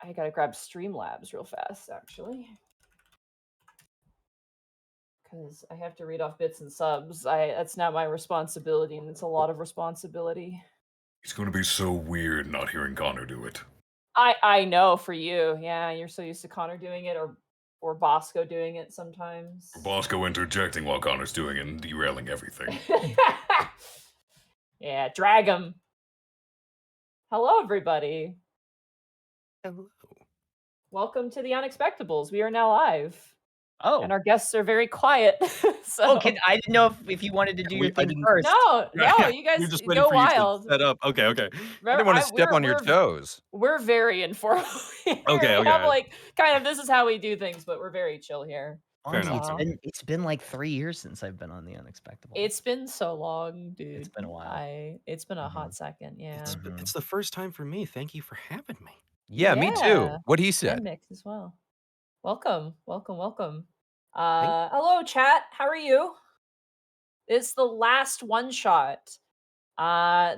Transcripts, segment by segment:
I gotta grab Streamlabs real fast, actually. Because I have to read off bits and subs. That's not my responsibility, and it's a lot of responsibility. It's going to be so weird not hearing Connor do it. I know for you, yeah, you're so used to Connor doing it, or Bosco doing it sometimes. Bosco interjecting while Connor's doing it and derailing everything. Yeah, drag him. Hello, everybody. Hello. Welcome to the Unexpectables. We are now live. Oh. And our guests are very quiet. So Oh, I didn't know if you wanted to do your thing first. No, you guys You're just waiting go for you wild. to set up. Okay. I didn't want to step on your toes. We're very informal here. Okay. We have like kind of this is how we do things, but we're very chill here. Fair enough. It's been like 3 years since I've been on the Unexpectables. It's been so long, dude. It's been a while. It's been a hot second, yeah. It's the first time for me. Thank you for having me. Yeah, me too. What he And said. Mix as well. Welcome. Hello, chat. How are you? It's the last one shot.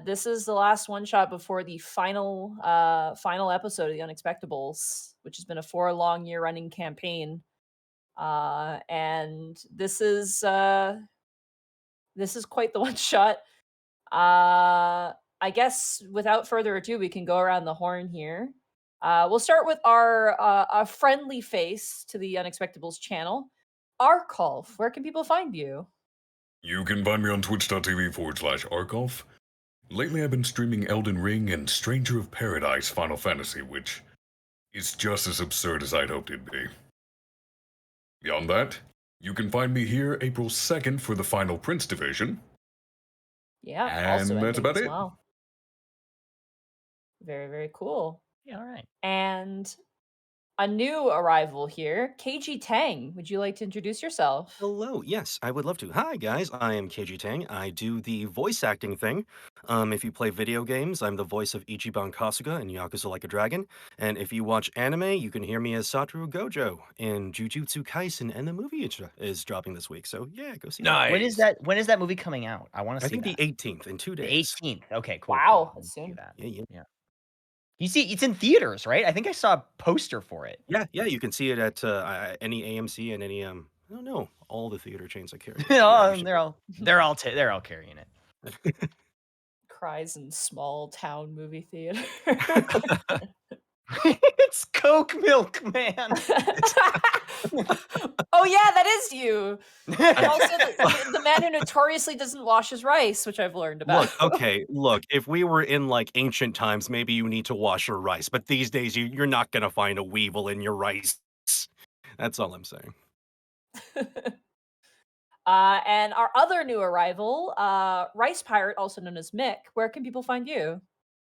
This is the last one shot before the final episode of the Unexpectables, which has been a 4 year running campaign. And this is quite the one shot. I guess without further ado, we can go around the horn here. We'll start with our friendly face to the Unexpectables channel, Arkolf. Where can people find you? You can find me on twitch.tv/Arkolf. Lately I've been streaming Elden Ring and Stranger of Paradise Final Fantasy, which is just as absurd as I'd hoped it'd be. Beyond that, you can find me here April 2nd for the final Prince Division. Yeah, and also that's about it. Well. Very, very cool. Yeah, all right. And a new arrival here, KG Tang. Would you like to introduce yourself? Hello. Yes, I would love to. Hi, guys. I am KG Tang. I do the voice acting thing. If you play video games, I'm the voice of Ichiban Kasuga in Yakuza Like a Dragon. And if you watch anime, you can hear me as Satoru Gojo in Jujutsu Kaisen, and the movie is dropping this week. So yeah, go see Nice. When is that movie coming out? I want to see I think that. the 18th in 2 days. The 18th. Okay, cool. Wow, Cool. that's soon. That. Yeah. You see, it's in theaters, right? I think I saw a poster for it. Yeah. You can see it at any AMC and any I don't know, all the theater chains I carry. They're all carrying it. Cries in small town movie theater. It's Coke Milk Man. Oh yeah, that is you. And also the man who notoriously doesn't wash his rice, which I've learned about. Look, if we were in like ancient times, maybe you need to wash your rice, but these days you're not gonna find a weevil in your rice. That's all I'm saying. And our other new arrival, Rice Pirate, also known as Mick. Where can people find you?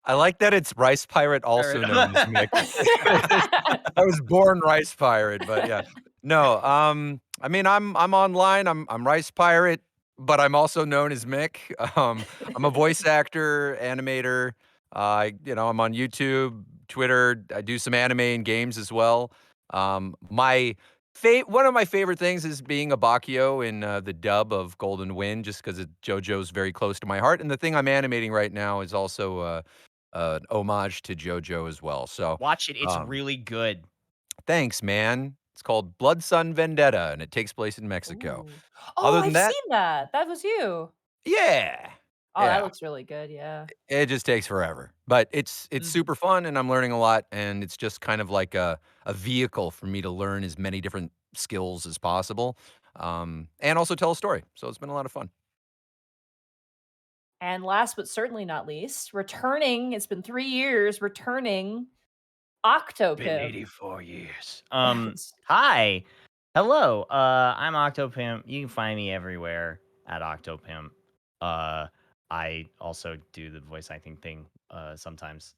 I like that it's Rice Pirate, also known as Mick. I was born Rice Pirate, but yeah. No, I mean I'm online. I'm Rice Pirate, but I'm also known as Mick. I'm a voice actor, animator. I'm on YouTube, Twitter. I do some anime and games as well. One of my favorite things is being a Bakio in the dub of Golden Wind, just because JoJo's very close to my heart. And the thing I'm animating right now is also an homage to JoJo as well. So watch it; it's really good. Thanks, man. It's called Blood Sun Vendetta, and it takes place in Mexico. Ooh. Oh, I've seen that. That was you. Yeah. Oh, that looks really good. Yeah. It just takes forever, but it's super fun, and I'm learning a lot. And it's just kind of like a vehicle for me to learn as many different skills as possible, and also tell a story. So it's been a lot of fun. And last but certainly not least, returning. It's been 3 years. Returning, Octopimp. Been 84 years. Hi. Hello. I'm Octopimp. You can find me everywhere at Octopimp. I also do the voice acting thing sometimes.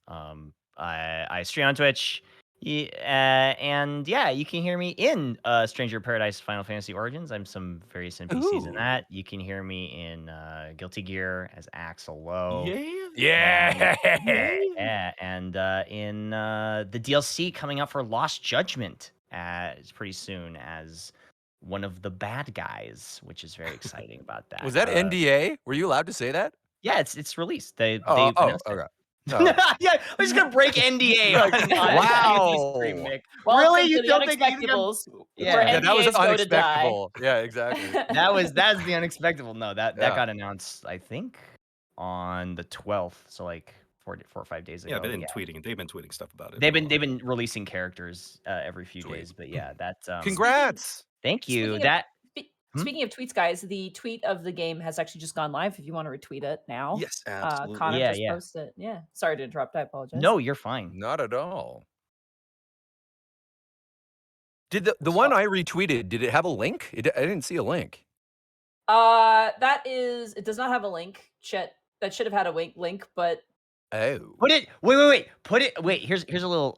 I stream on Twitch. And you can hear me in Stranger of Paradise Final Fantasy Origins. I'm some various NPCs in that. You can hear me in Guilty Gear as Axel Lowe. Yeah. And in the DLC coming out for Lost Judgment pretty soon as one of the bad guys, which is very exciting about that. Was that NDA? Were you allowed to say that? Yeah, it's released. They okay. Yeah, I'm just gonna break NDA on Wow. stream, Mick. Welcome Really? to You the don't think I'm- Unexpectables, Yeah. where Yeah, that was NDAs go to die. unexpectable. Yeah, exactly. That's the unexpected. No, that Yeah. got announced, I think, on the 12th. So like 4 or 5 days ago. Yeah, they've been tweeting stuff about it. They've been releasing characters every few days, but yeah, that's Congrats. Thank you. Speaking That Speaking of tweets, guys, the tweet of the game has actually just gone live. If you want to retweet it now, Yes, absolutely. Connor Yeah, just yeah. posted it. Yeah, sorry to interrupt. I apologize. No, you're fine. Not at all. Did the one I retweeted, did it have a link? I didn't see a link. It does not have a link. Chet, that should have had a link, but Oh. Put it. Wait. Here's a little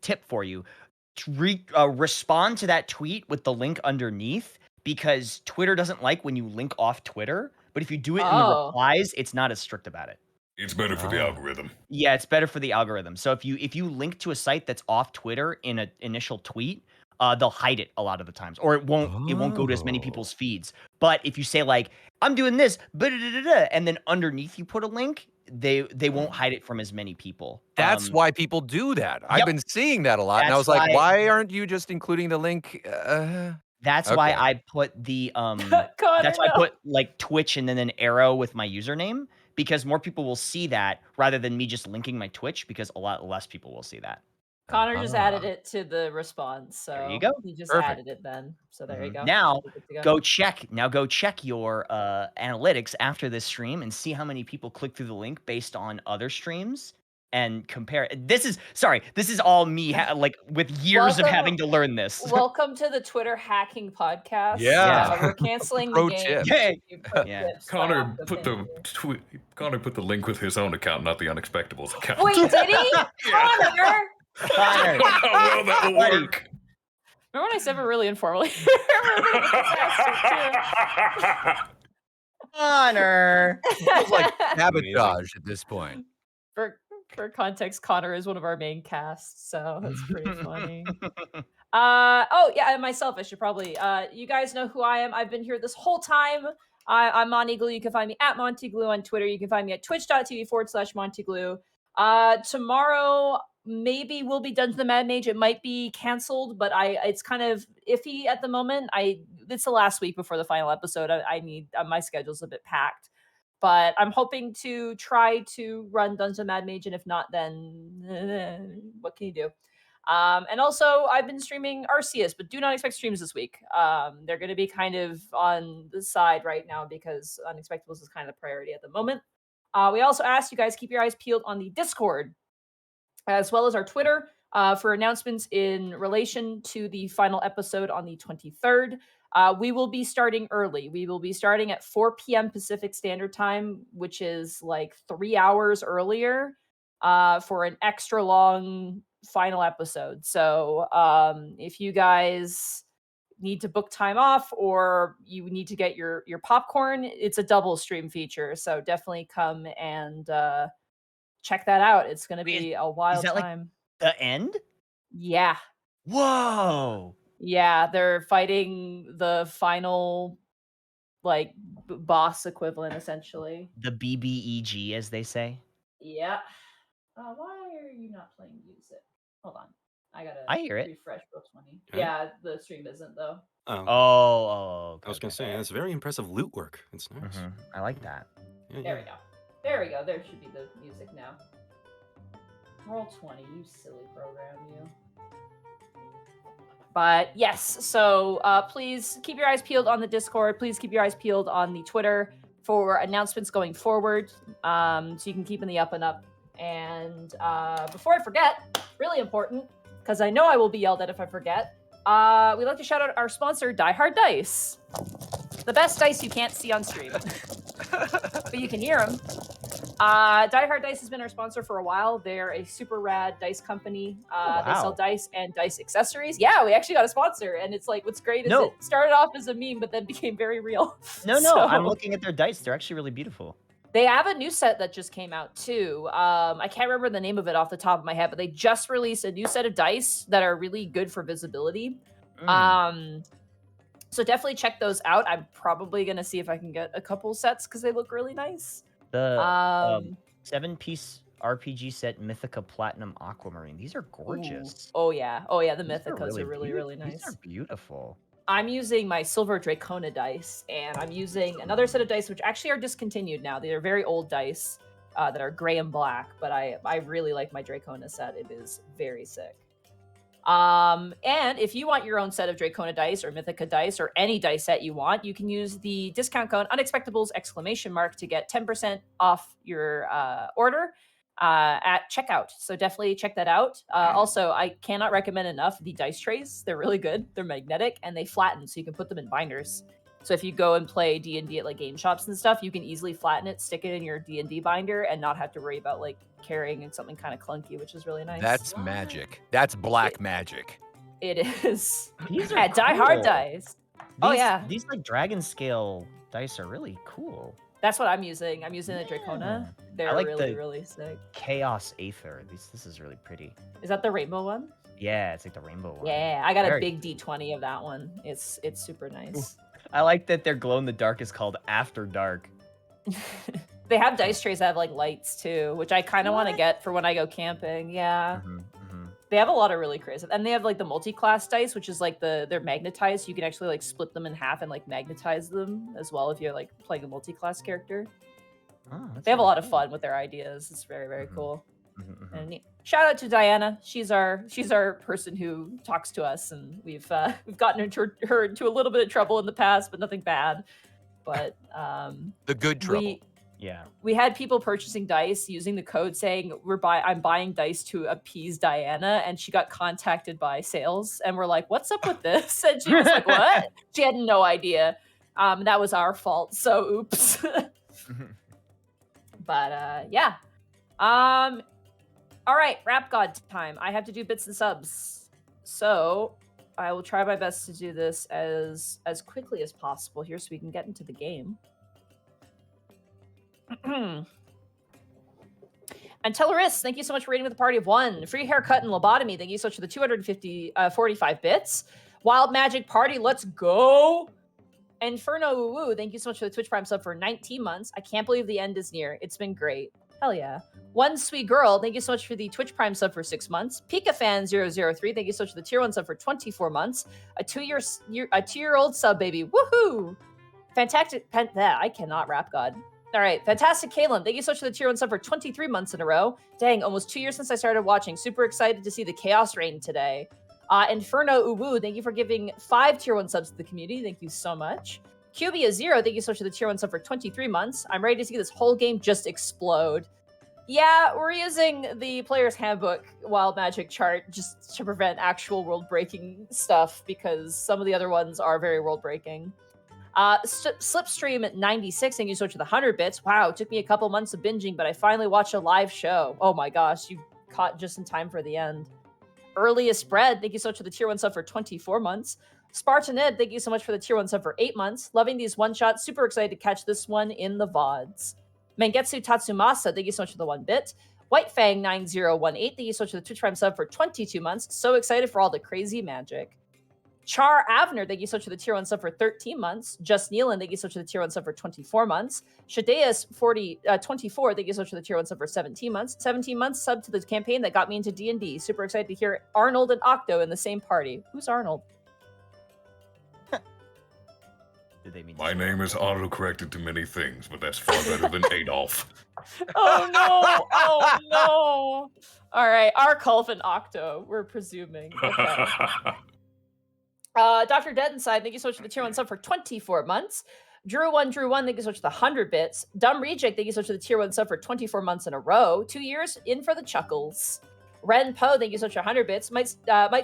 tip for you. Respond to that tweet with the link underneath, because Twitter doesn't like when you link off Twitter. But if you do it in the replies, it's not as strict about it. It's better for the algorithm. Yeah, it's better for the algorithm. So if you link to a site that's off Twitter in an initial tweet, they'll hide it a lot of the times, or it won't go to as many people's feeds. But if you say like, I'm doing this, and then underneath you put a link, they won't hide it from as many people. That's why people do that. I've been seeing that a lot, and I was That's like, why- why aren't you just including the link? That's Okay. why I put the Connor, that's why I no. put like Twitch and then an arrow with my username, because more people will see that rather than me just linking my Twitch, because a lot less people will see that. Connor just added it to the response. So There you go. He just Perfect. added it then. So there you go. Now Should be good to go check. Now go check your analytics after this stream and see how many people click through the link based on other streams and compare. This is all me like with years of having to learn this. Welcome to the Twitter hacking podcast. Yeah. We're canceling Pro the game. tip. You put Yeah. tips Connor by put Octopus Connor put the link with his own account, not the Unexpectables account. Wait, did he? Connor! Connor, How well that will Buddy. work. Remember when I said we're really informally? Honor. It's like sabotage at this point. For context, Connor is one of our main casts, so that's pretty funny. And myself, I should probably. You guys know who I am. I've been here this whole time. I'm Montyglue. You can find me at Montyglue on Twitter. You can find me at twitch.tv/Montyglue. Tomorrow maybe will be Dungeon the Mad Mage. It might be canceled, but it's kind of iffy at the moment. It's the last week before the final episode. I need my schedule's a bit packed. But I'm hoping to try to run Dungeon Mad Mage, and if not, then what can you do? And also, I've been streaming Arceus, but do not expect streams this week. They're going to be kind of on the side right now because Unexpectables is kind of the priority at the moment. We also asked you guys keep your eyes peeled on the Discord, as well as our Twitter, for announcements in relation to the final episode on the 23rd. We will be starting early. We will be starting at 4 p.m. Pacific Standard Time, which is like 3 hours earlier, for an extra long final episode. So if you guys need to book time off or you need to get your popcorn, it's a double stream feature. So definitely come and check that out. It's going to be a wild time. The end? Yeah. Whoa. Yeah, they're fighting the final, like, boss equivalent, essentially. The BBEG, as they say. Yeah. Why are you not playing music? Hold on. I hear it. Refresh Roll20. Okay. Yeah, the stream isn't, though. Oh. I was going to say, that's very impressive loot work. It's nice. I like that. Yeah, There we go. There we go. There should be the music now. Roll20, you silly program, you. But yes, so please keep your eyes peeled on the Discord. Please keep your eyes peeled on the Twitter for announcements going forward, so you can keep in the up and up. And before I forget, really important, because I know I will be yelled at if I forget, we'd like to shout out our sponsor, Die Hard Dice. The best dice you can't see on stream, but you can hear them. Die Hard Dice has been our sponsor for a while. They're a super rad dice company. They sell dice and dice accessories. Yeah, we actually got a sponsor, and it's like, what's great is it started off as a meme, but then became very real. No, I'm looking at their dice. They're actually really beautiful. They have a new set that just came out too. I can't remember the name of it off the top of my head, but they just released a new set of dice that are really good for visibility. So definitely check those out. I'm probably gonna see if I can get a couple sets because they look really nice. 7-piece RPG set Mythica Platinum Aquamarine. These are gorgeous. Oh yeah, the These Mythicas are really, really nice. These are beautiful. I'm using my Silver Dracona dice, and I'm using another set of dice which actually are discontinued now. They are very old dice that are gray and black, but I really like my Dracona set. It is very sick. And if you want your own set of Dracona dice or Mythica dice or any dice set you want, you can use the discount code Unexpectables to get 10% off your order at checkout. So definitely check that out. Also, I cannot recommend enough the dice trays. They're really good. They're magnetic and they flatten, so you can put them in binders. So if you go and play D&D at like game shops and stuff, you can easily flatten it, stick it in your D&D binder, and not have to worry about like carrying something kind of clunky, which is really nice. That's magic. That's black magic. It is. These are Yeah, Die Hard cool. dice. Oh, yeah. These like dragon scale dice are really cool. That's what I'm using. I'm using the Dracona. They're like really, the- really sick. Chaos Aether. This is really pretty. Is that the rainbow one? Yeah, it's like the rainbow one. Yeah, I got Very- a big D20 of that one. It's super nice. I like that their glow in the dark is called After Dark. They have dice trays that have like lights too, which I kind of want to get for when I go camping. Yeah. They have a lot of really crazy, and they have like the multi-class dice, which is like they're magnetized. You can actually like split them in half and like magnetize them as well if you're like playing a multi-class character. Oh, that's They have a really lot of cool. fun with their ideas. It's very, very Mhm. cool. Mhm. And neat. Shout out to Diana. She's our person who talks to us, and we've gotten her into a little bit of trouble in the past, but nothing bad. But The good trouble. Yeah. we had people purchasing dice using the code saying I'm buying dice to appease Diana, and she got contacted by sales, and we're like, "What's up with this?" And she was like, "What?" She had no idea. That was our fault. So oops. But yeah. All right, Rap God time. I have to do bits and subs, so I will try my best to do this as quickly as possible here, so we can get into the game. And Telleris, thank you so much for rating with a party of one. Free haircut and lobotomy, thank you so much for the 45 bits. Wild Magic Party, let's go. Inferno Woo, thank you so much for the Twitch Prime sub for 19 months. I can't believe the end is near. It's been great. Hell yeah. One Sweet Girl, thank you so much for the Twitch Prime sub for 6 months. PikaFan003, thank you so much for the Tier 1 sub for 24 months. A two-year-old sub, baby. Woohoo! Fantastic. I cannot rap God. All right, Fantastic Kalen, thank you so much for the Tier 1 sub for 23 months in a row. Dang, almost 2 years since I started watching. Super excited to see the Chaos Reign today. Inferno Uwu, thank you for giving 5 Tier 1 subs to the community. Thank you so much. Cubia0, thank you so much for the Tier 1 sub for 23 months. I'm ready to see this whole game just explode. Yeah, we're using the Player's Handbook Wild Magic chart just to prevent actual world-breaking stuff, because some of the other ones are very world-breaking. Slipstream at 96, thank you so much for the 100 bits. Wow, it took me a couple months of binging, but I finally watched a live show. Oh my gosh, you caught just in time for the end. Earliest Bread, thank you so much for the Tier 1 sub for 24 months. Spartan Ed, thank you so much for the Tier 1 sub for 8 months. Loving these one-shots, super excited to catch this one in the VODs. Mangetsu Tatsumasa, thank you so much for the 1 bit. Whitefang9018, thank you so much for the Twitch Prime sub for 22 months. So excited for all the crazy magic. Char Avner, thank you so much for the Tier 1 sub for 13 months. Just Nealon, thank you so much for the Tier 1 sub for 24 months. Shadeus24, thank you so much for the Tier 1 sub for 17 months. 17 months sub to the campaign that got me into D&D. Super excited to hear Arnold and Octo in the same party. Who's Arnold? Did they mean My name is autocorrected to many things, but that's far better than Adolf. Oh no! Oh no! All right, Arculf and Octo, we're presuming. Okay. Dr. Dead Inside, thank you so much for the Tier 1 sub for 24 months. Drew1, thank you so much for the 100 bits. Dumb Reject, thank you so much for the Tier 1 sub for 24 months in a row. 2 years in for the chuckles. Ren Poe, thank you so much for 100 bits. Might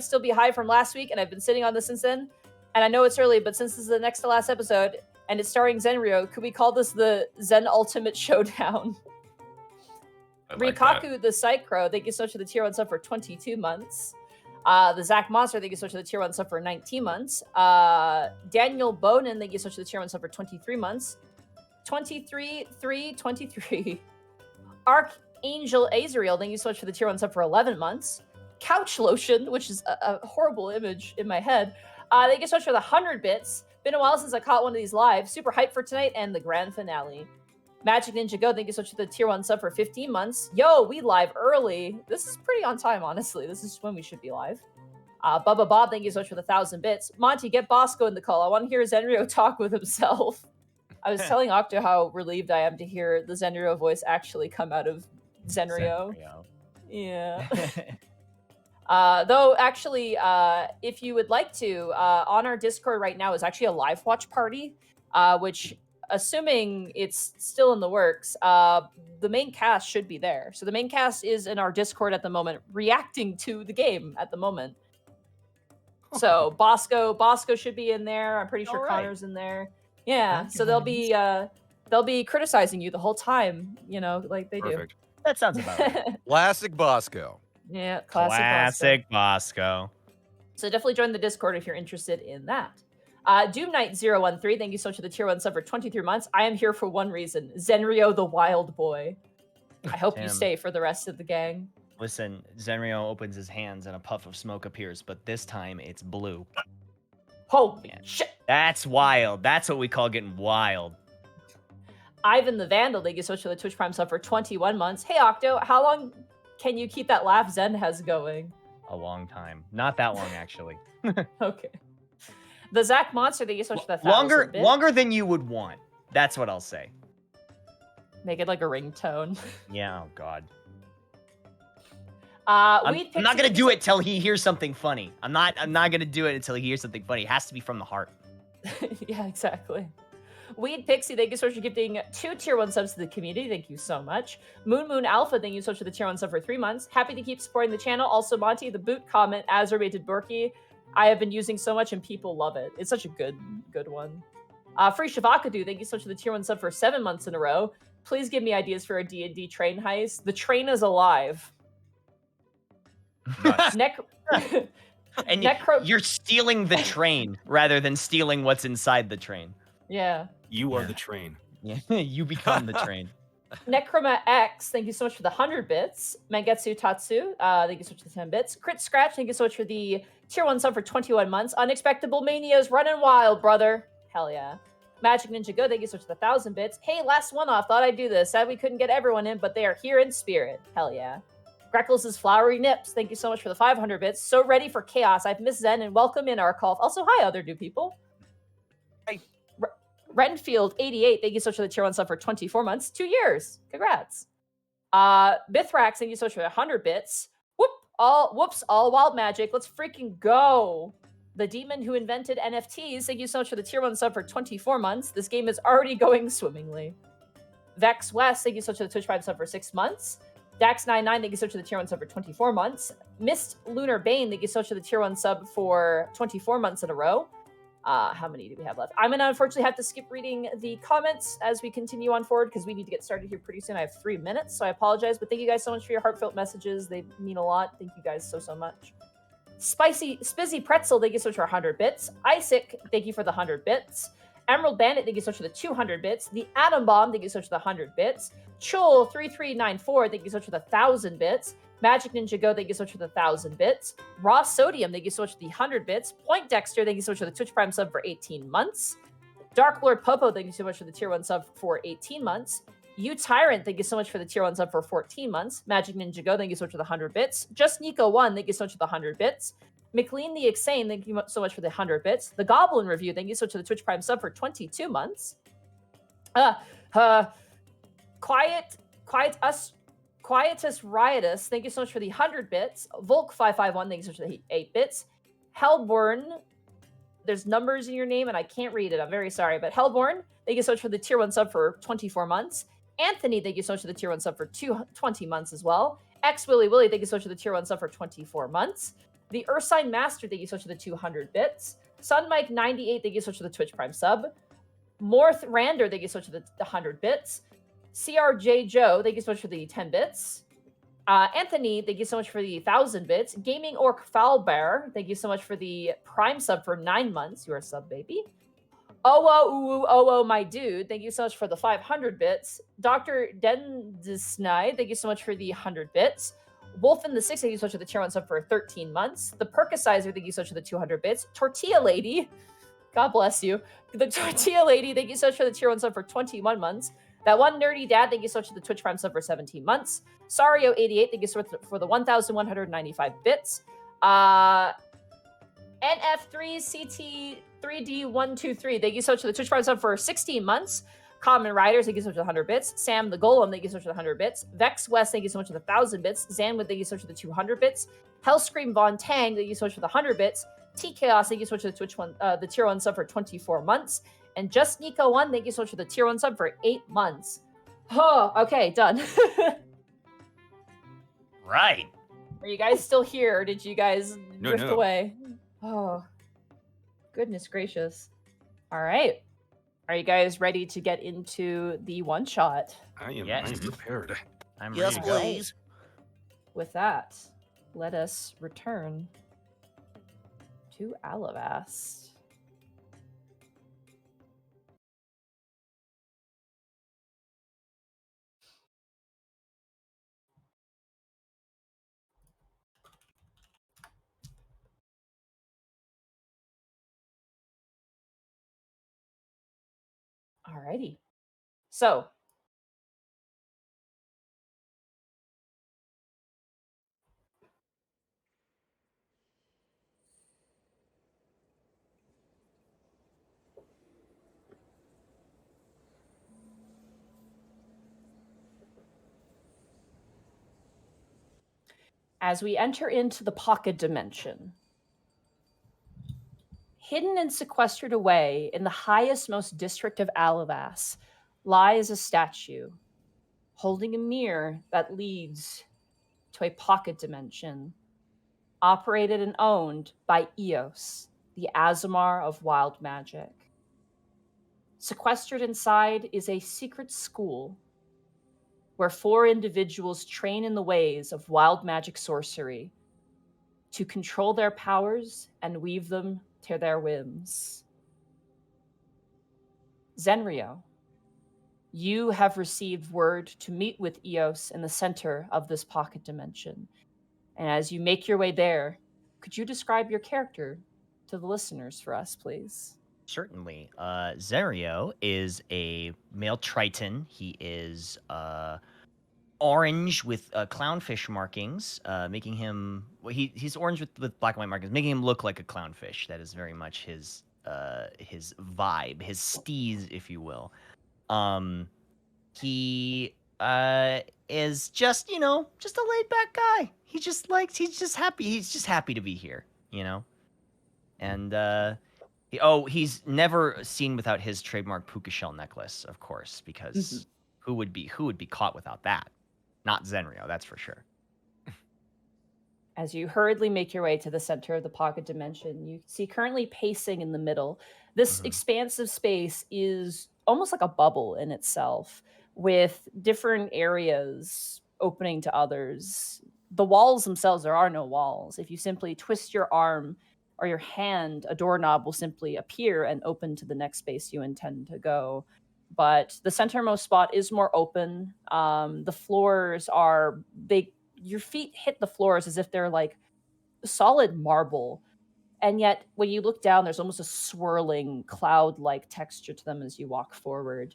still be high from last week, and I've been sitting on this since then. And I know it's early, but since this is the next to last episode, and it's starring Zenryo, could we call this the Zen Ultimate Showdown? I like Rikaku the Psychro, thank you so much for the Tier 1 sub for 22 months. The Zach Monster, thank you so much for the Tier 1 sub for 19 months. Daniel Bonin, thank you so much for the Tier 1 sub for 23 months. 23. Archangel Azrael, thank you so much for the Tier 1 sub for 11 months. Couch Lotion, which is a horrible image in my head. Thank you so much for the 100 bits. Been a while since I caught one of these live. Super hyped for tonight and the grand finale. Magic Ninja Go, thank you so much for the tier 1 sub for 15 months. Yo, we live early. This is pretty on time, honestly. This is when we should be live. Bubba Bob, thank you so much for the 1,000 bits. Monty, get Bosco in the call. I want to hear Zenryo talk with himself. I was telling Octo how relieved I am to hear the Zenryo voice actually come out of Zenryo. Yeah. Though, actually, if you would like to, on our Discord right now is actually a live watch party, which, assuming it's still in the works, the main cast should be there. So the main cast is in our Discord at the moment, reacting to the game at the moment. So Bosco should be in there. I'm pretty sure Connor's in there. Yeah, so they'll be criticizing you the whole time, you know, like they do. That sounds about right. Classic Bosco. Yeah, classic Bosco. So definitely join the Discord if you're interested in that. Doom Knight 013, thank you so much for the tier 1 sub for 23 months. I am here for one reason: Zenryo the Wild Boy. I hope you stay for the rest of the gang. Listen, Zenryo opens his hands and a puff of smoke appears, but this time it's blue. Holy shit! That's wild. That's what we call getting wild. Ivan the Vandal, thank you so much for the Twitch Prime sub for 21 months. Hey Octo, how long can you keep that laugh Zen has going? A long time. Not that long, actually. Okay. The Zach Monster, thank you so much for the 1,000 bits. Longer than you would want. That's what I'll say. Make it like a ringtone. Yeah, oh god. I'm not gonna do it till he hears something funny. I'm not gonna do it until he hears something funny. It has to be from the heart. Yeah, exactly. Weed Pixie, thank you so much for gifting 2 tier 1 subs to the community. Thank you so much. Moon Alpha, thank you so much for the tier 1 sub for 3 months. Happy to keep supporting the channel. Also, Monty, the boot comment, as rated Borky, I have been using so much and people love it. It's such a good one. Free Shavakadu, thank you so much for the tier 1 sub for 7 months in a row. Please give me ideas for a D&D train heist. The train is alive. And you're stealing the train rather than stealing what's inside the train. Yeah. You are the train. Yeah, you become the train. Necroma X, thank you so much for the 100 bits. Mangetsu Tatsu, thank you so much for the 10 bits. Crit Scratch, thank you so much for the tier 1 sub for 21 months. Unexpectable Mania's running wild, brother. Hell yeah. Magic Ninja Go, thank you so much for the 1,000 bits. Hey, last one off. Thought I'd do this. Sad we couldn't get everyone in, but they are here in spirit. Hell yeah. Greckles' Flowery Nips, thank you so much for the 500 bits. So ready for chaos. I've missed Zen and welcome in our call. Also, hi, other new people. Hi. Renfield 88, thank you so much for the tier 1 sub for 24 months. 2 years. Congrats. Bithrax, thank you so much for the 100 bits. Whoops, all wild magic. Let's freaking go. The demon who invented NFTs, thank you so much for the tier 1 sub for 24 months. This game is already going swimmingly. Vex West, thank you so much for the Twitch Prime sub for 6 months. Dax99, thank you so much for the tier 1 sub for 24 months. Mist Lunar Bane, thank you so much for the tier 1 sub for 24 months in a row. How many do we have left? I'm going to unfortunately have to skip reading the comments as we continue on forward because we need to get started here pretty soon. I have 3 minutes, so I apologize. But thank you guys so much for your heartfelt messages. They mean a lot. Thank you guys so much. Spizzy Pretzel, thank you so much for 100 bits. Isaac, thank you for the 100 bits. Emerald Bandit, thank you so much for the 200 bits. The Atom Bomb, thank you so much for the 100 bits. Chul3394, thank you so much for the 1,000 bits. Magic Ninja Go, thank you so much for the 1,000 bits. Raw Sodium, thank you so much for the 100 bits. Point Dexter, thank you so much for the Twitch Prime sub for 18 months. Dark Lord Popo, thank you so much for the tier 1 sub for 18 months. You Tyrant, thank you so much for the tier 1 sub for 14 months. Magic Ninja Go, thank you so much for the 100 bits. Just Nico1, thank you so much for the 100 bits. McLean the Exane, thank you so much for the 100 bits. The Goblin Review, thank you so much for the Twitch Prime sub for 22 months. Quietus Riotous, thank you so much for the 100 bits. Volk551, thank you so much for the 8 bits. Hellborn, there's numbers in your name and I can't read it, I'm very sorry. But Hellborn, thank you so much for the tier 1 sub for 24 months. Anthony, thank you so much for the tier 1 sub for 20 months as well. X Willy Willy, thank you so much for the tier 1 sub for 24 months. The Ursine Master, thank you so much for the 200 bits. SunMike98, thank you so much for the Twitch Prime sub. Morth Rander, thank you so much for the 100 bits. CRJ Joe, thank you so much for the 10 bits. Anthony, thank you so much for the 1,000 bits. Gaming Orc Foulbear, thank you so much for the Prime sub for 9 months. You're a sub, baby. My dude, thank you so much for the 500 bits. Dr. Dendisnai, thank you so much for the 100 bits. Wolf in the 6, thank you so much for the tier 1 sub for 13 months. The Perkicizer, thank you so much for the 200 bits. Tortilla Lady, God bless you. The Tortilla Lady, thank you so much for the tier 1 sub for 21 months. That one nerdy dad, thank you so much to the Twitch Prime sub for 17 months. Sario88, thank you so much for the 1,195 bits. NF3CT3D123, thank you so much to the Twitch Prime sub for 16 months. Common Riders, thank you so much for the 100 bits. Sam the Golem, thank you so much for the 100 bits. Vex West, thank you so much for the 1,000 bits. Zanwood, thank you so much for the 200 bits. Hellscream Von Tang, thank you so much for the 100 bits. T Chaos, thank you so much for the tier 1 sub for 24 months. And Just Nico 1, thank you so much for the tier 1 sub for 8 months. Oh, okay, done. Right. Are you guys still here, or did you guys drift No. away? Oh, goodness gracious. All right. Are you guys ready to get into the one-shot? I am Yes. prepared. I'm Yes, ready to go. please. With that, let us return to Alavast. Alrighty. So, as we enter into the pocket dimension, hidden and sequestered away in the highest, most district of Alavas lies a statue holding a mirror that leads to a pocket dimension operated and owned by Eos, the Azamar of wild magic. Sequestered inside is a secret school where 4 individuals train in the ways of wild magic sorcery to control their powers and weave them to their whims. Zenrio, you have received word to meet with Eos in the center of this pocket dimension. And as you make your way there, could you describe your character to the listeners for us, please? Certainly. Zerio is a male Triton. He is orange with clownfish markings, making him. Well, he's orange with black and white markings, making him look like a clownfish. That is very much his vibe, his steez, if you will. He is just just a laid back guy. He's just happy. He's just happy to be here, and. He's never seen without his trademark puka shell necklace, of course, because who would be caught without that? Not Zenrio, that's for sure. As you hurriedly make your way to the center of the pocket dimension, you see currently pacing in the middle. This expansive space is almost like a bubble in itself, with different areas opening to others. The walls themselves, there are no walls. If you simply twist your arm or your hand, a doorknob will simply appear and open to the next space you intend to go. But the centermost spot is more open. The floors are big. Your feet hit the floors as if they're like solid marble. And yet, when you look down, there's almost a swirling cloud-like texture to them as you walk forward.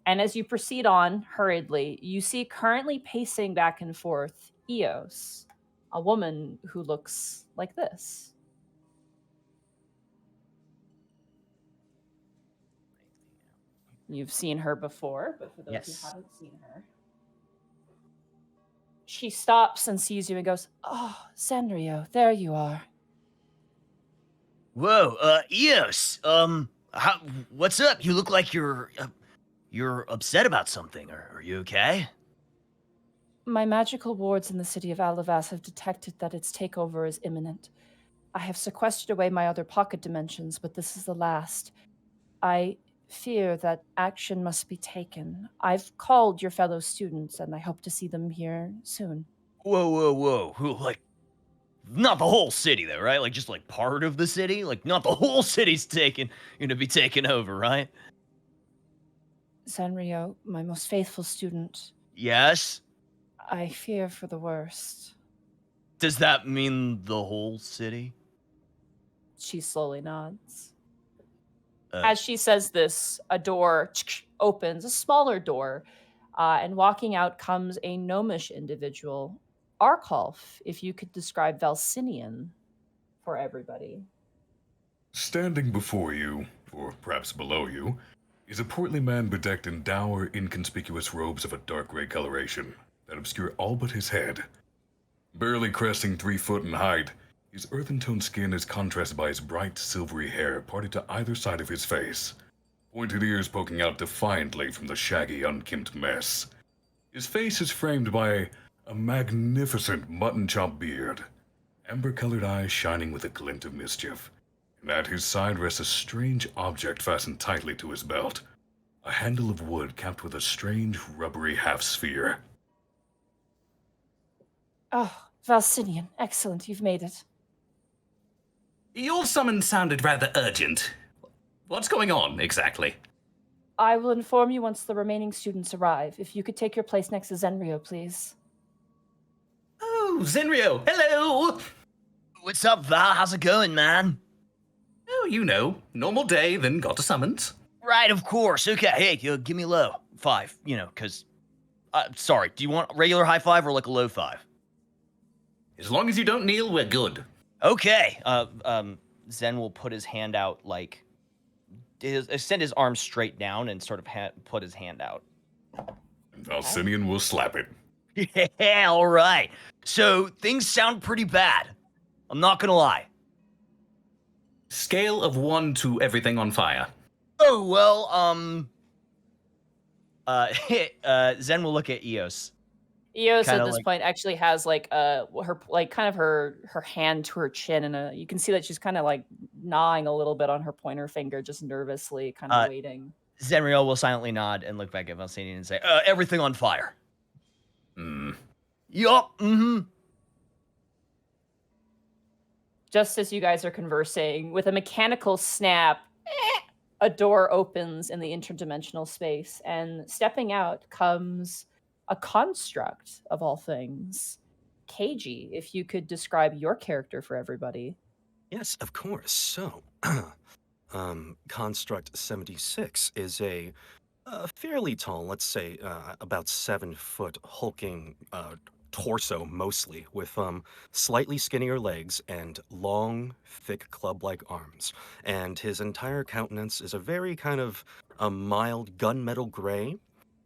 And as you proceed on hurriedly, you see currently pacing back and forth Eos, a woman who looks like this. You've seen her before, but for those who haven't seen her, she stops and sees you and goes, "Oh, Zenrio, there you are." Whoa, Eos. What's up? You look like you're upset about something. Are you okay? My magical wards in the city of Alavas have detected that its takeover is imminent. I have sequestered away my other pocket dimensions, but this is the last. I fear that action must be taken. I've called your fellow students, and I hope to see them here soon. Whoa. Like, not the whole city, though, right? Like, just, like, part of the city? Like, not the whole city's gonna be taken over, right? Zenrio, my most faithful student, Yes? I fear for the worst. Does that mean the whole city? She slowly nods. As she says this, a door opens, a smaller door, and walking out comes a gnomish individual. Arkolf, if you could describe Valsinian for everybody. Standing before you, or perhaps below you, is a portly man bedecked in dour, inconspicuous robes of a dark gray coloration that obscure all but his head. Barely cresting 3 foot in height, his earthen-toned skin is contrasted by his bright, silvery hair parted to either side of his face, pointed ears poking out defiantly from the shaggy, unkempt mess. His face is framed by a magnificent mutton-chop beard, amber-colored eyes shining with a glint of mischief, and at his side rests a strange object fastened tightly to his belt, a handle of wood capped with a strange, rubbery half-sphere. Oh, Valsinian, excellent, you've made it. Your summons sounded rather urgent. What's going on, exactly? I will inform you once the remaining students arrive. If you could take your place next to Zenrio, please. Oh, Zenrio, hello! What's up, Val? How's it going, man? Oh, you know, normal day, then got a summons. Right, of course. Okay, hey, give me a low 5, because... sorry, do you want a regular high 5 or like a low 5? As long as you don't kneel, we're good. Okay, Zen will put his hand out, like... extend his arm straight down and sort of put his hand out. And Valsinian will slap it. Yeah, all right. So, things sound pretty bad. I'm not gonna lie. Scale of 1 to everything on fire. Oh, well, Zen will look at Eos. Eos Kinda at this like- point actually has her hand to her chin, and you can see that she's kind of like gnawing a little bit on her pointer finger, just nervously, kind of waiting. Zenriel will silently nod and look back at Valsinian and say, everything on fire. Yup, Just as you guys are conversing, with a mechanical snap, a door opens in the interdimensional space, and stepping out comes a construct of all things. KG, if you could describe your character for everybody. Yes, of course. So, Construct 76 is a fairly tall, let's say about 7 foot, hulking torso mostly, with slightly skinnier legs and long, thick club-like arms. And his entire countenance is a very kind of a mild gunmetal gray.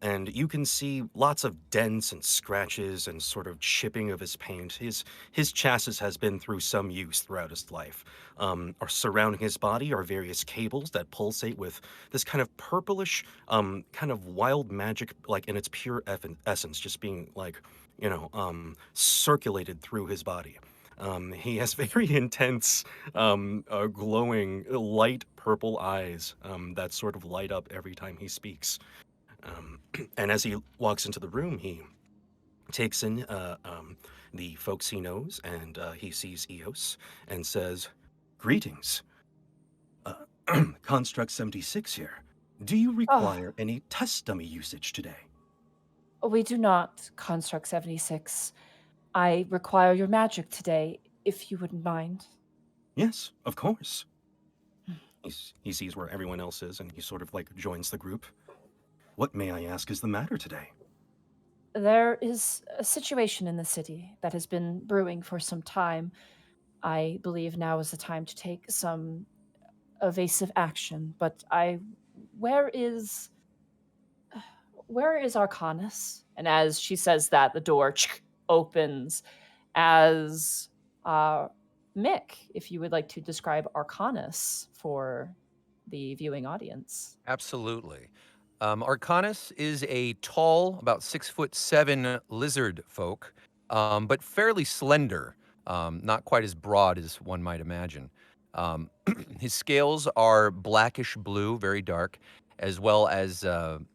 And you can see lots of dents and scratches and sort of chipping of his paint. His chassis has been through some use throughout his life. Or surrounding his body are various cables that pulsate with this kind of purplish, kind of wild magic, like in its pure essence, just being like, circulated through his body. He has very intense, glowing, light purple eyes that sort of light up every time he speaks. And as he walks into the room, he takes in the folks he knows, and he sees Eos and says, "Greetings. Construct 76 here. Do you require any test dummy usage today?" We do not, Construct 76. I require your magic today, if you wouldn't mind. "Yes, of course." He sees where everyone else is, and he sort of like joins the group. "What, may I ask, is the matter today?" There is a situation in the city that has been brewing for some time. I believe now is the time to take some evasive action, but where is Arcanus? And as she says that, the door opens as Mick, if you would like to describe Arcanus for the viewing audience. Absolutely. Arcanus is a tall, about 6'7" lizard folk, but fairly slender, not quite as broad as one might imagine. His scales are blackish blue, very dark, as well as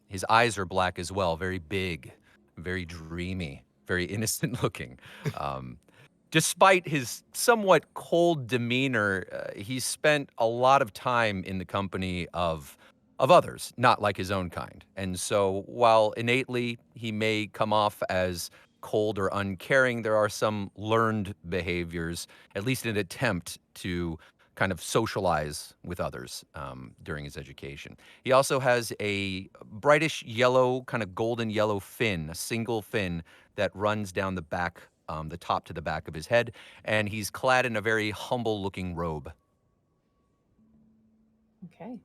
his eyes are black as well, very big, very dreamy, very innocent looking. Despite his somewhat cold demeanor, he's spent a lot of time in the company of others, not like his own kind. And so while innately he may come off as cold or uncaring, there are some learned behaviors, at least an attempt to kind of socialize with others during his education. He also has a brightish yellow, kind of golden yellow fin, a single fin that runs down the back, the top to the back of his head, and he's clad in a very humble-looking robe. Okay.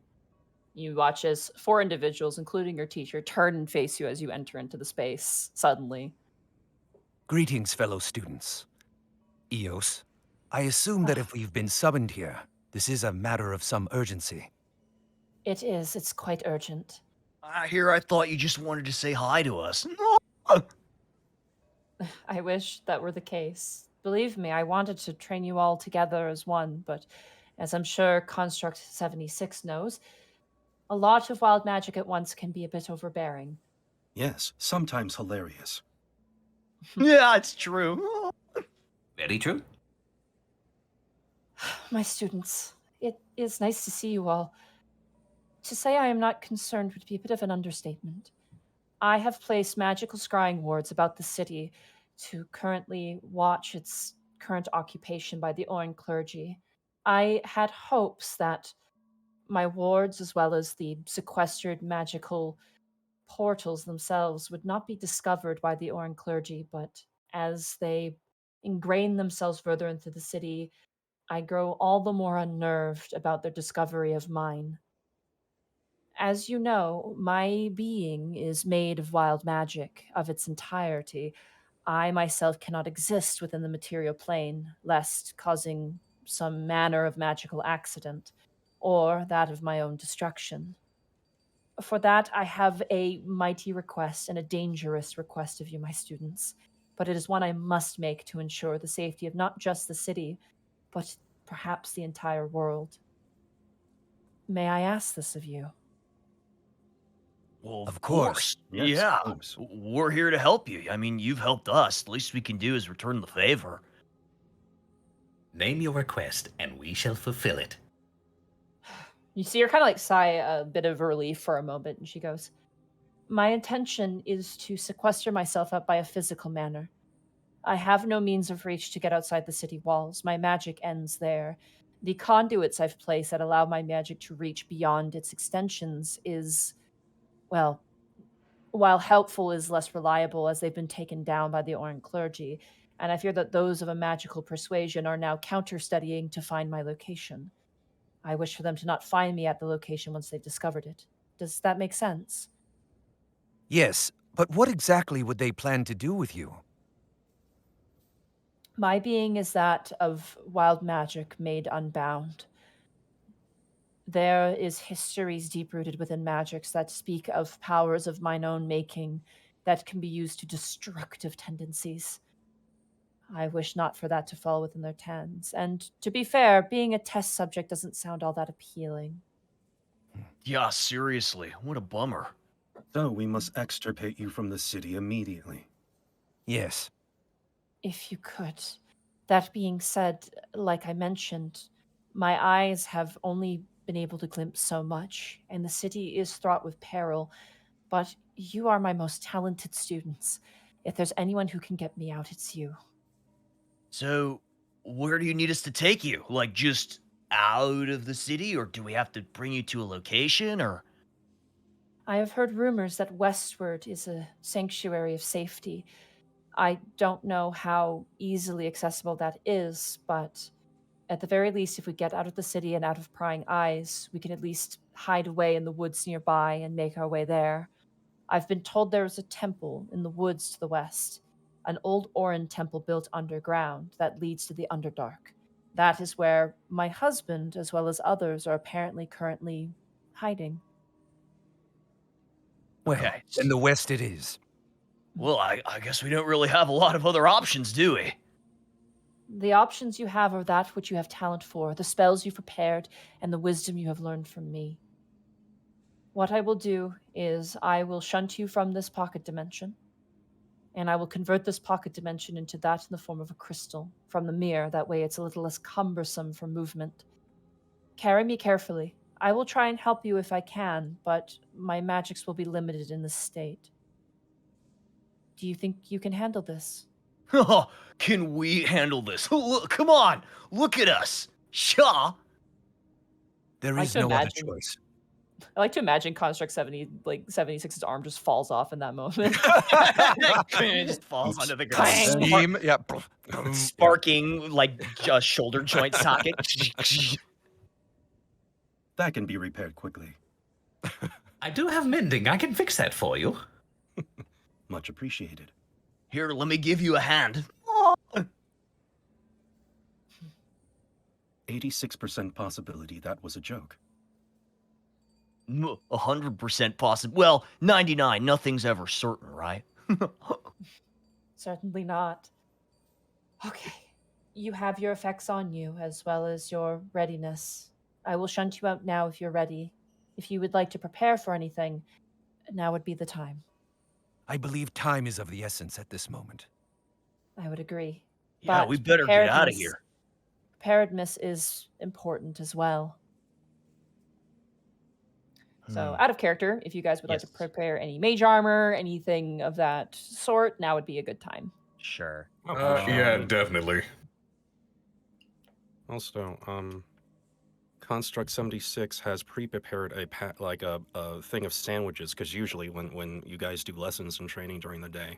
You watch as 4 individuals, including your teacher, turn and face you as you enter into the space suddenly. Greetings, fellow students. Eos, I assume that if we've been summoned here, this is a matter of some urgency. It is. It's quite urgent. I thought you just wanted to say hi to us. I wish that were the case. Believe me, I wanted to train you all together as one, but as I'm sure Construct 76 knows, a lot of wild magic at once can be a bit overbearing. Yes, sometimes hilarious. Yeah, it's true. Very true. My students, it is nice to see you all. To say I am not concerned would be a bit of an understatement. I have placed magical scrying wards about the city to currently watch its current occupation by the Orin clergy. I had hopes that my wards, as well as the sequestered magical portals themselves, would not be discovered by the Orin clergy, but as they ingrain themselves further into the city, I grow all the more unnerved about their discovery of mine. As you know, my being is made of wild magic of its entirety. I myself cannot exist within the material plane, lest causing some manner of magical accident, or that of my own destruction. For that, I have a mighty request and a dangerous request of you, my students, but it is one I must make to ensure the safety of not just the city, but perhaps the entire world. May I ask this of you? Well, Of of course. course. Yes, Yeah. of course. We're here to help you. I mean, you've helped us. The least we can do is return the favor. Name your request, and we shall fulfill it. You see her kind of like sigh a bit of relief for a moment, and she goes, My intention is to sequester myself up by a physical manner. I have no means of reach to get outside the city walls. My magic ends there. The conduits I've placed that allow my magic to reach beyond its extensions is, well, while helpful, is less reliable as they've been taken down by the Orin clergy, and I fear that those of a magical persuasion are now counter-studying to find my location. I wish for them to not find me at the location once they've discovered it. Does that make sense? Yes, but what exactly would they plan to do with you? My being is that of wild magic made unbound. There is histories deep-rooted within magics that speak of powers of mine own making that can be used to destructive tendencies. I wish not for that to fall within their hands. And to be fair, being a test subject doesn't sound all that appealing. Yeah, seriously. What a bummer. So we must extirpate you from the city immediately. Yes. If you could. That being said, like I mentioned, my eyes have only been able to glimpse so much, and the city is fraught with peril. But you are my most talented students. If there's anyone who can get me out, it's you. So, where do you need us to take you? Like, just out of the city? Or do we have to bring you to a location? Or. I have heard rumors that westward is a sanctuary of safety. I don't know how easily accessible that is, but at the very least, if we get out of the city and out of prying eyes, we can at least hide away in the woods nearby and make our way there. I've been told there is a temple in the woods to the west, an old Orin temple built underground that leads to the Underdark. That is where my husband, as well as others, are apparently currently hiding. Well, Okay. in the west it is. Well, I guess we don't really have a lot of other options, do we? The options you have are that which you have talent for, the spells you've prepared, and the wisdom you have learned from me. What I will do is I will shunt you from this pocket dimension, and I will convert this pocket dimension into that in the form of a crystal from the mirror. That way it's a little less cumbersome for movement. Carry me carefully. I will try and help you if I can, but my magics will be limited in this state. Do you think you can handle this? Can we handle this? Look, come on! Look at us! Shaw! There like is to no other imagine- choice. I like to imagine Construct 76's arm just falls off in that moment. It just falls onto the Clang. ground. Steam, yeah. Sparking like just shoulder joint socket. That can be repaired quickly. I do have mending. I can fix that for you. Much appreciated. Here, let me give you a hand. 86% possibility that was a joke. 100% possible. Well, 99. Nothing's ever certain, right? Certainly not. Okay. You have your effects on you as well as your readiness. I will shunt you out now if you're ready. If you would like to prepare for anything, now would be the time. I believe time is of the essence at this moment. I would agree. Yeah, But we better get out of preparedness- here. Preparedness is important as well. So, out of character, if you guys would like to Yes. prepare any mage armor, anything of that sort, now would be a good time. Sure. Yeah, definitely. Also, Construct 76 has pre-prepared a thing of sandwiches, because usually when you guys do lessons and training during the day,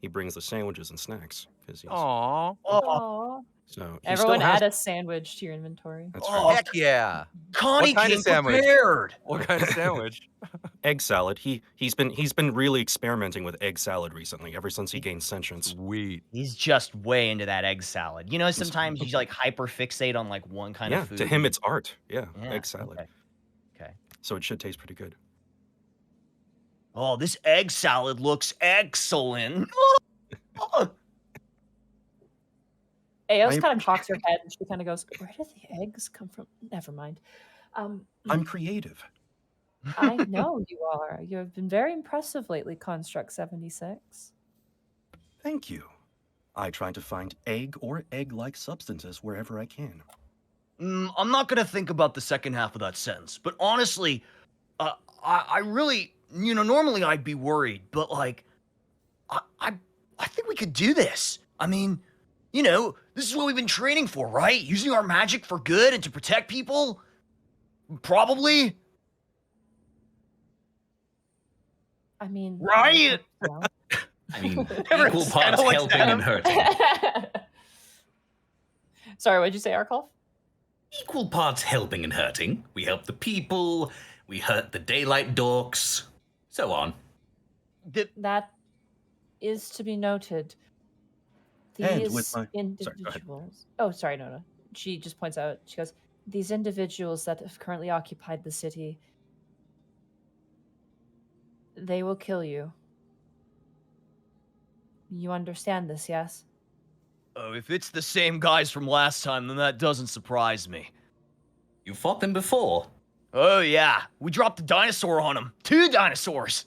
he brings the sandwiches and snacks. Aw. Oh, So he everyone still has, add a sandwich to your inventory. that's Oh, right. Heck yeah. Connie kind of came sandwich? prepared. What kind of sandwich? Egg salad. He's been really experimenting with egg salad recently, ever since he gained sentience. Sweet. He's just way into that egg salad. You know, sometimes you like hyper fixate on like one kind Yeah, of food. to him it's art. Yeah, Yeah, egg salad. Okay. So it should taste pretty good. Oh, this egg salad looks excellent. Eos I kind of cocks her head and she kind of goes, "Where did the eggs come from?" Never mind. I'm creative. I know you are. You have been very impressive lately, Construct 76. Thank you. I try to find egg or egg-like substances wherever I can. I'm not gonna think about the second half of that sentence, but honestly, I really, normally I'd be worried, but like, I think we could do this. I mean, this is what we've been training for, right? Using our magic for good and to protect people? Probably. I mean, Right? well, I mean, Never equal said parts like helping that. and hurting. Sorry, what'd you say, Arkolf? Equal parts helping and hurting. We help the people, we hurt the daylight dorks, so on. That is to be noted. And These with my- Sorry, go ahead. individuals. Oh, sorry, no. She just points out, she goes, these individuals that have currently occupied the city, they will kill you. You understand this, yes? Oh, if it's the same guys from last time, then that doesn't surprise me. You fought them before. Oh, yeah. We dropped a dinosaur on them. 2 dinosaurs.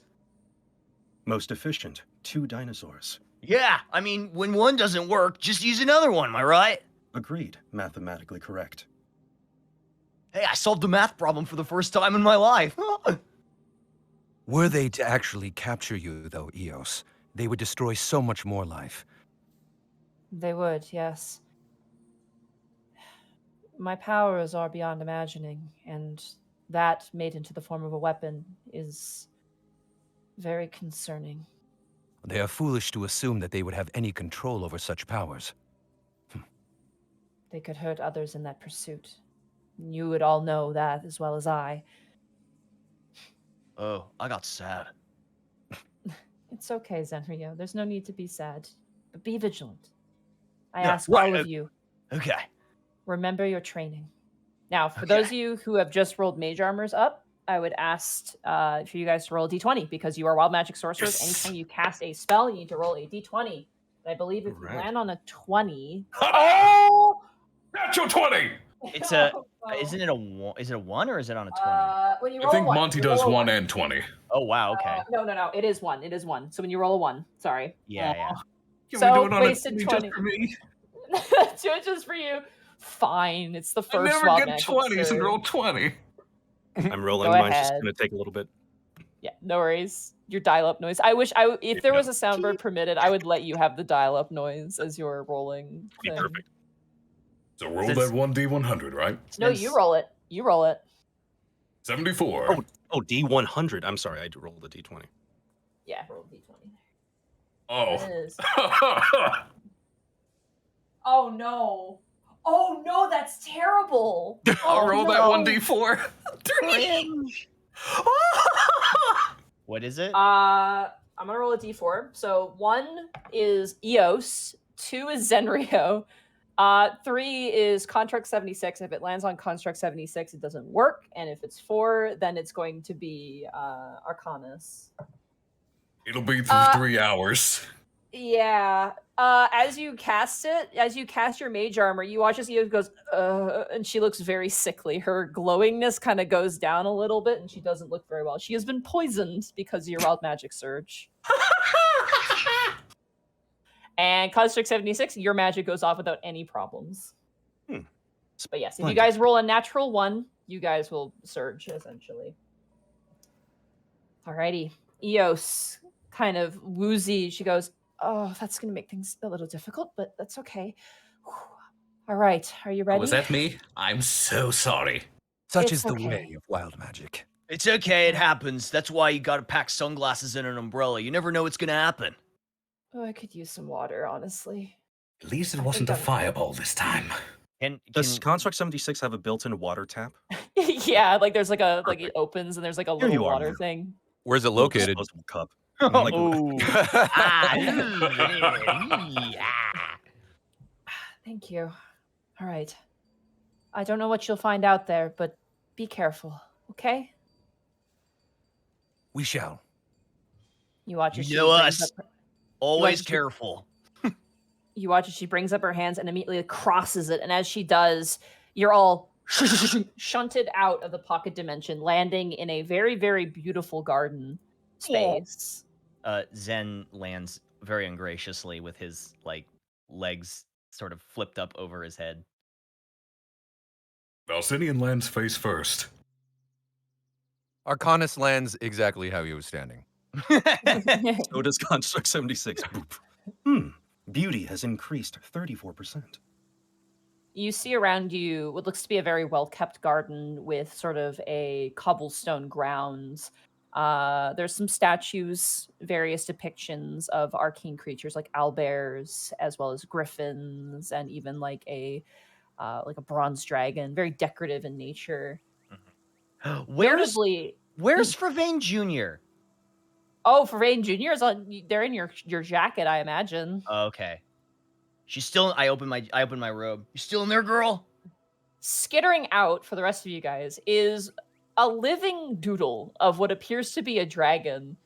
Most efficient. 2 dinosaurs. Yeah, I mean, when one doesn't work, just use another one, am I right? Agreed. Mathematically correct. Hey, I solved a math problem for the first time in my life. Were they to actually capture you, though, Eos, they would destroy so much more life. They would, yes. My powers are beyond imagining, and that made into the form of a weapon is very concerning. They are foolish to assume that they would have any control over such powers. They could hurt others in that pursuit. You would all know that as well as I. Oh, I got sad. It's okay, Zenrio. There's no need to be sad. But be vigilant. I No, ask right, all of you, Okay. remember your training. Now, for those of you who have just rolled mage armors up, I would ask for you guys to roll a d20 because you are wild magic sorcerers. Yes. Anytime you cast a spell, you need to roll a d20. And I believe if Right. you land on a 20, Oh! Natural 20! It's a. Oh, Isn't it a one? Is it a 1 or is it on a 20? when you I roll think a one, Monty you does roll a 1 and 20. Oh wow. Okay. No. It is 1. It is 1. So when you roll a 1, sorry. Yeah. Can So, we do it on a wasted 20 20. just for me? Do it just for you. Fine. It's the I first never wild get magic 20s and surge. roll 20. I'm rolling. Go Mine's just ahead. going to take a little bit. Yeah, no worries. Your dial-up noise. I wish if there was a soundboard permitted, I would let you have the dial-up noise as you're rolling. Be thing. perfect. So roll Since- that 1d100, right? No, you roll it. You roll it. 74. Oh, D100. I'm sorry, I rolled a D20. Yeah, roll d20. Oh. That is. Oh no. Oh no, that's terrible. I'll Oh, roll that 1d4. Cringe. What is it? I'm gonna roll a d4. So 1 is Eos, 2 is Zenrio, 3 is Construct 76. If it lands on Construct 76, it doesn't work, and if it's 4, then it's going to be Arcanus. It'll be 3 hours. Yeah. As you cast your mage armor, you watch as Eos goes, and she looks very sickly. Her glowingness kind of goes down a little bit, and she doesn't look very well. She has been poisoned because of your wild magic surge. And Construct 76, your magic goes off without any problems. But yes, if you guys roll a natural 1, you guys will surge, essentially. Alrighty. Eos, kind of woozy, she goes, oh, that's going to make things a little difficult, but that's okay. All right, are you ready? Was that me? I'm so sorry. Such It's is the okay. way of wild magic. It's okay, it happens. That's why you gotta pack sunglasses and an umbrella. You never know what's gonna happen. Oh, I could use some water, honestly. At least it I wasn't a think fireball this time. Does Construct 76 have a built-in water tap? Yeah, like there's like it Perfect. opens and there's like a Here little you are, water man. thing. Where's it Little located? disposable cup. Like- Thank you. All right. I don't know what you'll find out there, but be careful, okay? We shall. You watch as You she know brings us. up Always she- careful. you watch as she brings up her hands and immediately crosses it, and as she does, you're all shunted out of the pocket dimension, landing in a very, very beautiful garden space. Zen lands very ungraciously with his legs sort of flipped up over his head. Valsinian lands face first. Arcanus lands exactly how he was standing. So does Construct 76. Boop. Beauty has increased 34%. You see around you what looks to be a very well-kept garden with sort of a cobblestone grounds. There's some statues, various depictions of arcane creatures like owlbears, as well as griffins, and even like a bronze dragon, very decorative in nature. Where's Notably, Fervain Jr.? oh, Fervain Jr. is on. They're in your jacket, I imagine. Okay. She's still. I open my robe. You still in there, girl? Skittering out for the rest of you guys is a living doodle of what appears to be a dragon.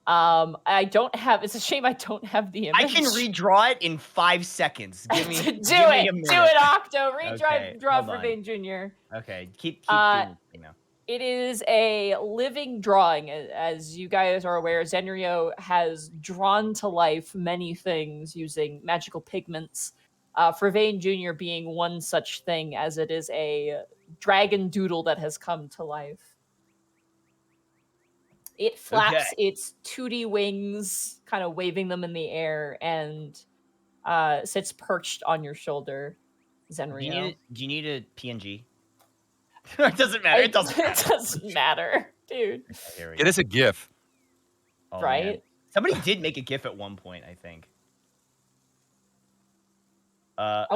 It's a shame I don't have the image. I can redraw it in 5 seconds. Give me, do give me a it, minute. Octo. Okay, Draw hold for on. Vane Jr. Okay, keep doing it now. It is a living drawing. As you guys are aware, Zenrio has drawn to life many things using magical pigments. Fervain Jr. being one such thing, as it is a dragon doodle that has come to life. It flaps its 2D wings, kind of waving them in the air, and sits perched on your shoulder, Zenrio. Do you need a PNG? It doesn't matter. It doesn't matter. It doesn't matter, dude. Here we Get go. us a GIF. Oh, Right? man. Somebody did make a GIF at one point, I think. I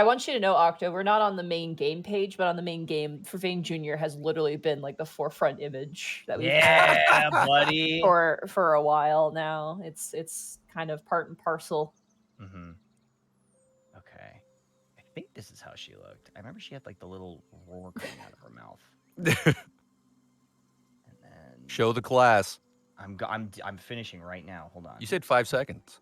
want you to know, Octo, we're not on the main game page, but on the main game, Fervain Jr. has literally been like the forefront image that we've Yeah, buddy. for a while now. It's kind of part and parcel. Mm-hmm. Okay. I think this is how she looked. I remember she had like the little roar coming out of her mouth. And then Show the class. I'm finishing right now. Hold on. You said 5 seconds.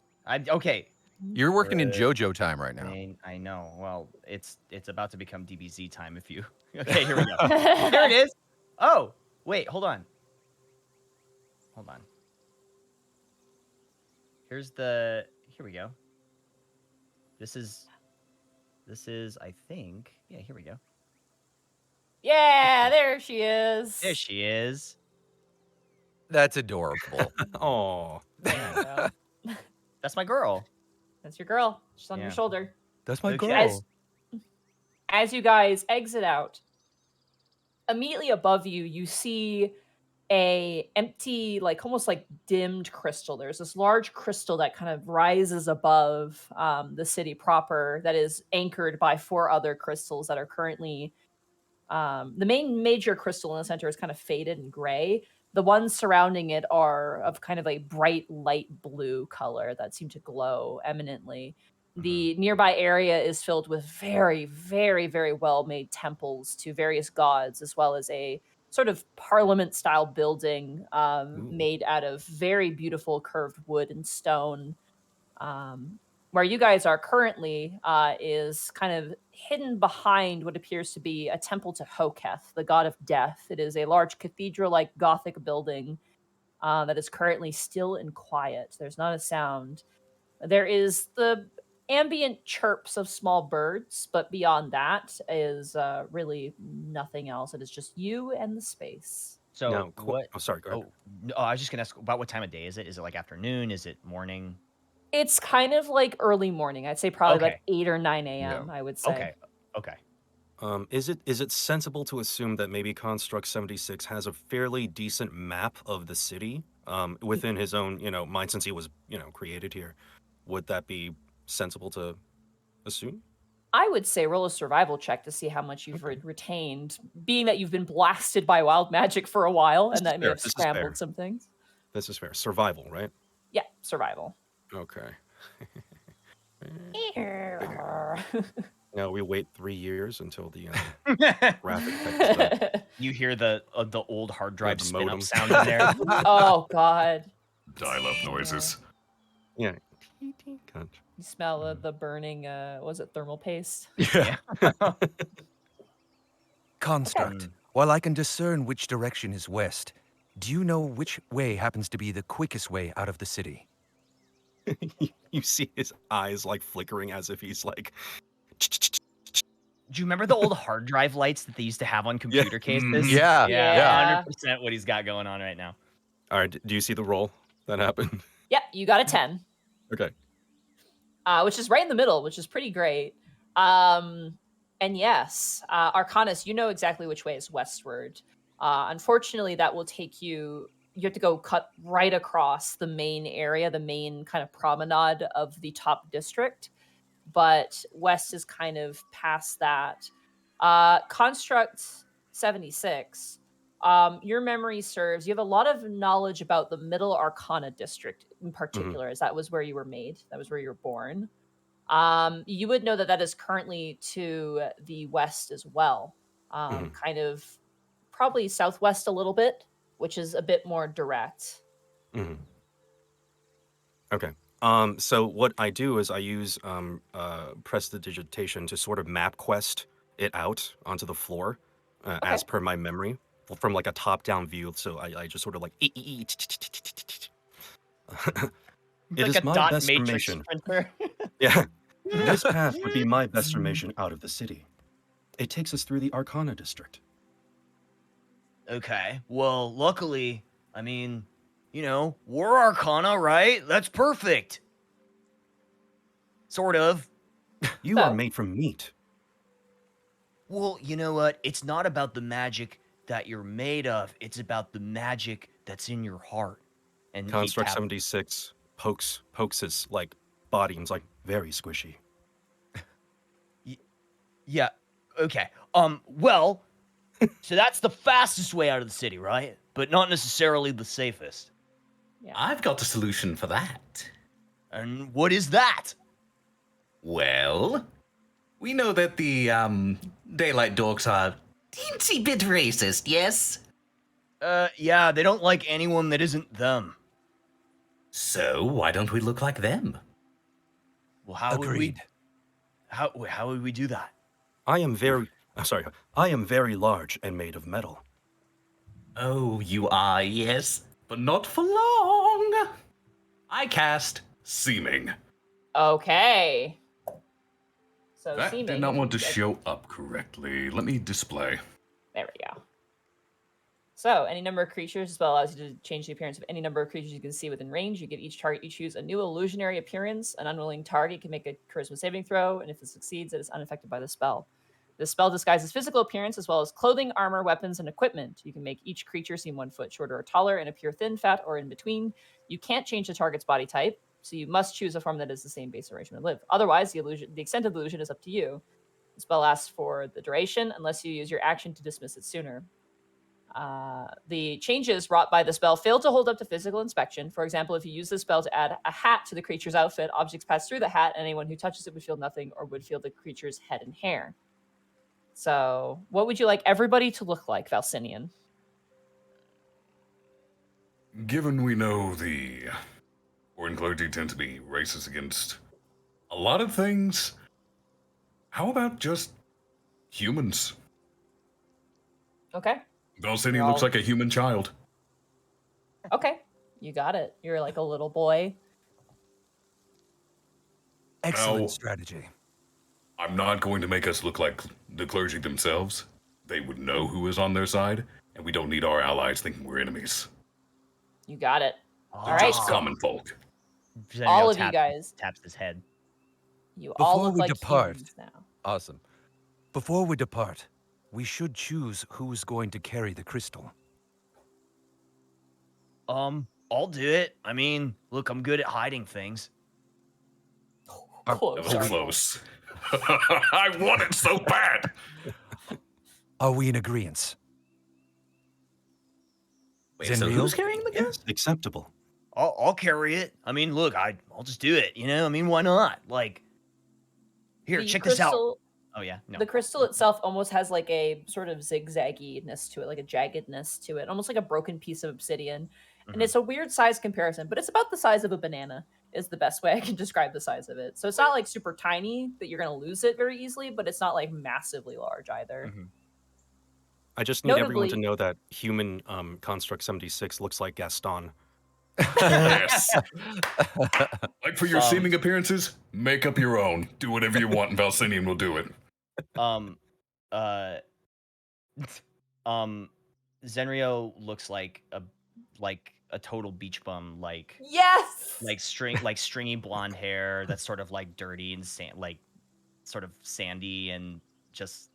Okay. You're working in JoJo time right now. I know. Well, it's about to become DBZ time if you. Okay, here we go. There it is. Oh, wait, hold on. Here we go. This is I think. Yeah, here we go. Yeah, there she is. There she is. That's adorable. Oh, Yeah. That's my girl. That's your girl. She's on Yeah. your shoulder. That's my Okay. girl. As you guys exit out, immediately above you, you see a empty, like almost like dimmed crystal. There's this large crystal that kind of rises above the city proper that is anchored by 4 other crystals that are currently the main major crystal in the center is kind of faded and gray. The ones surrounding it are of kind of a bright light blue color that seem to glow eminently. The nearby area is filled with very, very, very well made temples to various gods, as well as a sort of parliament style building made out of very beautiful curved wood and stone. Um, where you guys are currently is kind of hidden behind what appears to be a temple to Hoketh, the god of death. It is a large cathedral-like Gothic building that is currently still and quiet. There's not a sound. There is the ambient chirps of small birds, but beyond that is really nothing else. It is just you and the space. So Now, what? oh, sorry, go ahead. Oh, no, I was just gonna ask about what time of day is it? Is it like afternoon? Is it morning? It's kind of like early morning. I'd say probably like Okay. 8 or 9 a.m., I would say. Okay. Okay. Is it sensible to assume that maybe Construct 76 has a fairly decent map of the city within his own, mind since he was, created here? Would that be sensible to assume? I would say roll a survival check to see how much you've retained, being that you've been blasted by wild magic for a while This and is that may fair, have this is scrambled fair. some things. This is fair. Survival, right? Yeah, survival. Okay. Now we wait 3 years until the graphic text done. You hear the old hard drive the spin up modem. sound in there. Oh, God. Dial-up noises. Yeah. Gotcha. You smell the burning, was it thermal paste? Yeah. Construct, while I can discern which direction is west, do you know which way happens to be the quickest way out of the city? You see his eyes like flickering as if he's like. Do you remember the old hard drive lights that they used to have on computer cases? Yeah. Yeah. 100% what he's got going on right now. All right. Do you see the roll that happened? Yep, you got a 10. Okay. Which is right in the middle, which is pretty great. And yes, Arcanus, you know exactly which way is westward. Unfortunately, that will take you. You have to go cut right across the main area, the main kind of promenade of the top district. But west is kind of past that. Construct 76. Your memory serves. You have a lot of knowledge about the Middle Arcana district in particular, as that was where you were made. That was where you were born. You would know that that is currently to the west as well. Kind of probably southwest a little bit, which is a bit more direct. Okay. So what I do is I use prestidigitation to sort of map quest it out onto the floor as per my memory from like a top-down view. So I just sort of like it Like is a my dot best matrix summation. printer. Yeah. This path would be my best summation out of the city. It takes us through the Arcana district. Okay. Well, luckily, I mean, we're Arcana, right? That's perfect. Sort of. You are made from meat. Well, you know what? It's not about the magic that you're made of. It's about the magic that's in your heart. And he Construct tapped- 76 pokes his like body and is like very squishy. Yeah. Okay. Well, so that's the fastest way out of the city, right? But not necessarily the safest. Yeah. I've got a solution for that. And what is that? Well, we know that the daylight dorks are teensy bit racist, yes? Yeah, they don't like anyone that isn't them. So why don't we look like them? Well, how would we? Agreed. How would we do that? I am very large and made of metal. Oh, you are, yes, but not for long. I cast Seeming. Okay. So That seeming. did not want to show up correctly. Let me display. There we go. So, any number of creatures, this spell allows you to change the appearance of any number of creatures you can see within range. You give each target you choose a new illusionary appearance. An unwilling target can make a charisma saving throw, and if it succeeds, it is unaffected by the spell. This spell disguises physical appearance as well as clothing, armor, weapons, and equipment. You can make each creature seem 1 foot shorter or taller and appear thin, fat, or in between. You can't change the target's body type, so you must choose a form that is the same base duration and live. Otherwise, the extent of the illusion is up to you. The spell lasts for the duration unless you use your action to dismiss it sooner. The changes wrought by the spell fail to hold up to physical inspection. For example, if you use the spell to add a hat to the creature's outfit, objects pass through the hat, and anyone who touches it would feel nothing or would feel the creature's head and hair. So, what would you like everybody to look like, Valsinian? Given we know the Orn clergy tend to be racist against a lot of things, how about just humans? Okay. Valsinian looks like a human child. Okay. You got it. You're like a little boy. Excellent Now, strategy. I'm not going to make us look like the clergy themselves. They would know who is on their side, and we don't need our allies thinking we're enemies. You got it. All right, Just so- common folk. All of you guys. taps his head. You all Before look we like depart- humans now. Awesome. Before we depart, we should choose who's going to carry the crystal. I'll do it. I mean, look, I'm good at hiding things. Close. That was close. I want it so bad. Are we in agreement? Wait, so who's Zenriel? carrying the gas? Acceptable. I'll carry it. I mean, look, I'll just do it. You know, I mean, why not? Like, here, The check this out. crystal- Oh yeah, no. The crystal itself almost has like a sort of zigzagginess to it, like a jaggedness to it, almost like a broken piece of obsidian. And Mhm. it's a weird size comparison, but it's about the size of a banana is the best way I can describe the size of it. So it's not like super tiny that you're going to lose it very easily, but it's not like massively large either. Mhm. I just need everyone to Notably- know that human Construct 76 looks like Gaston. Yes. Like for your Um, seeming appearances, make up your own. Do whatever you want, and Valsinian will do it. Uh, Zenrio looks like a total beach bum, like Yes. stringy blonde hair that's sort of like dirty and sort of sandy and just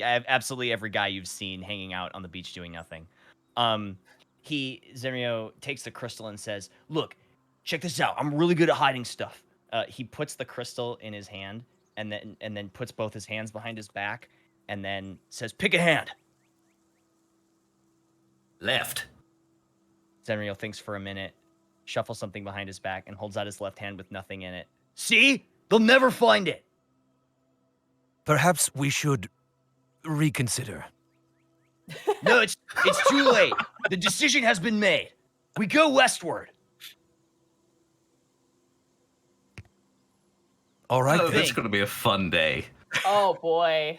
absolutely every guy you've seen hanging out on the beach doing nothing. Zenrio takes the crystal and says, "Look, check this out. I'm really good at hiding stuff." He puts the crystal in his hand and then puts both his hands behind his back and then says, "Pick a hand." Left. Zenrio thinks for a minute, shuffles something behind his back, and holds out his left hand with nothing in it. See? They'll never find it. Perhaps we should reconsider. No, it's too late. The decision has been made. We go westward. All right, Oh, then. that's going to be a fun day. Oh boy.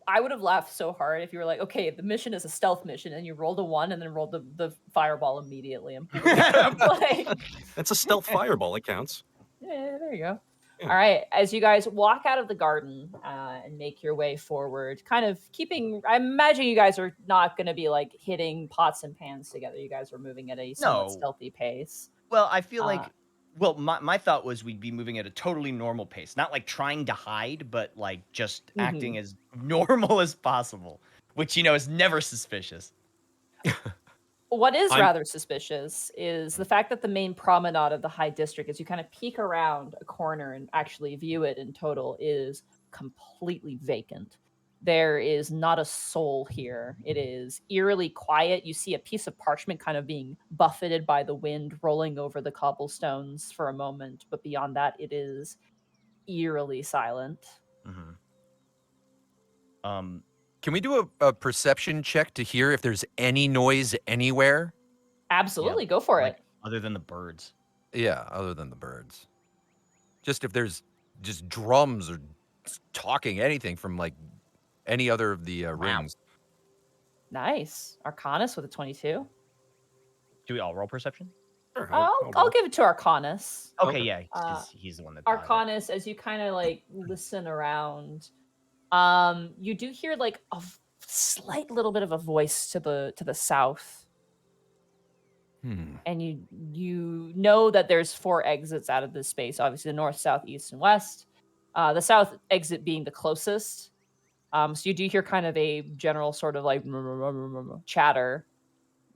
I would have laughed so hard if you were like, okay, the mission is a stealth mission, and you rolled a 1 and then rolled the fireball immediately. Like, That's a stealth fireball. It counts. yeah, there you go. Yeah. All right, as you guys walk out of the garden and make your way forward, kind of keeping, I imagine you guys are not going to be like hitting pots and pans together. You guys are moving at a somewhat No. stealthy pace. Well, I feel like, Uh, my thought was we'd be moving at a totally normal pace, not like trying to hide, but like just acting as normal as possible, which is never suspicious. What is I'm- rather suspicious is the fact that the main promenade of the High District, as you kind of peek around a corner and actually view it in total, is completely vacant. There is not a soul here. It is eerily quiet. You see a piece of parchment kind of being buffeted by the wind, rolling over the cobblestones for a moment, but beyond that, it is eerily silent. Um, Can we do a perception check to hear if there's any noise anywhere? Absolutely, go for like, it. other than the birds. Yeah, other than the birds. Just if there's just drums or talking, anything from like any other of the rooms. Nice. Arcanus with a 22. Do we all roll perception? Sure, I'll roll. give it to Arcanus. Okay, Okay. yeah, Uh, he's the one that thought of it. Arcanus, as you kind of like listen around, you do hear like a slight little bit of a voice to the south, and you know that there's 4 exits out of this space. Obviously, the north, south, east, and west. The south exit being the closest. So you do hear kind of a general sort of like chatter,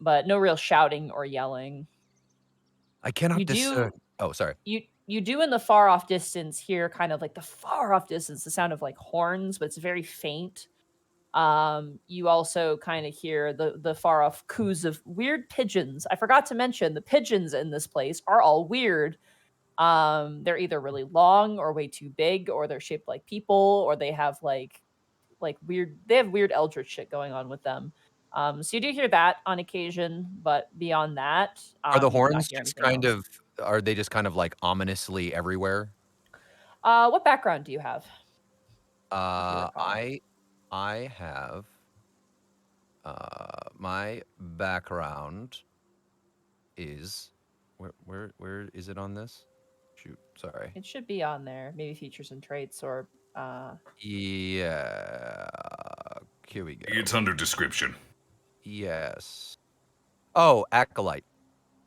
but no real shouting or yelling. I cannot You discern. do Oh, sorry. you do in the far off distance hear kind of like the far off distance the sound of like horns, but it's very faint. You also kind of hear the far off coos of weird pigeons. I forgot to mention the pigeons in this place are all weird. They're either really long or way too big, or they're shaped like people, or they have like weird they have weird eldritch shit going on with them. So you do hear that on occasion, but beyond that, Are the you do not horns hear just anything kind else. of are they just kind of like ominously everywhere? What background do you have, if you Uh, recall? I I have my background is where is it on this? Shoot, sorry. It should be on there. Maybe features and traits or Yeah, here we go. It's under description. Yes. Oh, acolyte.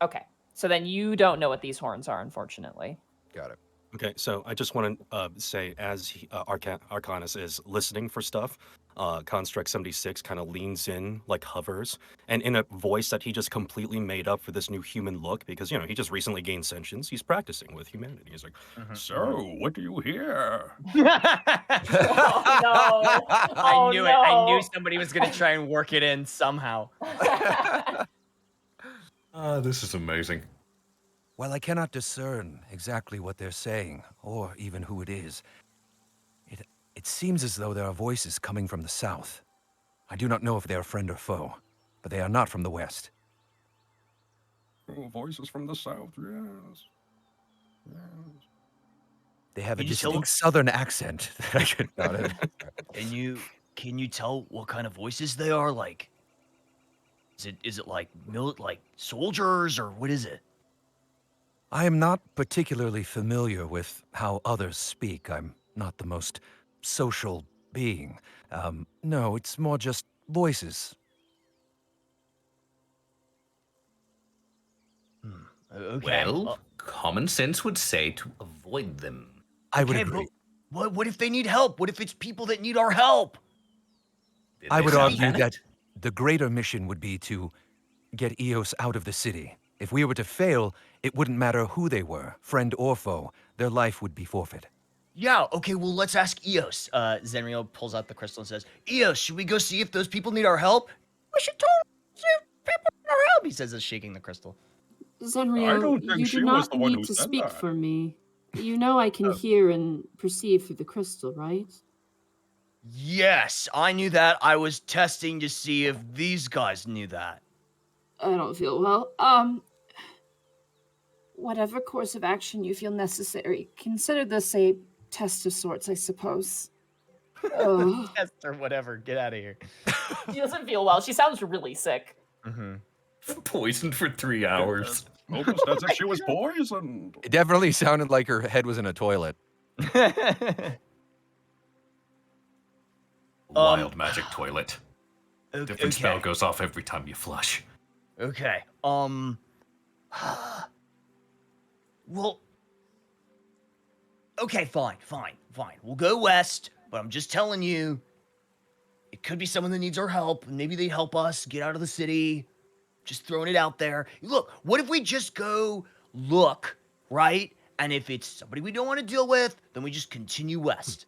okay. So then you don't know what these horns are, unfortunately. Got it. Okay, so I just want to say, as Arcanus is listening for stuff, Construct 76 kind of leans in, like hovers, and in a voice that he just completely made up for this new human look, because, you know, he just recently gained sentience. He's practicing with humanity. He's like, so, what do you hear? Oh no. I Oh knew it. I knew no. somebody was gonna try and work it in somehow. This is amazing. While I cannot discern exactly what they're saying, or even who it is, it seems as though there are voices coming from the south. I do not know if they are friend or foe, but they are not from the west. Oh, voices from the south, yes. They have a Can you tell- distinct southern accent that I could not have. Can you tell what kind of voices they are? Like, is it like like soldiers, or what is it? I am not particularly familiar with how others speak. I'm not the most social being. No, it's more just voices. Okay. Well, common sense would say to avoid them. I would okay, agree. but what if they need help? What if it's people that need our help? Did I they would sound argue that panicked? the greater mission would be to get Eos out of the city. If we were to fail, it wouldn't matter who they were, friend or foe. Their life would be forfeit. Yeah, okay, well, let's ask Eos. Zenrio pulls out the crystal and says, Eos, should we go see if those people need our help? "We should totally see if people need our help," he says, as shaking the crystal. Zenrio, don't think you she do was not the one need who to said speak that. for me. You know I can hear and perceive through the crystal, right? Yes, I knew that. I was testing to see if these guys knew that. I don't feel well. Whatever course of action you feel necessary, consider this a test of sorts, I suppose. Ugh. Test or whatever. Get out of here. She doesn't feel well. She sounds really sick. Mm-hmm. Poisoned for 3 hours. Almost as if she was poisoned. It definitely sounded like her head was in a toilet. Wild magic toilet. Okay. Different spell goes off every time you flush. Okay. Well. Okay, fine. We'll go west, but I'm just telling you, it could be someone that needs our help. Maybe they help us get out of the city. Just throwing it out there. Look, what if we just go look, right? And if it's somebody we don't want to deal with, then we just continue west.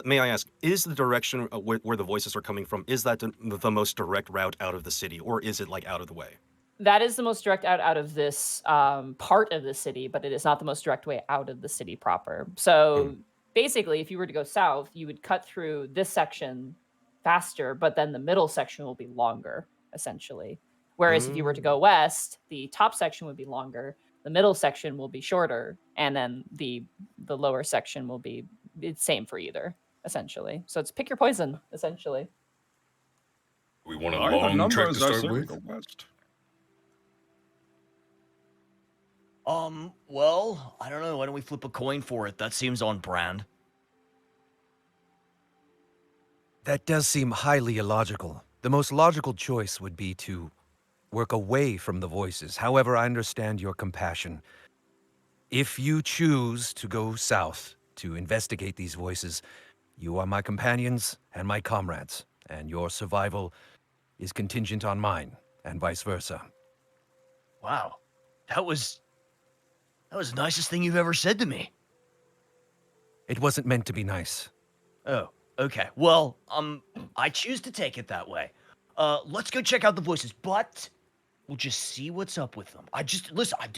May I ask, is the direction where the voices are coming from, is that the most direct route out of the city, or is it like out of the way? That is the most direct out of this part of the city, but it is not the most direct way out of the city proper. So basically, if you were to go south, you would cut through this section faster, but then the middle section will be longer, essentially. Whereas if you were to go west, the top section would be longer, the middle section will be shorter, and then the lower section will be the same for either, essentially. So it's pick your poison, essentially. We want a long trek to start with. West. Well, I don't know. Why don't we flip a coin for it? That seems on brand. That does seem highly illogical. The most logical choice would be to work away from the voices. However, I understand your compassion. If you choose to go south to investigate these voices, You are my companions and my comrades, and your survival is contingent on mine, and vice versa. Wow. That was the nicest thing you've ever said to me. It wasn't meant to be nice. Oh, okay. Well, I choose to take it that way. Let's go check out the voices, but we'll just see what's up with them. Listen, I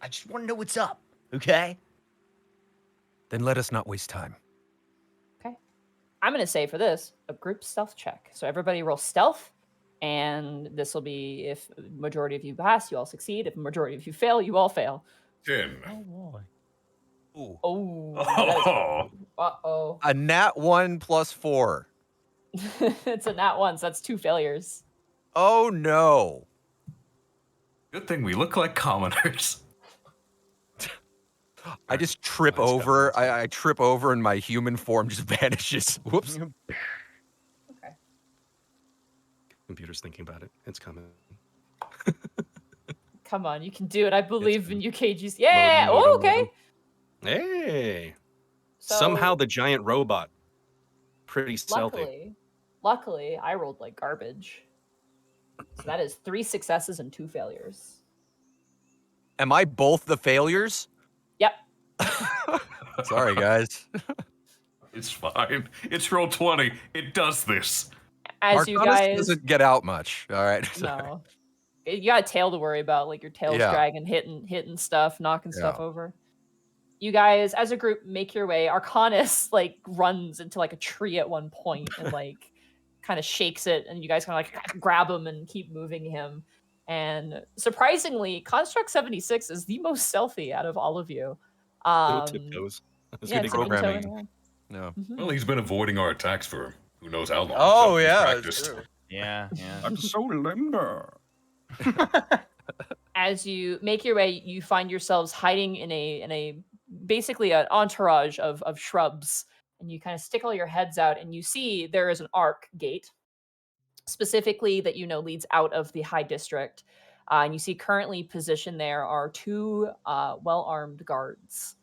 just want to know what's up, okay? Then let us not waste time. Okay. I'm going to say for this, a group stealth check. So everybody roll stealth, and this will be if majority of you pass, you all succeed. If majority of you fail, you all fail. 10. Oh boy. Ooh. Oh. Oh. Uh-oh. A nat 1 plus 4. It's a nat 1, so that's 2 failures. Oh no. Good thing we look like commoners. I just trip Mine's over. definitely I trip over and my human form just vanishes. Whoops. Okay. Computer's thinking about it. It's coming. Come on, you can do it. I believe in fine. you, KGs. Yeah. Loading, Oh, loading, okay. loading. Hey. So Somehow the giant robot. Pretty stealthy. luckily, I rolled like garbage. So that is 3 successes and 2 failures. Am I both the failures? Yep. Sorry, guys. It's fine. It's roll 20. It does this. As you Arcanus guys doesn't get out much. All right. no. You got a tail to worry about, like your tail's Yeah. dragging, hitting stuff, knocking stuff Yeah. over. You guys, as a group, make your way. Arcanus like runs into like a tree at one point and like kind of shakes it, and you guys kind of like grab him and keep moving him. And surprisingly, Construct 76 is the most stealthy out of all of you. Little tiptoes. As Yeah, we dig in. programming. tiptoeing around. No. Mhm. Well, he's been avoiding our attacks for who knows how long. Oh so he's yeah, that's practiced. true. Yeah. I'm so limber. As you make your way, you find yourselves hiding in a basically an entourage of shrubs, and you kind of stick all your heads out, and you see there is an arc gate, specifically that you know leads out of the high district. And you see currently positioned there are 2 well-armed guards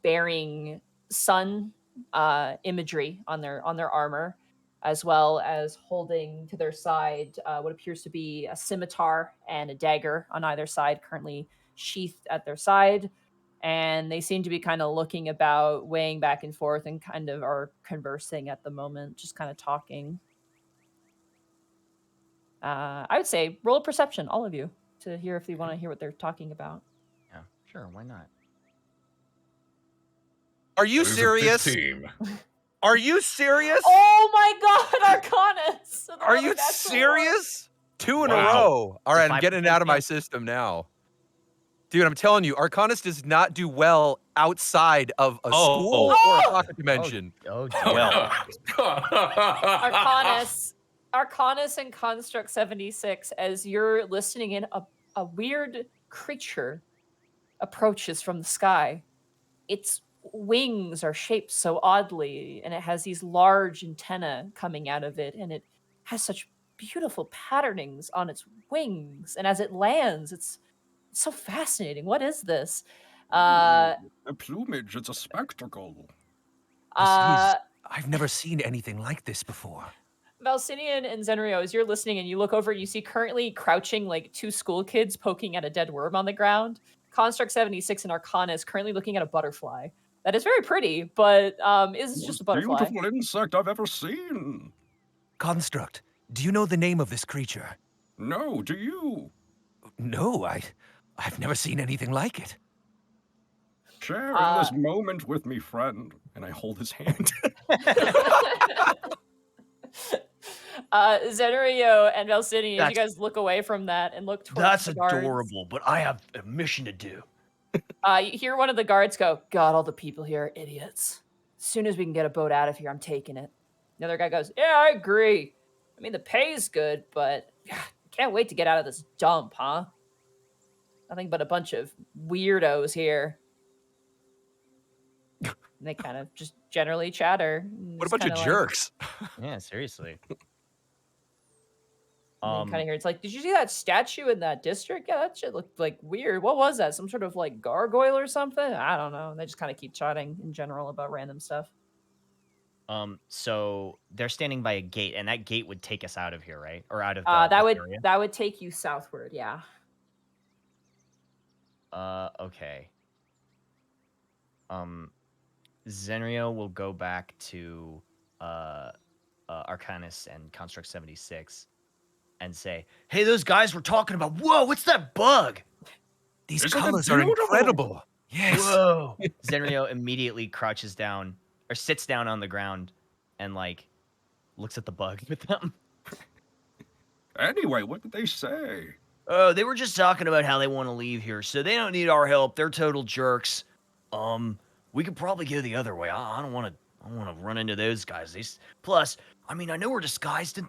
bearing sun imagery on their armor, as well as holding to their side what appears to be a scimitar and a dagger on either side, currently sheathed at their side. And they seem to be kind of looking about, weighing back and forth, and kind of are conversing at the moment, just kind of talking. I would say roll a perception, all of you, to hear if they want to hear what they're talking about. Yeah. Sure. Why not? Are you There's a serious? 15. Are you serious? Oh my god, Arcanus! Are you serious? 2 in a Wow. row. All right, I'm 5% getting it out of my chance. system now. Dude, I'm telling you, Arcanus does not do well outside of a school or a pocket dimension. Oh, Well. Arcanus and Construct 76, as you're listening in, a weird creature approaches from the sky. Its wings are shaped so oddly, and it has these large antennae coming out of it, and it has such beautiful patternings on its wings. And as it lands, it's so fascinating. What is this? The plumage, it's a spectacle. I've never seen anything like this before. Valsinian and Zenrio, as you're listening and you look over, you see currently crouching like 2 school kids poking at a dead worm on the ground. Construct 76 and Arcanus currently looking at a butterfly. That is very pretty, but is just a butterfly. Beautiful insect I've ever seen. Construct, do you know the name of this creature? No, do you? No, I've never seen anything like it. Share in this moment with me, friend. And I hold his hand. Zenrio and Valsinian, as you guys look away from that and look towards That's the guards. adorable, but I have a mission to do. You hear one of the guards go, God, all the people here are idiots. As soon as we can get a boat out of here, I'm taking it. The other guy goes, yeah, I agree. I mean, the pay's good, but can't wait to get out of this dump, huh? Nothing but a bunch of weirdos here. And they kind of just generally chatter. What a bunch of jerks. Yeah, seriously. Kind of hear it's like, did you see that statue in that district? Yeah, that shit looked like weird. What was that? Some sort of like gargoyle or something? I don't know. And they just kind of keep chatting in general about random stuff. So they're standing by a gate, and that gate would take us out of here, right? Or out of That this would area. that would take you southward. Yeah. Okay. Zenrio will go back to Arcanus and Construct 76 and say, Hey, those guys were talking about. Whoa, what's that bug? These Isn't it colors are beautiful? incredible. Yes. Whoa. Zenrio immediately crouches down or sits down on the ground and like looks at the bug with them. Anyway, what did they say? Oh, they were just talking about how they want to leave here, so they don't need our help. They're total jerks. We could probably go the other way. I don't want to run into those guys. Plus, I mean, I know we're disguised and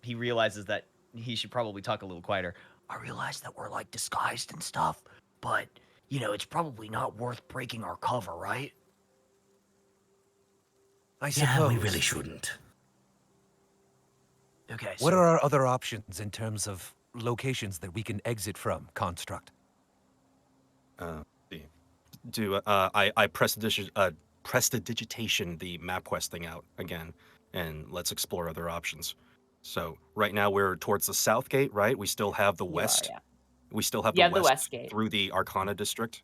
He realizes that he should probably talk a little quieter. I realize that we're like disguised and stuff, but you know, it's probably not worth breaking our cover, right? I Yeah, suppose. we really shouldn't. Okay. What so- are our other options in terms of locations that we can exit from, Construct? I prestidigitation the MapQuest thing out again, and let's explore other options. So right now we're towards the south gate, right? We still have the You are, west. yeah. We still have You the have the west west gate. through the Arcana district.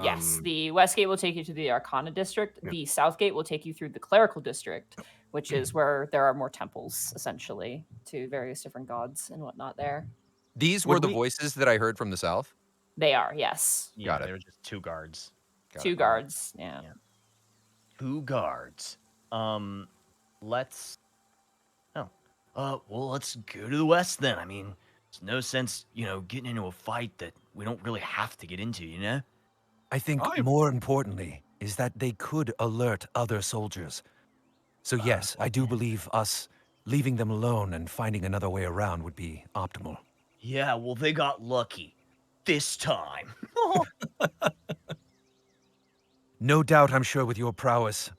Yes, the west gate will take you to the Arcana district. Yeah. The south gate will take you through the clerical district, which is where there are more temples, essentially, to various different gods and whatnot there. These Would were the we- voices that I heard from the south. They are, yes. Yeah, Got it. they were just two guards. Got Two it. guards, yeah. Yeah. Two guards. Let's. well, let's go to the west then. I mean, there's no sense, you know, getting into a fight that we don't really have to get into, you know? I think I- more importantly is that they could alert other soldiers. So yes, I do believe us leaving them alone and finding another way around would be optimal. Yeah, well, they got lucky. This time. No doubt, I'm sure with your prowess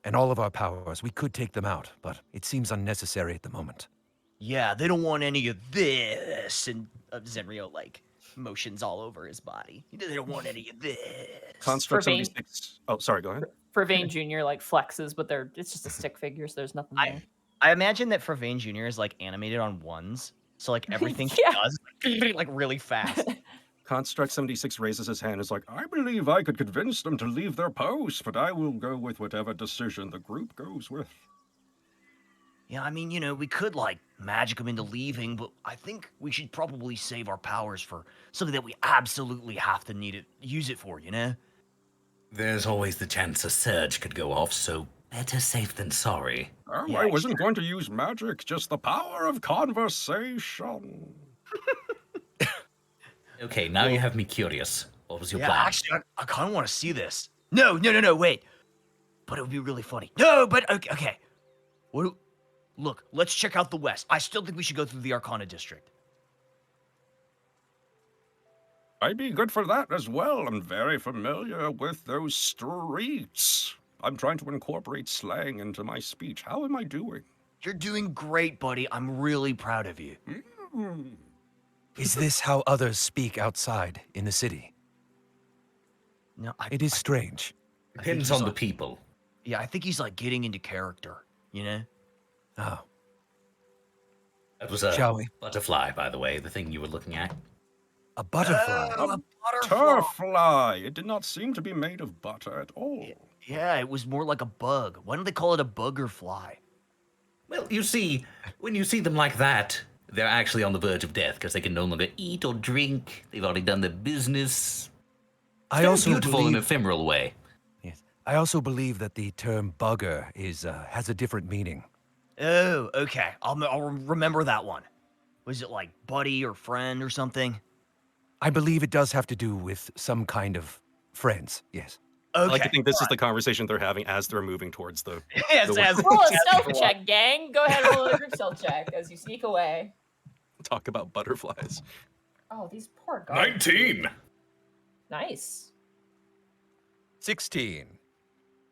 and all of our powers, we could take them out, but it seems unnecessary at the moment. Yeah, they don't want any of this. And Zenrio like motions all over his body. they don't want any of this. Construct For Vane- 76. Oh, sorry, go ahead. For Vane Jr. like flexes, but it's just a stick figure, so there's nothing there. I imagine that for Vane Jr. is like animated on ones, so like everything Yeah. he does like really fast. Construct 76 raises his hand and is like, I believe I could convince them to leave their post, but I will go with whatever decision the group goes with. Yeah, I mean, you know, we could like magic them into leaving, but I think we should probably save our powers for something that we absolutely have to use it for, you know? There's always the chance a surge could go off, so better safe than sorry. Oh, Yeah, I wasn't going to use magic, just the power of conversation. Okay, now you have me curious. What was your Yeah, plan? actually, I kind of want to see this. No, wait. But it would be really funny. No, but okay. Look, let's check out the west. I still think we should go through the Arcana district. I'd be good for that as well. I'm very familiar with those streets. I'm trying to incorporate slang into my speech. How am I doing? You're doing great, buddy. I'm really proud of you. Is this how others speak outside in the city? No, It is strange. Depends on the people. Yeah, I think he's like getting into character, you know? Oh, That was a Shall we? butterfly, by the way, the thing you were looking at. a butterfly. Oh, a butterfly. Turfly! It did not seem to be made of butter at all. Yeah, it was more like a bug. Why don't they call it a buggerfly? Well, you see, when you see them like that, they're actually on the verge of death because they can no longer eat or drink. They've already done their business. I Very also beautiful in an believe. ephemeral way. Yes, I also believe that the term bugger is has a different meaning. Oh, okay. I'll remember that one. Was it like buddy or friend or something? I believe it does have to do with some kind of friends. Yes. I like to Okay. think this is the conversation they're having as they're moving towards the. Yes, the as- Roll a as- stealth check, gang. Go ahead and roll a group stealth check as you sneak away. Talk about butterflies. Oh, these poor guards. 19. Nice. 16.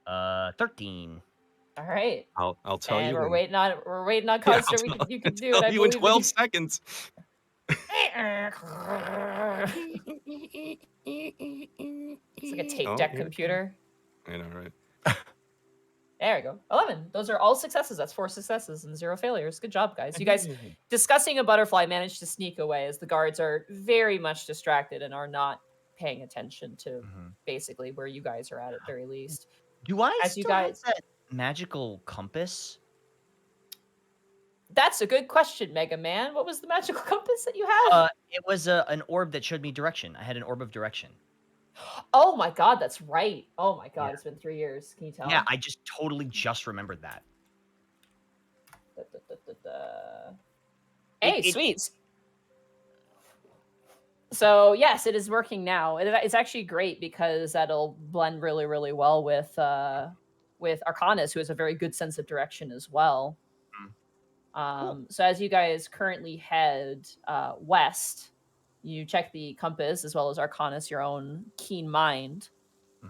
13. All right. I'll tell And you. we're in- waiting on Yeah, Conster. I'll You can do tell it. I you in believe 12 seconds. It's like a tape Oh, deck yeah. computer. I know, right? There we go. 11. Those are all successes. That's 4 successes and 0 failures. Good job, guys. You guys discussing a butterfly managed to sneak away as the guards are very much distracted and are not paying attention to basically where you guys are at very least. Do I As you still have guys, that magical compass? that's a good question, Mega Man. What was the magical compass that you had? It was an orb that showed me direction. I had an orb of direction. Oh my god, that's right. Oh my god, Yeah. it's been 3 years. Can you tell? Yeah, I just totally just remembered that. Hey, sweet. So yes, it is working now. It's actually great because that'll blend really, really well with Arcanus, who has a very good sense of direction as well. So as you guys currently head west, you check the compass as well as Arcanus, your own keen mind.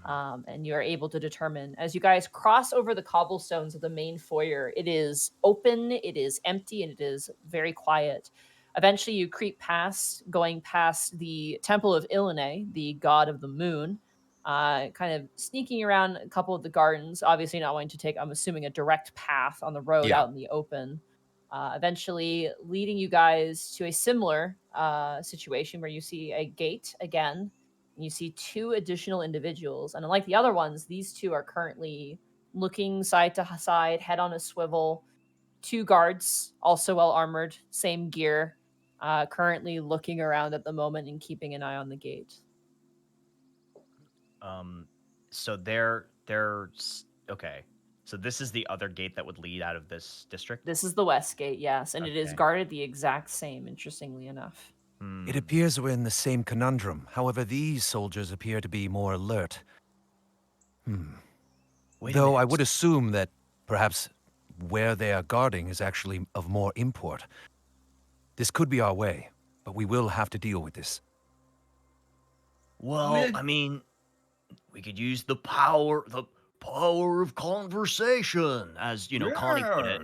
And you are able to determine as you guys cross over the cobblestones of the main foyer, it is open, it is empty, and it is very quiet. Eventually, you creep going past the Temple of Ilene, the god of the moon, kind of sneaking around a couple of the gardens, obviously not wanting to take, I'm assuming, a direct path on the road out in the open. Eventually leading you guys to a similar situation where you see a gate again. You see 2 additional individuals. And unlike the other ones, these 2 are currently looking side to side, head on a swivel. 2 guards, also well armored, same gear, currently looking around at the moment and keeping an eye on the gate. So okay. So this is the other gate that would lead out of this district? This is the west gate, yes. And it is guarded the exact same, interestingly enough. It appears we're in the same conundrum. However, these soldiers appear to be more alert. Though I would assume that perhaps where they are guarding is actually of more import. This could be our way, but we will have to deal with this. Well, I mean, we could use the power of conversation, as Connie put it.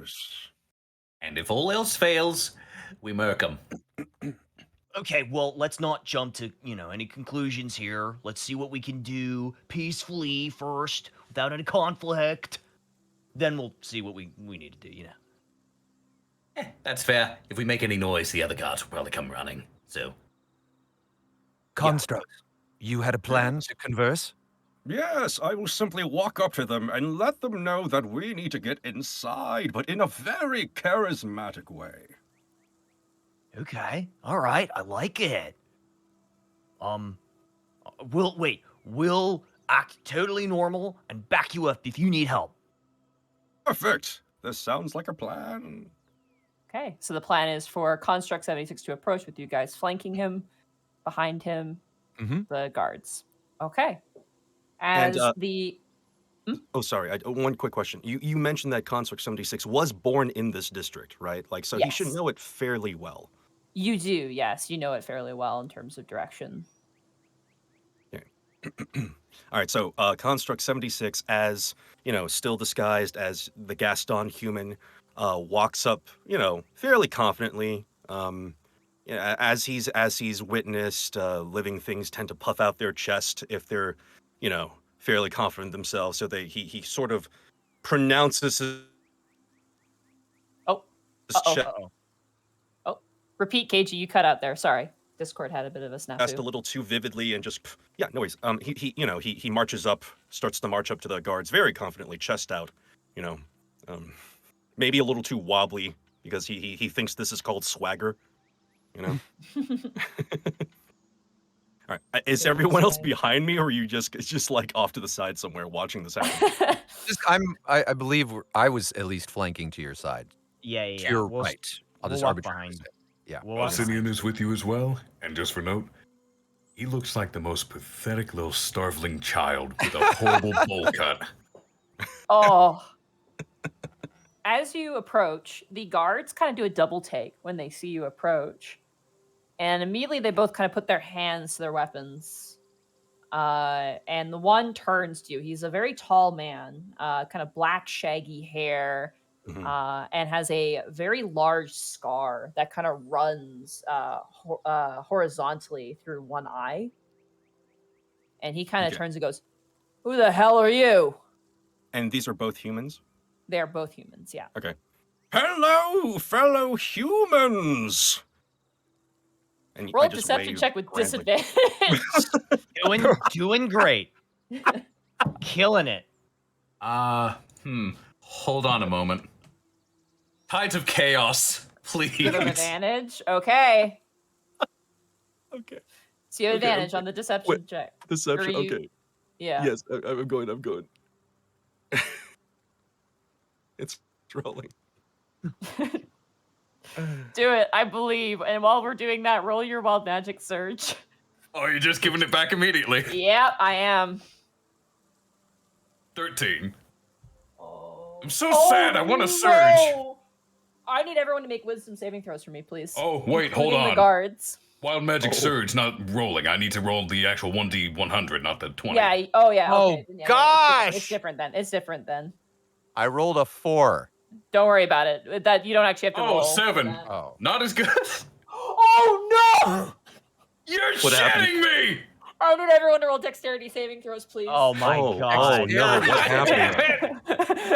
And if all else fails, we murk them. Okay, well, let's not jump to, any conclusions here. Let's see what we can do peacefully first, without any conflict. Then we'll see what we need to do, That's fair. If we make any noise, the other guards will probably come running. So, Construct, you had a plan to converse? Yes, I will simply walk up to them and let them know that we need to get inside, but in a very charismatic way. Okay, all right, I like it. We'll act totally normal and back you up if you need help. Perfect. This sounds like a plan. Okay, so the plan is for Construct 76 to approach with you guys flanking him, behind him, the guards. Okay. As Oh, sorry. One quick question. You mentioned that Construct 76 was born in this district, right? So he should know it fairly well. You do, yes. You know it fairly well in terms of direction. Okay. All right, so Construct 76, as, still disguised as the Gaston human, walks up, fairly confidently. As he's witnessed, living things tend to puff out their chest if they're, fairly confident themselves. So he sort of pronounces his Repeat, KG, you cut out there. Sorry. Discord had a bit of a snafu. a little too vividly and just no worries. He marches up, starts to march up to the guards very confidently, chest out, maybe a little too wobbly because he thinks this is called swagger, All right, is everyone else behind me, or are you just like off to the side somewhere watching this happen? I believe I was at least flanking to your side. Yeah. To your We'll right. I'll we'll just walk arbitrarily behind. say. Yeah. We'll walk Alcinian behind. is with you as well, and just for note, he looks like the most pathetic little starveling child with a horrible bowl cut. Oh. As you approach, the guards kind of do a double take when they see you approach. And immediately they both kind of put their hands to their weapons. And the one turns to you. He's a very tall man, kind of black, shaggy hair, and has a very large scar that kind of runs horizontally through one eye. And he kind of turns and goes, "Who the hell are you?" And these are both humans? They're both humans, yeah. Okay. Hello, fellow humans! And Roll I a just deception wave check with grandly. disadvantage. Doing great. Killing it. Hold on a moment. Tides of Chaos, please. Give him advantage. Okay. Okay. So you have Okay, advantage okay. on the deception check. Deception, Or you- okay. Yeah. Yes, I'm going. It's rolling. Do it, I believe. And while we're doing that, roll your wild magic surge. Oh, you're just giving it back immediately. Yep, I am. 13. Oh. I'm so sad. I want to surge. No! I need everyone to make wisdom saving throws for me, please. Oh, wait, hold Including on. the guards. Wild Magic Surge, not rolling. I need to roll the actual 1d100, not the 20. Yeah. Oh, yeah. Oh, Okay. Yeah, gosh! It's different then. It's different then. I rolled a 4. Don't worry about it. That you don't actually have to roll. Oh, 7. that. Oh. Not as good. Oh no! You're What happened? shitting me! I need everyone to roll dexterity saving throws, please. Oh my god. Oh no, what happened?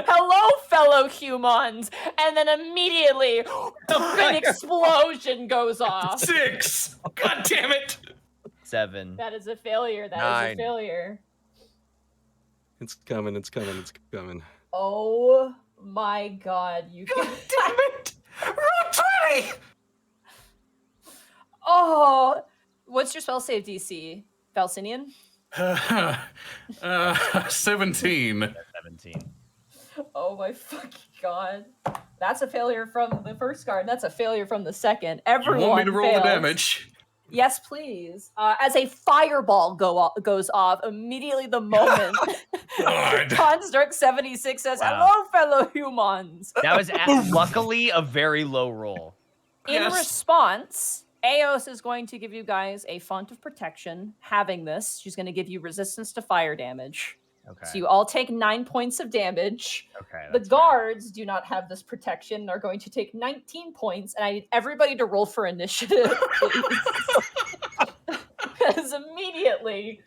Hello, fellow humans! And then immediately, an explosion goes off. 6. God damn it! 7. That is a failure. That is 9. a failure. It's coming. Oh my god, you can. Damn it! Roll 20! Oh, what's your spell save DC, Falcinian? 17. 17. Oh my fucking god. That's a failure from the first card. That's a failure from the second. You Everyone want me to roll the fails. damage? Yes, please. As a fireball goes off immediately the moment God. Construct 76 says, Wow. "Hello, fellow humans." That was luckily a very low roll. In Yes. response, Eos is going to give you guys a font of protection. Having this, she's going to give you resistance to fire damage. Okay. So you all take 9 points of damage. Okay. The that's fair. guards do not have this protection and are going to take 19 points, and I need everybody to roll for initiative, please. Because immediately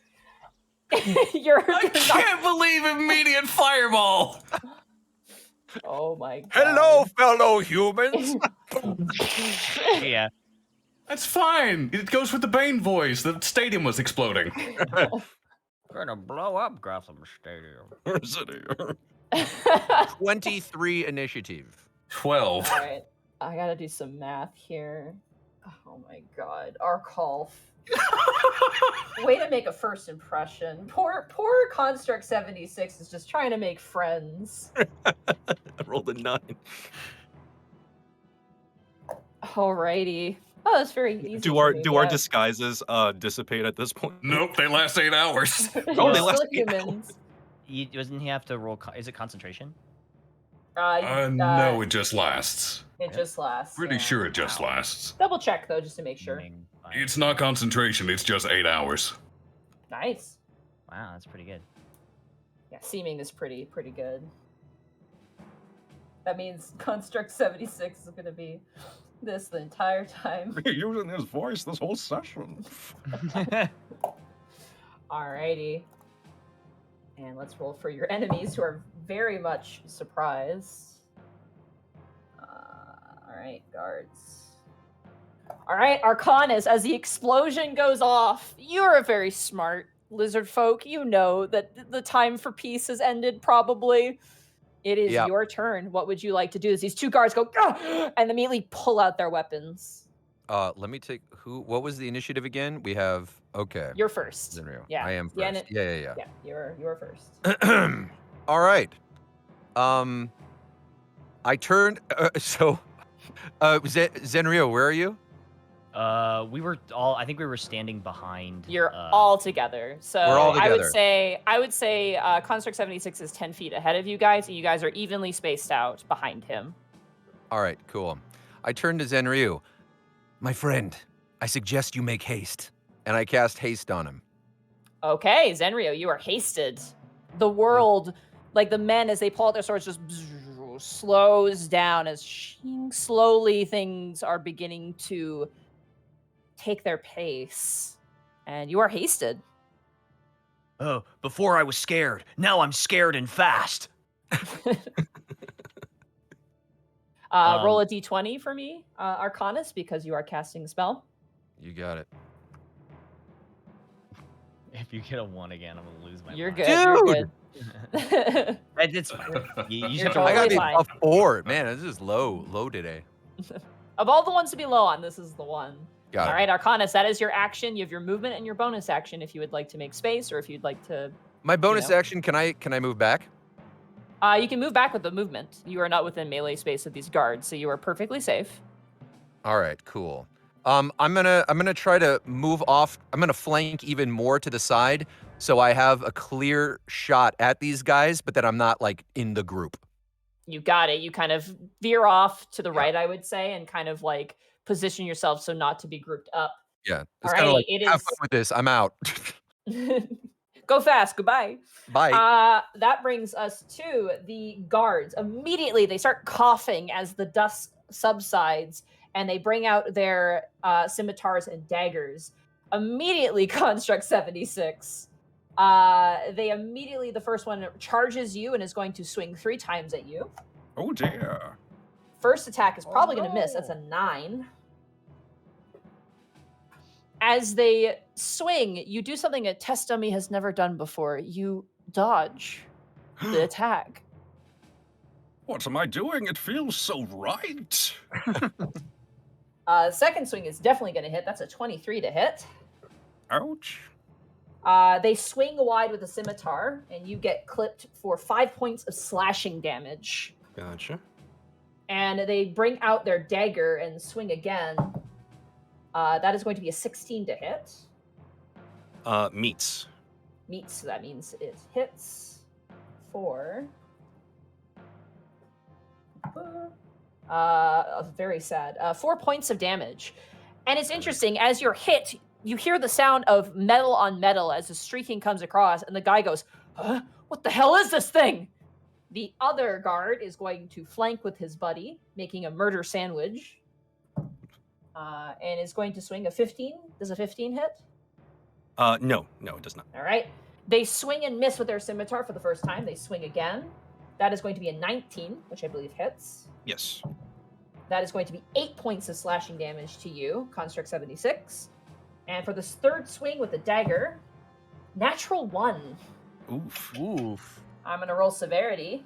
I can't believe immediate fireball. Oh my god. Hello, fellow humans. Yeah. That's fine. It goes with the Bane voice. The stadium was exploding. Gonna blow up Gotham Stadium. 23 initiative. 12. Alright, I gotta do some math here. Oh my god. Arkolf. Way to make a first impression. Poor Construct 76 is just trying to make friends. I rolled a 9. Alrighty. Oh, that's very easy. Do for our me, do our yeah. disguises dissipate at this point? Nope, they last 8 hours. Oh, they Still last 8 humans. Doesn't he have to roll? Is it concentration? No, it just lasts. It just lasts. Pretty yeah. sure it just lasts. Double check though, just to make sure. It's not concentration, it's just 8 hours. Nice. Wow, that's pretty good. Yeah, seeming is pretty good. That means Construct 76 is gonna be this the entire time. Using his voice this whole session. Alrighty. And let's roll for your enemies who are very much surprised. Alright, guards. Alright, Arcanus, as the explosion goes off, you're a very smart lizard folk. You know that the time for peace has ended, probably. It is Yep. your turn. What would you like to do? As these two guards go, "Gah!" and immediately pull out their weapons. Let me take what was the initiative again? We have You're first. Zenryu. Yeah. I am Yeah, first. Yeah. Yeah, you're first. All right. I turned Zenryu, where are you? We were all. I think we were standing behind. You're all together. So We're all I would together. say Construct 76 is 10 feet ahead of you guys, and you guys are evenly spaced out behind him. All right, cool. I turned to Zenryu. My friend, I suggest you make haste. And I cast haste on him. Okay, Zenryu, you are hasted. The world, like the men as they pull out their swords, just slows down as slowly things are beginning to take their pace. And you are hasted. Oh, before I was scared. Now I'm scared and fast. Roll a d20 for me, Arcanus, because you are casting a spell. You got it. If you get a 1 again, I'm gonna lose my You're mind. good. You're Dude! good. It's fine. You You're just have to I totally gotta be fine. a 4. Man, this is low today. Of all the ones to be low on, this is the one. Got All it. right, Arcanus, that is your action. You have your movement and your bonus action if you would like to make space or if you'd like to. My bonus know. action, can I move back? You can move back with the movement. You are not within melee space of these guards, so you are perfectly safe. All right, cool. I'm gonna try to move off. I'm gonna flank even more to the side, so I have a clear shot at these guys, but that I'm not like in the group. You got it. You kind of veer off to the right, I would say, and kind of like position yourself so not to be grouped up. Yeah, it's Alrighty, kind of like it have is. fun with this. I'm out. Go fast. Goodbye. Bye. That brings us to the guards. Immediately, they start coughing as the dust subsides, and they bring out their scimitars and daggers. Immediately, Construct 76. The first one charges you and is going to swing 3 times at you. Oh dear. First attack is probably going to miss. That's a 9. As they swing, you do something a test dummy has never done before. You dodge the attack. What am I doing? It feels so right. Second swing is definitely going to hit. That's a 23 to hit. Ouch. They swing wide with a scimitar, and you get clipped for 5 points of slashing damage. Gotcha. And they bring out their dagger and swing again. That is going to be a 16 to hit. Meets. Meets, so that means it hits for... very sad. 4 points of damage. And it's interesting, as you're hit, you hear the sound of metal on metal as the streaking comes across, and the guy goes, huh? What the hell is this thing? The other guard is going to flank with his buddy, making a murder sandwich. And is going to swing a 15. Does a 15 hit? No, it does not. All right. They swing and miss with their scimitar for the first time. They swing again. That is going to be a 19, which I believe hits. Yes. That is going to be 8 points of slashing damage to you, Construct 76. And for this third swing with the dagger, natural 1. Oof. I'm going to roll severity.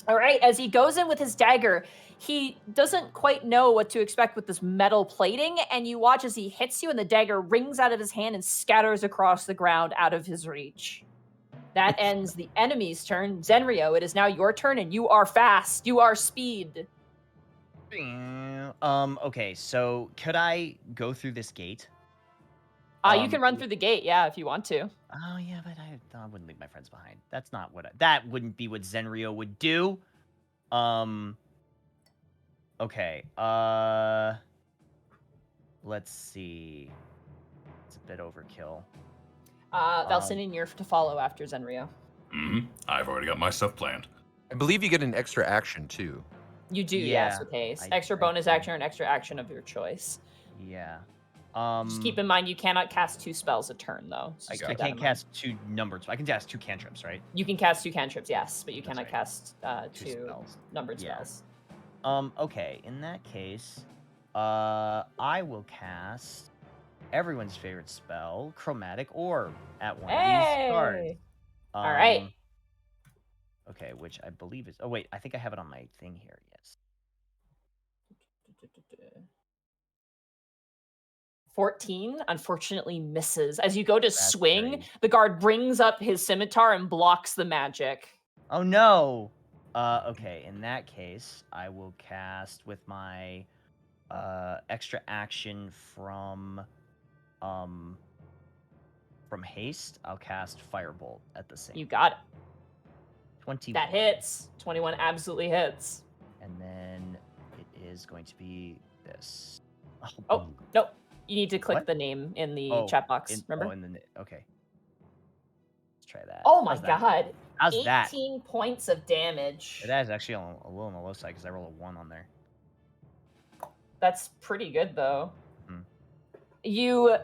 All right, as he goes in with his dagger, he doesn't quite know what to expect with this metal plating, and you watch as he hits you and the dagger rings out of his hand and scatters across the ground out of his reach. That ends the enemy's turn. Zenrio, it is now your turn, and you are fast. You are speed. Okay, so could I go through this gate? You can run through the gate, yeah, if you want to. Oh yeah, but I wouldn't leave my friends behind. That's not what that wouldn't be what Zenrio would do. Okay. Let's see. It's a bit overkill. Valsinian, you're to follow after Zenrio. I've already got my stuff planned. I believe you get an extra action too. You do, Yeah, yes, with haste. I Extra bonus do. action or an extra action of your choice. Yeah. Just keep in mind you cannot cast 2 spells a turn, though. So I just keep that can't in mind. cast 2 numbered. I can cast 2 cantrips, right? You can cast 2 cantrips, yes, but you That's cannot right. cast 2 2 spells. numbered Yeah. spells. Okay. In that case, I will cast everyone's favorite spell, Chromatic Orb, at one of these cards. Hey! All right. Okay, which I believe is. Oh wait, I think I have it on my thing here. Yes. 14 unfortunately misses. As you go to That's swing, great. the guard brings up his scimitar and blocks the magic. Oh no. Okay. In that case, I will cast with my extra action from haste. I'll cast Firebolt at the same. You got it. 21. That hits. 21 absolutely hits. And then it is going to be this. Oh, no. You need to click What? the name in the Oh, chat box. Remember? Okay. Let's try that. Oh my How's that? god. How's 18 that? points of damage. That is actually a little on the low side because I roll a 1 on there. That's pretty good, though. Mhm. You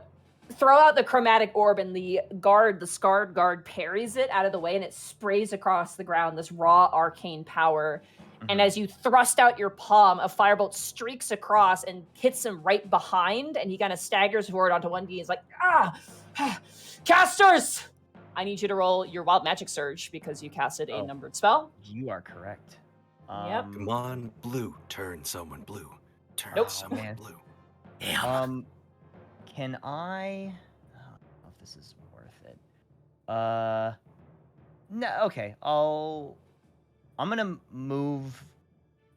throw out the chromatic orb, and the scarred guard, parries it out of the way, and it sprays across the ground this raw arcane power. And as you thrust out your palm, a firebolt streaks across and hits him right behind, and he kind of staggers forward onto one knee. He's like, casters! I need you to roll your wild magic surge because you casted a numbered spell. You are correct. Yep. Come on, blue. Turn someone blue. Turn Nope. someone blue. Damn. Can I don't know if this is worth it. No, okay. I'm gonna move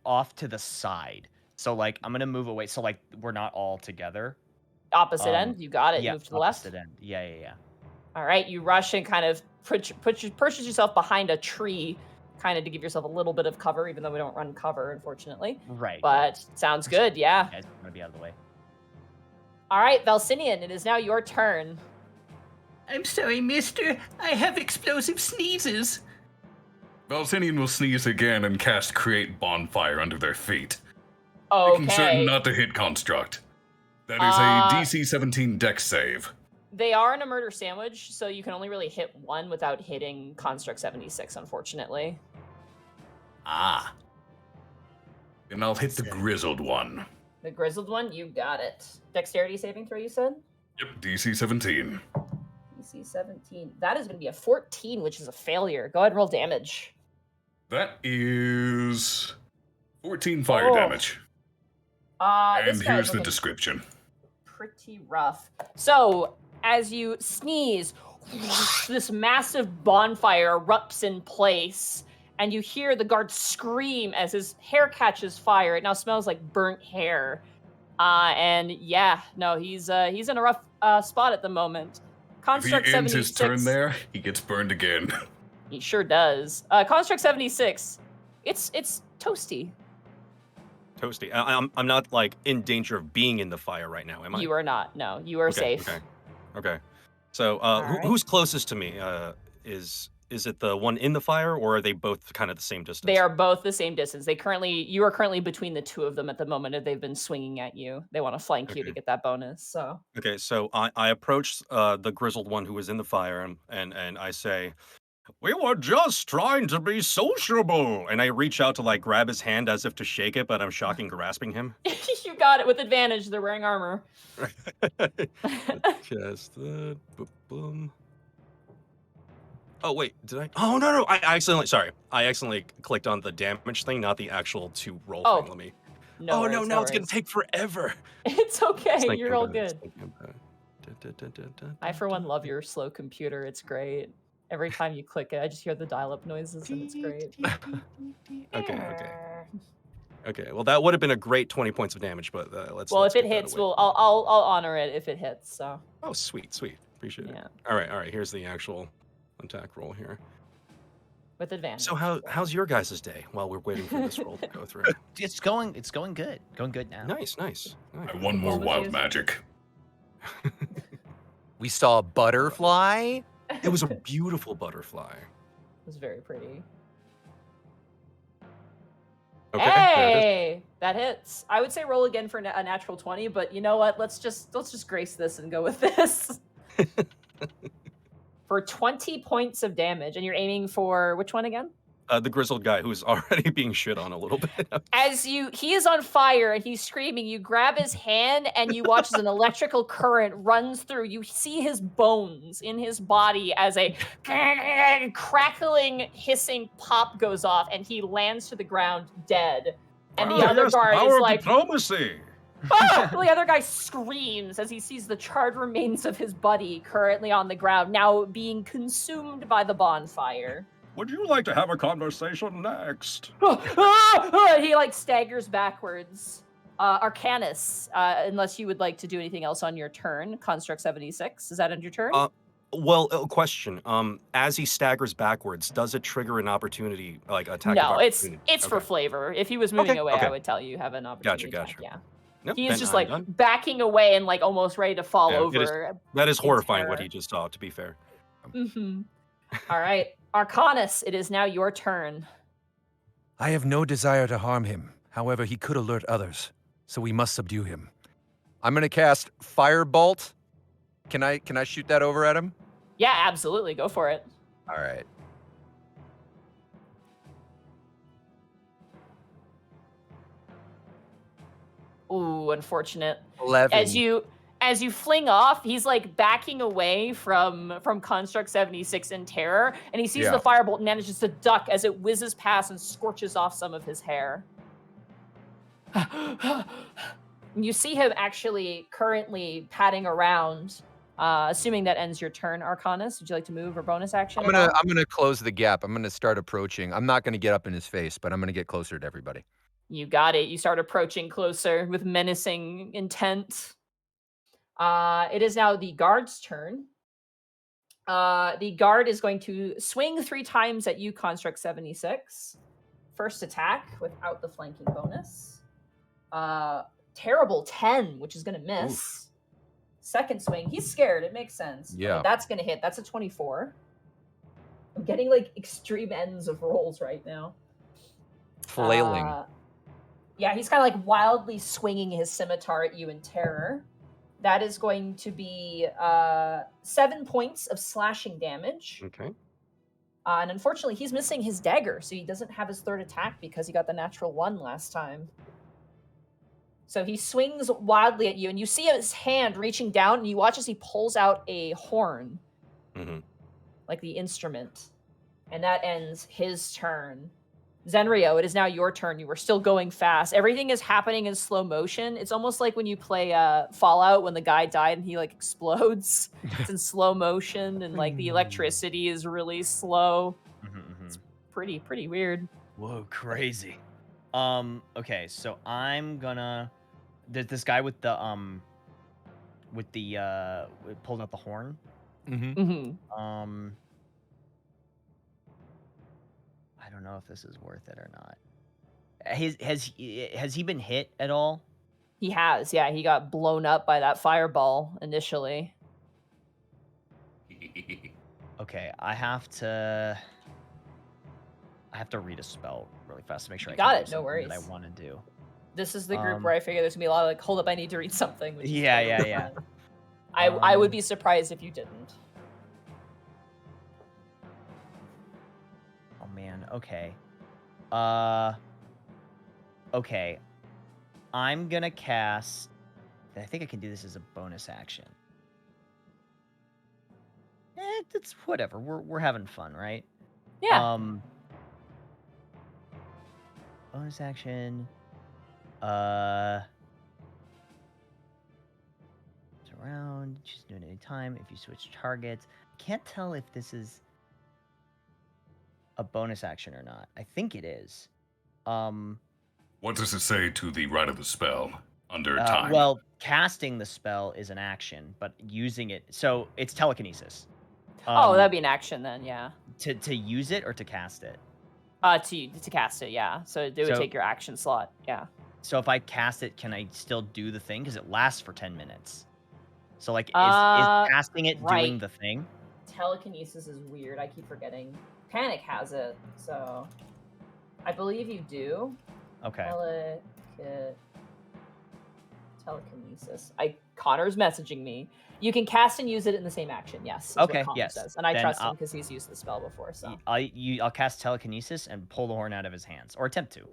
off to the side. So like I'm gonna move away. So like we're not all together. Opposite end. You got it. Yeah, Move to the left. opposite end. Yeah. All right. You rush and kind of pushes yourself behind a tree, kind of to give yourself a little bit of cover, even though we don't run cover, unfortunately. Right. But sounds good. Yeah. You guys are gonna be out of the way. All right, Valsinian, it is now your turn. I'm sorry, mister. I have explosive sneezes. Valsinian will sneeze again and cast Create Bonfire under their feet. Okay. Making certain not to hit Construct. That is a DC 17 Dex save. They are in a murder sandwich, so you can only really hit one without hitting Construct 76, unfortunately. Ah. And I'll hit the Grizzled one. The grizzled one, you got it. Dexterity saving throw, you said? Yep, DC 17. DC 17. That is going to be a 14, which is a failure. Go ahead and roll damage. That is 14 fire damage. And here's the description. Pretty rough. So, as you sneeze, this massive bonfire erupts in place, and you hear the guard scream as his hair catches fire. It now smells like burnt hair. And yeah, no, he's in a rough spot at the moment. Construct if he ends 76, his turn there, he gets burned again. He sure does. Construct 76, it's toasty. Toasty. I'm not like in danger of being in the fire right now, am I? You are not. No, you are safe. Okay. So, right. who's closest to me? Is it the one in the fire, or are they both kind of the same distance? They are both the same distance. You are currently between the two of them at the moment, and they've been swinging at you. They want to flank you to get that bonus. So. Okay, so I approach the grizzled one who was in the fire, and I say, "We were just trying to be sociable," and I reach out to like grab his hand as if to shake it, but I'm shocking grasping him. You got it with advantage. They're wearing armor. Just boom. Oh wait, did I? Oh no, I accidentally clicked on the damage thing, not the actual to roll thing. Let me. No. No, now it's gonna take forever. It's okay. Just You're all thinking good. about it. I for one love your slow computer. It's great. Every time you click it, I just hear the dial-up noises, and it's great. Okay. Well, that would have been a great 20 points of damage, but let's. Well, let's if it get that hits, away. I'll honor it if it hits. So. Oh, sweet. Appreciate it. Yeah. All right. Here's the actual attack roll here. With advantage. So how's your guys' day while we're waiting for this roll to go through? It's going good. Going good now. Nice. I want more wild magic. We saw a butterfly. It was a beautiful butterfly. It was very pretty. Okay. Hey, that hits. I would say roll again for a natural 20, but you know what? Let's just grace this and go with this. For 20 points of damage, and you're aiming for which one again? The grizzled guy who's already being shit on a little bit. He is on fire and he's screaming, you grab his hand and you watch as an electrical current runs through. You see his bones in his body as a crackling, hissing pop goes off, and he lands to the ground dead. And the other guard is like, diplomacy. the other guy screams as he sees the charred remains of his buddy currently on the ground, now being consumed by the bonfire. Would you like to have a conversation next? He like staggers backwards. Arcanus, unless you would like to do anything else on your turn. Construct 76, is that on your turn? Well, a question. As he staggers backwards, does it trigger an opportunity, like attack? No, of it's opportunity? for flavor. If he was moving away, okay. I would tell you have an opportunity. Gotcha. Yeah. Nope, He is then just I'm like done. backing away and like almost ready to fall over. That is horrifying what terror. he just saw, to be fair. Mm-hmm. All right, Arcanus, it is now your turn. I have no desire to harm him. However, he could alert others, so we must subdue him. I'm going to cast Firebolt Can I shoot that over at him? Yeah, absolutely. Go for it. All right. Ooh, unfortunate. 11. As you fling off, he's like backing away from Construct 76 in terror, and he sees Yeah. the firebolt and manages to duck as it whizzes past and scorches off some of his hair. You see him actually currently padding around. Assuming that ends your turn, Arcanus. Would you like to move or bonus action? I'm gonna close the gap. I'm gonna start approaching. I'm not gonna get up in his face, but I'm gonna get closer to everybody. You got it. You start approaching closer with menacing intent. It is now the guard's turn. The guard is going to swing 3 times at you, Construct 76. First attack without the flanking bonus. Terrible 10, which is going to miss. Oof. Second swing, he's scared. It makes sense. Yeah. Okay, that's going to hit. That's a 24. I'm getting like extreme ends of rolls right now. Flailing. Yeah, he's kind of like wildly swinging his scimitar at you in terror. That is going to be 7 points of slashing damage. Okay. And unfortunately, he's missing his dagger, so he doesn't have his third attack because he got the natural 1 last time. So he swings wildly at you, and you see his hand reaching down, and you watch as he pulls out a horn, like the instrument. And that ends his turn. Zenryo, it is now your turn. You were still going fast. Everything is happening in slow motion. It's almost like when you play Fallout when the guy died and he like explodes. It's in slow motion and like the electricity is really slow. It's pretty weird. Whoa, crazy. Okay, so I'm gonna. There's this guy with the pulled out the horn. I don't know if this is worth it or not. Has he been hit at all? He has, yeah. He got blown up by that fireball initially. Okay, I have to read a spell really fast to make sure You I can got do it, no something worries. that I want to do. This is the group where I figure there's gonna be a lot of like, hold up, I need to read something. Which is totally Yeah. fine. I would be surprised if you didn't. Oh man, okay. Okay. I'm gonna cast. I think I can do this as a bonus action. It's whatever. We're having fun, right? Yeah. Bonus action. Around. Just do it any time. If you switch targets, can't tell if this is a bonus action or not. I think it is. What does it say to the right of the spell under time? Well, casting the spell is an action, but using it, so it's telekinesis. That'd be an action then, yeah. To use it or to cast it? To cast it, yeah. So it would take your action slot, yeah. So if I cast it, can I still do the thing? Because it lasts for 10 minutes. So like, is casting it doing the thing? Telekinesis is weird. I keep forgetting. Panic has it, so I believe you do. Okay. Telekinesis. Connor's messaging me. You can cast and use it in the same action. Yes. Is Okay. What Connor Yes. says. And I Then trust him because he's used the spell before. So I'll cast telekinesis and pull the horn out of his hands, or attempt to.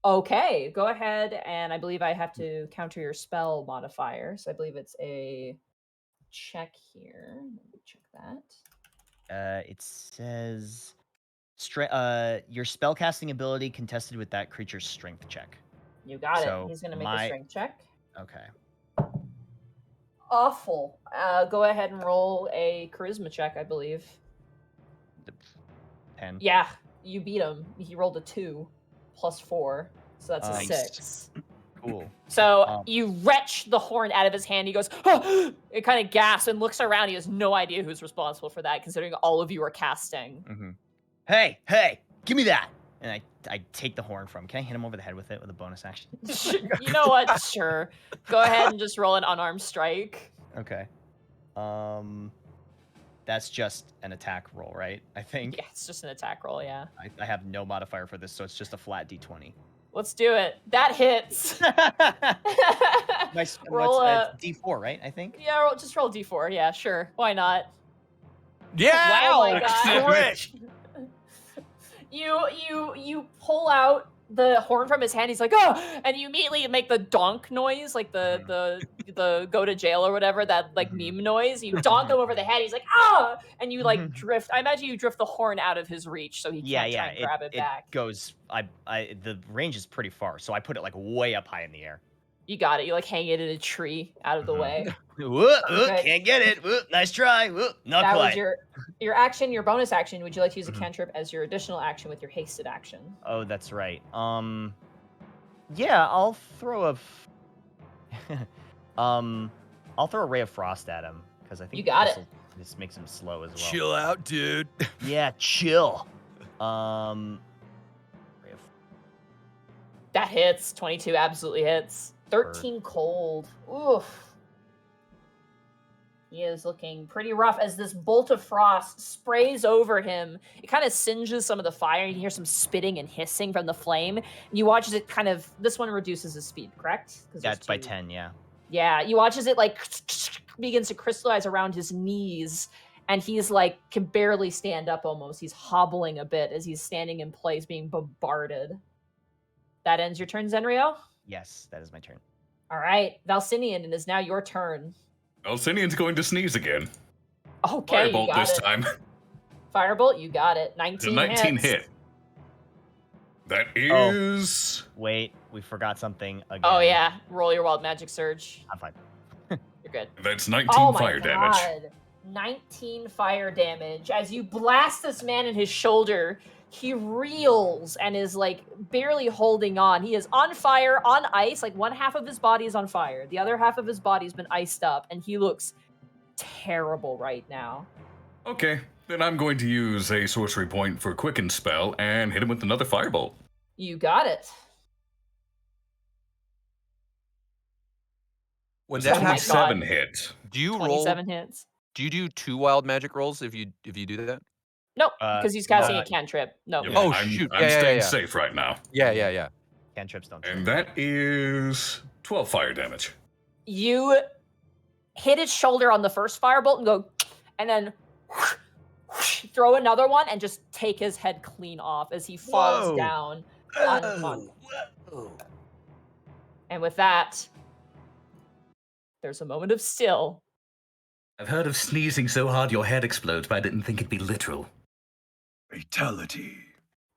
Okay, go ahead, and I believe I have to counter your spell modifier. So I believe it's a check here. Let me check that. It says your spellcasting ability contested with that creature's strength check. You got it. He's gonna make a strength check. Okay. Awful. Go ahead and roll a charisma check, I believe. 10. Yeah, you beat him. He rolled a 2 plus 4, so that's a Nice. 6. Cool. So you wrench the horn out of his hand. He goes, oh! It kind of gasps and looks around. He has no idea who's responsible for that, considering all of you are casting. Mm-hmm. Hey, give me that! And I take the horn from him. Can I hit him over the head with it with a bonus action? You know what? Sure. Go ahead and just roll an unarmed strike. Okay. That's just an attack roll, right? I think. Yeah, it's just an attack roll, yeah. I have no modifier for this, so it's just a flat d20. Let's do it. That hits. Nice. Roll a D4, right? I think. yeah. Just roll D4. Yeah, sure. Why not? Yeah. Oh my god! Crit. You pull out the horn from his hand. He's like, oh, and you immediately make the donk noise, like the go to jail or whatever, that like meme noise. You donk him over the head. He's like, ah, and you like drift. I imagine you drift the horn out of his reach, so he can't try and grab it back. Goes. The range is pretty far, so I put it like way up high in the air. You got it. You like hang it in a tree out of the way. Can't get it. Nice try. Not That quite. was your action, your bonus action. Would you like to use a cantrip as your additional action with your hasted action? Oh, that's right. Yeah, I'll throw I'll throw a ray of frost at him because I think You got it. This makes him slow as well. Chill out, dude. Yeah, chill. Ray of That hits. 22 absolutely hits. 13 cold. Oof. He is looking pretty rough as this bolt of frost sprays over him. It kind of singes some of the fire. You can hear some spitting and hissing from the flame. And you watch as it kind of, this one reduces his speed, correct? That's by 10, yeah. Yeah, you watch as it like begins to crystallize around his knees. And he's like, can barely stand up almost. He's hobbling a bit as he's standing in place being bombarded. That ends your turn, Zenrio? Yes, that is my turn. All right, Valsinian, it is now your turn. Valsinian's going to sneeze again. Okay, Firebolt you got this it. time. Firebolt, you got it. 19 It's a 19 hits. hit. That is... Wait, we forgot something again. Oh yeah, roll your wild magic surge. I'm fine. You're good. That's 19 Oh my fire god. damage. 19 fire damage. As you blast this man in his shoulder, he reels and is like barely holding on. He is on fire, on ice. Like one half of his body is on fire. The other half of his body's been iced up, and he looks terrible right now. Okay, then I'm going to use a sorcery point for Quicken spell and hit him with another firebolt. You got it. When Oh that my happens, God. 27 hit. do you roll? 27 hits. Do you do 2 wild magic rolls if you do that? Nope, because he's casting a cantrip. No. Yeah, Oh, I'm, shoot. I'm Yeah, yeah, staying yeah. safe right now. Yeah. Cantrips don't. And that is 12 fire damage. You hit his shoulder on the first firebolt and go, and then throw another one and just take his head clean off as he falls Whoa. down. On. And with that, there's a moment of still. I've heard of sneezing so hard your head explodes, but I didn't think it'd be literal. Fatality.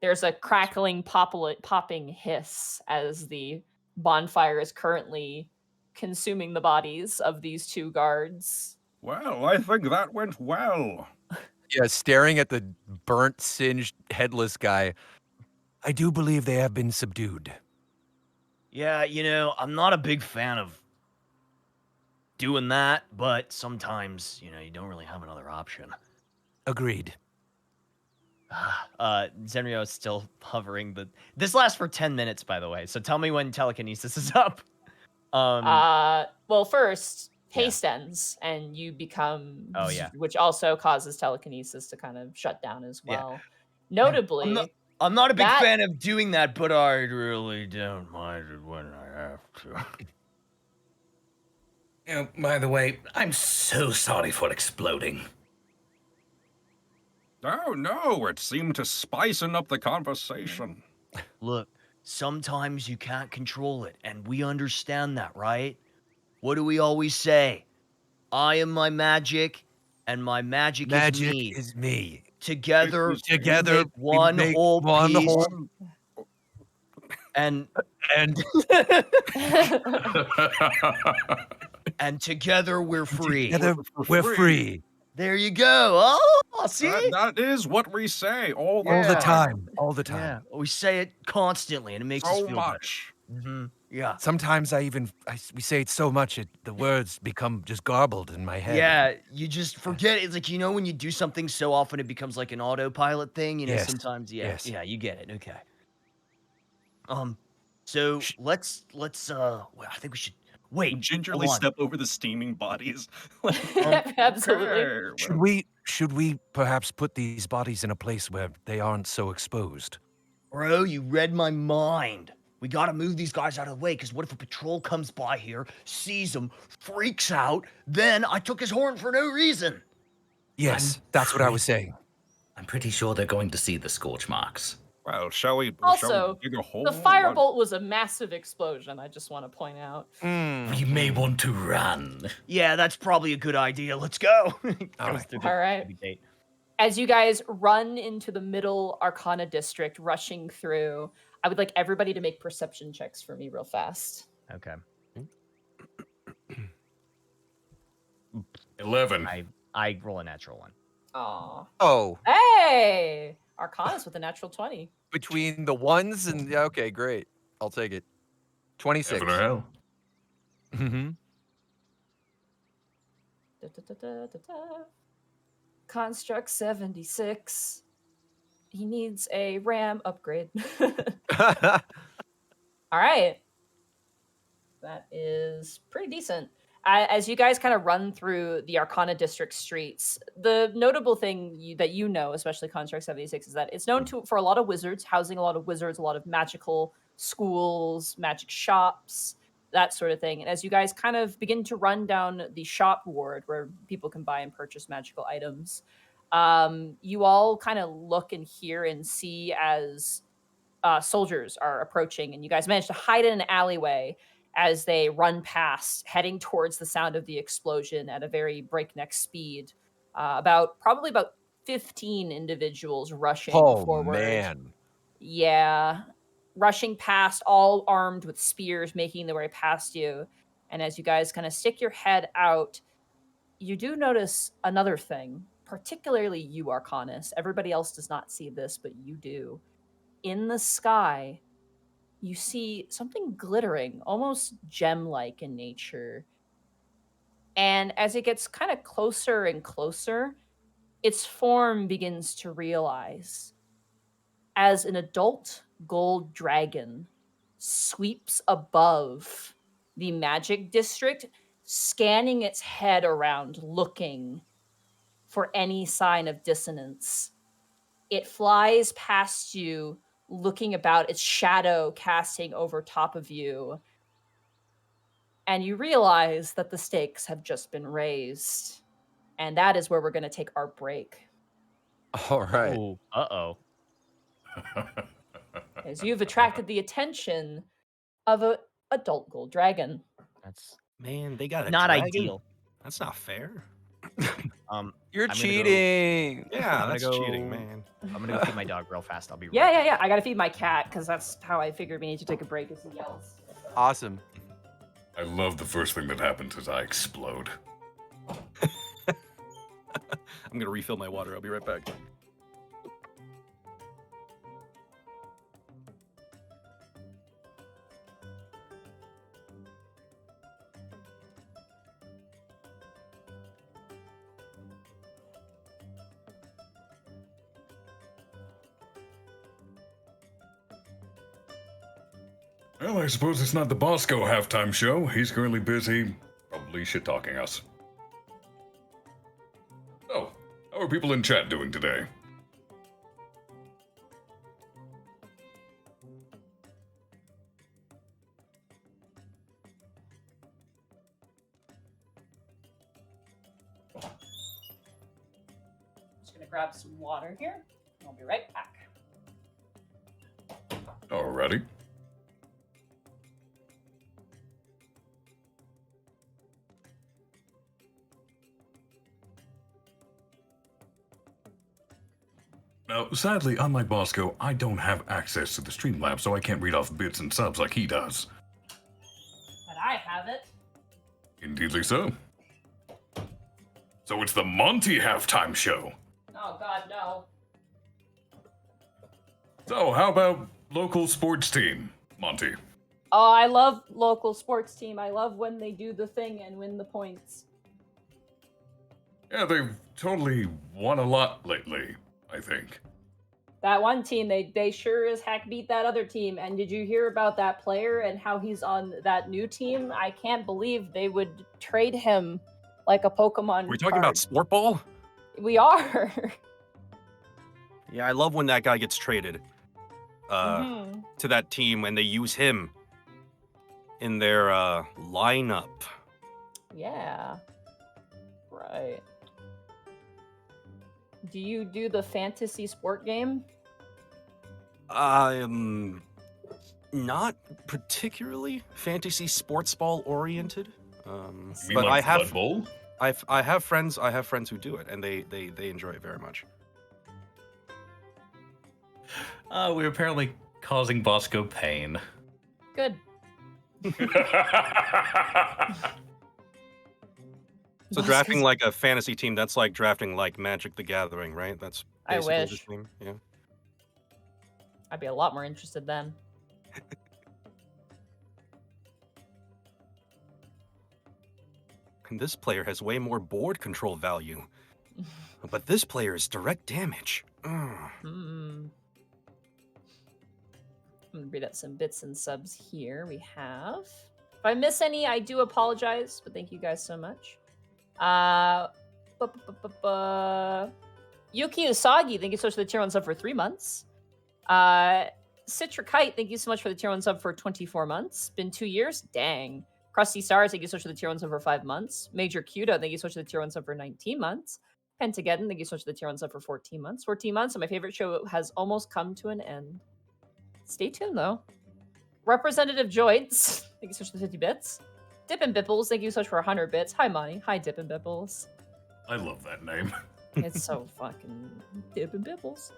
There's a crackling, popping hiss as the bonfire is currently consuming the bodies of these two guards. Well, I think that went well. Yeah, staring at the burnt, singed, headless guy. I do believe they have been subdued. Yeah, I'm not a big fan of doing that, but sometimes, you don't really have another option. Agreed. Zenrio is still hovering. This lasts for 10 minutes, by the way. So tell me when telekinesis is up. Well, first, haste ends, and you become... Oh, yeah. Which also causes telekinesis to kind of shut down as Yeah. well. Notably... I'm not a big That- fan of doing that, but I really don't mind it when I have to. By the way, I'm so sorry for exploding. Oh no, it seemed to spicing up the conversation. Look, sometimes you can't control it, and we understand that, right? What do we always say? I am my magic, and my magic Magic is me. is me. Together, Together, we make one we make whole one piece. whole- And And and together we're free. together, we're free. There you go. Oh, see? That is what we say all the All the time. time. All the time. Yeah, we say it constantly, and it makes us So feel much. better. Yeah. Sometimes we say it so much, the words become just garbled in my head. Yeah, you just forget. It's like, when you do something so often, it becomes like an autopilot thing. Yes, Sometimes, yes. yeah, you get it. Okay. So let's. Well, I think we should wait. Gingerly hold on. step over the steaming bodies. Absolutely. Okay, Should we perhaps put these bodies in a place where they aren't so exposed? Bro, you read my mind. We gotta move these guys out of the way, because what if a patrol comes by here, sees them, freaks out, then I took his horn for no reason. Yes, that's what I was saying. I'm pretty sure they're going to see the scorch marks. Well, shall we Also, dig a hole? the firebolt was a massive explosion, I just want to point out. We may want to run. Yeah, that's probably a good idea. Let's go. All right. As you guys run into the middle Arcana district, rushing through, I would like everybody to make perception checks for me real fast. Okay. 11. I roll a natural one. Aw. Oh, Hey! Arcana's with a natural 20. between the ones and yeah, okay, great. I'll take it. 26. Heaven or hell. Mm-hmm. Construct 76. He needs a RAM upgrade. All right. That is pretty decent. As you guys kind of run through the Arcana District streets, the notable thing that you know, especially Construct 76, is that it's known for a lot of wizards, housing a lot of wizards, a lot of magical schools, magic shops, that sort of thing. And as you guys kind of begin to run down the shop ward where people can buy and purchase magical items, you all kind of look and hear and see as soldiers are approaching, and you guys manage to hide in an alleyway as they run past, heading towards the sound of the explosion at a very breakneck speed. Probably about 15 individuals rushing forward. Man. Yeah. Rushing past, all armed with spears, making their way past you. And as you guys kind of stick your head out, you do notice another thing, particularly you, Arcanus. Everybody else does not see this, but you do. In the sky, you see something glittering, almost gem-like in nature. And as it gets kind of closer and closer, its form begins to realize as an adult gold dragon sweeps above the magic district, scanning its head around, looking for any sign of dissonance. It flies past you, looking about, its shadow casting over top of you. And you realize that the stakes have just been raised. And that is where we're going to take our break. All right. Ooh, uh-oh. As you've attracted the attention of an adult gold dragon. That's Man, they got a not dragon? ideal. That's not fair. You're I'm gonna cheating. Yeah, I'm that's gonna cheating, go- man. I'm gonna go feed my dog real fast. I'll be right Yeah, back. yeah, yeah. I gotta feed my cat, because that's how I figured we need to take a break as he yells. Awesome. I love the first thing that happens as I explode. I'm gonna refill my water. I'll be right back. Well, I suppose it's not the Bosco halftime show. He's currently busy, probably shit-talking us. So, how are people in chat doing today? Just gonna grab some water here. I'll be right back. Alrighty. Now, sadly, unlike Bosco, I don't have access to the Streamlabs, so I can't read off bits and subs like he does. But I have it. Indeedly so. So it's the Monty halftime show. Oh god, no. So, how about local sports team, Monty? Oh, I love local sports team. I love when they do the thing and win the points. Yeah, they've totally won a lot lately, I think. That one team, they sure as heck beat that other team. And did you hear about that player and how he's on that new team? I can't believe they would trade him like a Pokemon We're talking card. about sport ball? We are. Yeah, I love when that guy gets traded. to that team, and they use him in their lineup. Yeah. Right. Do you do the fantasy sport game? Not particularly fantasy sports ball oriented. You But like I have Blood Bowl? I have friends who do it, and they enjoy it very much. We're apparently causing Bosco pain. Good. So drafting like a fantasy team, that's like drafting like Magic the Gathering, right? That's I basically wish. the same. Yeah. I'd be a lot more interested then. And this player has way more board control value. But this player is direct damage. I'm gonna read out some bits and subs here. We have. If I miss any, I do apologize, but thank you guys so much. Yuki Usagi, thank you so much for the tier 1 sub for 3 months. Citrikite, thank you so much for the tier 1 sub for 24 months. Been 2 years? Dang. Krusty Stars, thank you so much for the tier 1 sub for 5 months. Major Cuda, thank you so much for the tier 1 sub for 19 months. Pentageddon, thank you so much for the tier 1 sub for 14 months. 14 months, and my favorite show has almost come to an end. Stay tuned, though. Representative Joints, thank you so much for the 50 bits. Dippin' Bipples, thank you so much for 100 bits. Hi, Monty. Hi, Dippin' Bipples. I love that name. It's so fucking Dippin' Bipples.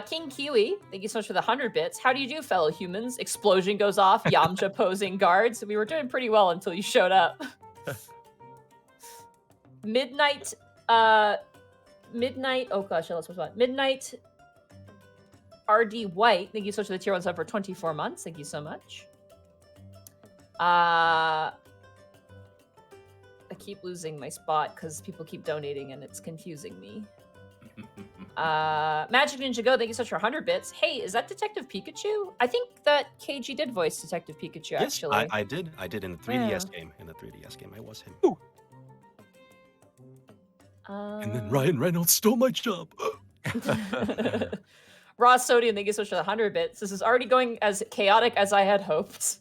King Kiwi, thank you so much for the 100 bits. How do you do, fellow humans? Explosion goes off, Yamcha posing guards. We were doing pretty well until you showed up. Midnight, oh gosh, I lost my spot. Midnight RD White, thank you so much for the tier 1 sub for 24 months. Thank you so much. I keep losing my spot because people keep donating and it's confusing me. Magic Ninja Go, thank you so much for 100 bits. Hey, is that Detective Pikachu? I think that KG did voice Detective Pikachu, Yes, actually. I did in the 3DS game. In the 3DS game, I was him. And then Ryan Reynolds stole my job. Raw Sodium, thank you so much for the 100 bits. This is already going as chaotic as I had hoped.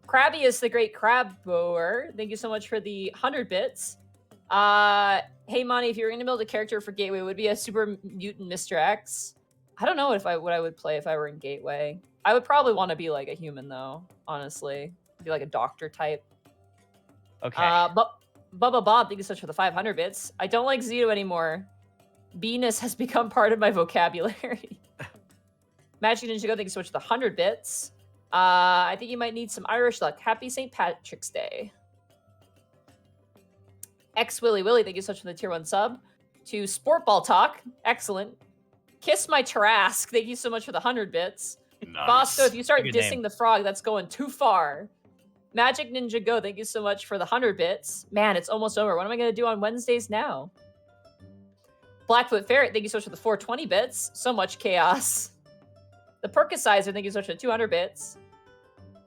Crabbius, the Great Crab Bower, thank you so much for the 100 bits. Hey, Monty, if you were going to build a character for Gateway, would it be a super mutant Mr. X? I don't know what I would play if I were in Gateway. I would probably want to be like a human, though, honestly. Be like a doctor type. Okay. But Bubba Bob, thank you so much for the 500 bits. I don't like Zito anymore. Venus has become part of my vocabulary. Magic Ninja Go, thank you so much for the 100 bits. I think you might need some Irish luck. Happy St. Patrick's Day. X Willy Willy, thank you so much for the tier 1 sub. To Sport Ball Talk, excellent. Kiss My Trask, thank you so much for the 100 bits. Nice. Bosco, if you start Good dissing name. the frog, that's going too far. Magic Ninja Go, thank you so much for the 100 bits. Man, it's almost over. What am I going to do on Wednesdays now? Blackfoot Ferret, thank you so much for the 420 bits. So much chaos. The Percocizer, thank you so much for the 200 bits.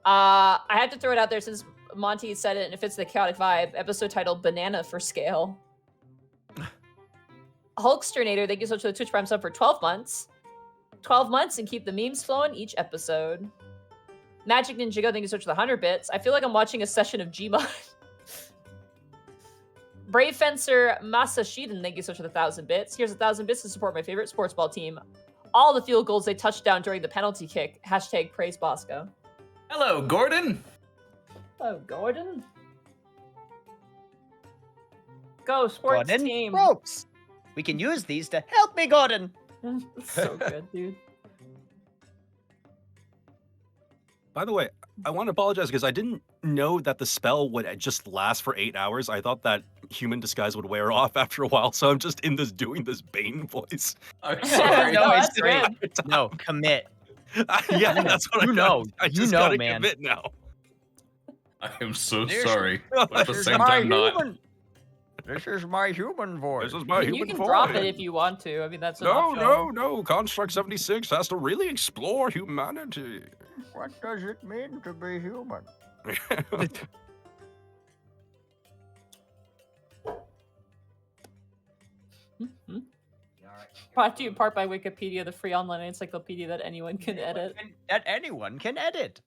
I had to throw it out there since Monty said it and it fits the chaotic vibe. Episode titled Banana for Scale. Hulksternator, thank you so much for the Twitch Prime sub for 12 months. 12 months and keep the memes flowing each episode. Magic Ninja Go, thank you so much for the 100 bits. I feel like I'm watching a session of Gmod. Brave Fencer Masashiden, thank you so much for the 1,000 bits. Here's 1,000 bits to support my favorite sports ball team. All the field goals they touched down during the penalty kick. Hashtag praise Bosco. Hello, Gordon. Oh, Gordon. Go, sports Gordon, team. ropes. We can use these to help me, Gordon. That's so good, dude. By the way, I want to apologize because I didn't know that the spell would just last for 8 hours. I thought that human disguise would wear off after a while, so I'm just doing this Bane voice. I'm sorry. No, it's that's great. good. No, commit. Yeah, that's what You I know. I You just know, gotta man. commit now. I am so This- sorry. But at the This is same my time, not. human. This is my human voice. This is my You human can voice. drop it if you want to. I mean, that's an No, option. no. Construct 76 has to really explore humanity. What does it mean to be human? brought to you in part by Wikipedia, the free online encyclopedia that anyone can edit. That anyone can edit.